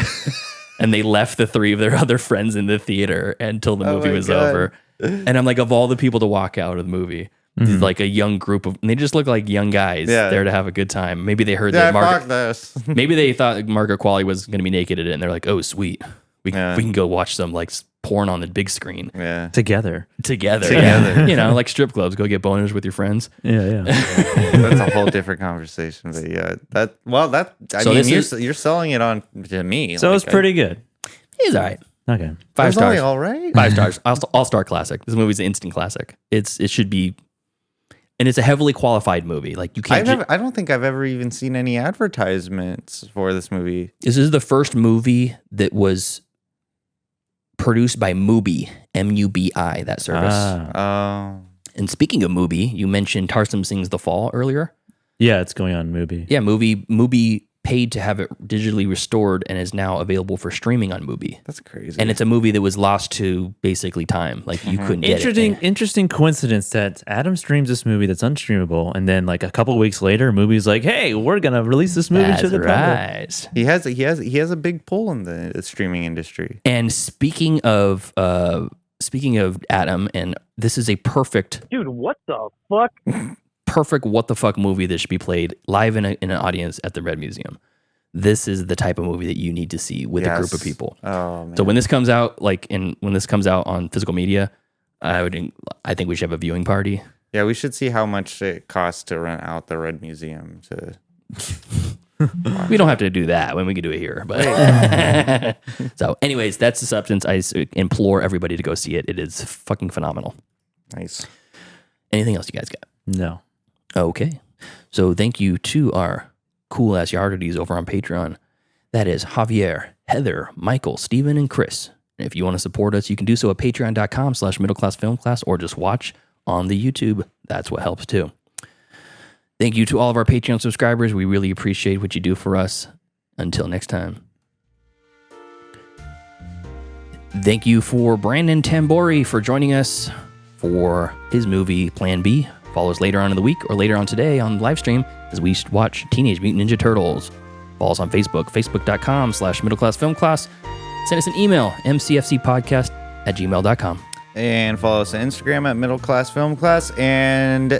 And they left the 3 of their other friends in the theater until the movie was over. And I'm like, of all the people to walk out of the movie, a young group of, and they just look like young guys there to have a good time. Maybe they heard that maybe they thought Margaret Qualley was going to be naked in it, and they're like, oh, sweet. We can go watch some porn on the big screen. Yeah. Together. Yeah. Like strip clubs, go get boners with your friends. Yeah. That's a whole different conversation. But yeah, you're selling it on to me. So it's pretty good. It's all right. Okay. 5 stars. All right. 5 stars. All-star classic. This movie's an instant classic. It should be, and it's a heavily qualified movie. You can't. I don't think I've ever even seen any advertisements for this movie. This is the first movie that was produced by Mubi, M-U-B-I, that service. And speaking of Mubi, you mentioned Tarsem Sings The Fall earlier. Yeah, it's going on Mubi. Yeah, Mubi paid to have it digitally restored and is now available for streaming on Mubi. That's crazy. And it's a movie that was lost to basically time. You couldn't get it. Interesting coincidence that Adam streams this movie that's unstreamable, and then a couple of weeks later, Mubi's like, "Hey, we're gonna release this movie to the public." He has a big pull in the streaming industry. And speaking of Adam, and this is a perfect dude. What the fuck? Perfect what the fuck movie that should be played live in an audience at the Red Museum. This is the type of movie that you need to see with a group of people. Oh, man. So when this comes out, when this comes out on physical media, I think we should have a viewing party. Yeah, we should see how much it costs to rent out the Red Museum to. We don't have to do that when we can do it here. But so, anyways, that's The Substance. I implore everybody to go see it. It is fucking phenomenal. Nice. Anything else you guys got? No. Okay. So thank you to our cool-ass yardities over on Patreon. That is Javier, Heather, Michael, Steven, and Chris. And if you want to support us, you can do so at patreon.com/middleclassfilmclass or just watch on the YouTube. That's what helps too. Thank you to all of our Patreon subscribers. We really appreciate what you do for us. Until next time. Thank you for Brandon Tamburri for joining us for his movie Plan B. Follow us later on in the week or later on today on the live stream as we watch Teenage Mutant Ninja Turtles. Follow us on Facebook, facebook.com/middleclassfilmclass. Send us an email, mcfcpodcast@gmail.com. And follow us on Instagram at Middle Class Film Class. And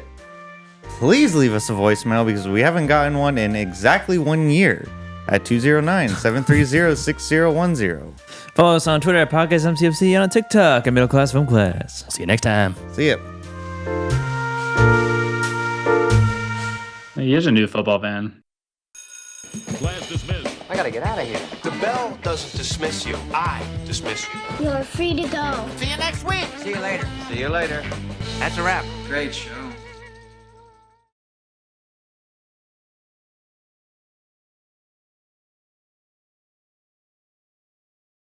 please leave us a voicemail because we haven't gotten one in exactly 1 year at 209-730-6010. Follow us on Twitter at Podcast MCFC and on TikTok at Middle Class Film Class. See you next time. See ya. He is a new football fan. Class dismissed. I gotta get out of here. The bell doesn't dismiss you. I dismiss you. You're free to go. See you next week. See you later. See you later. That's a wrap. Great show.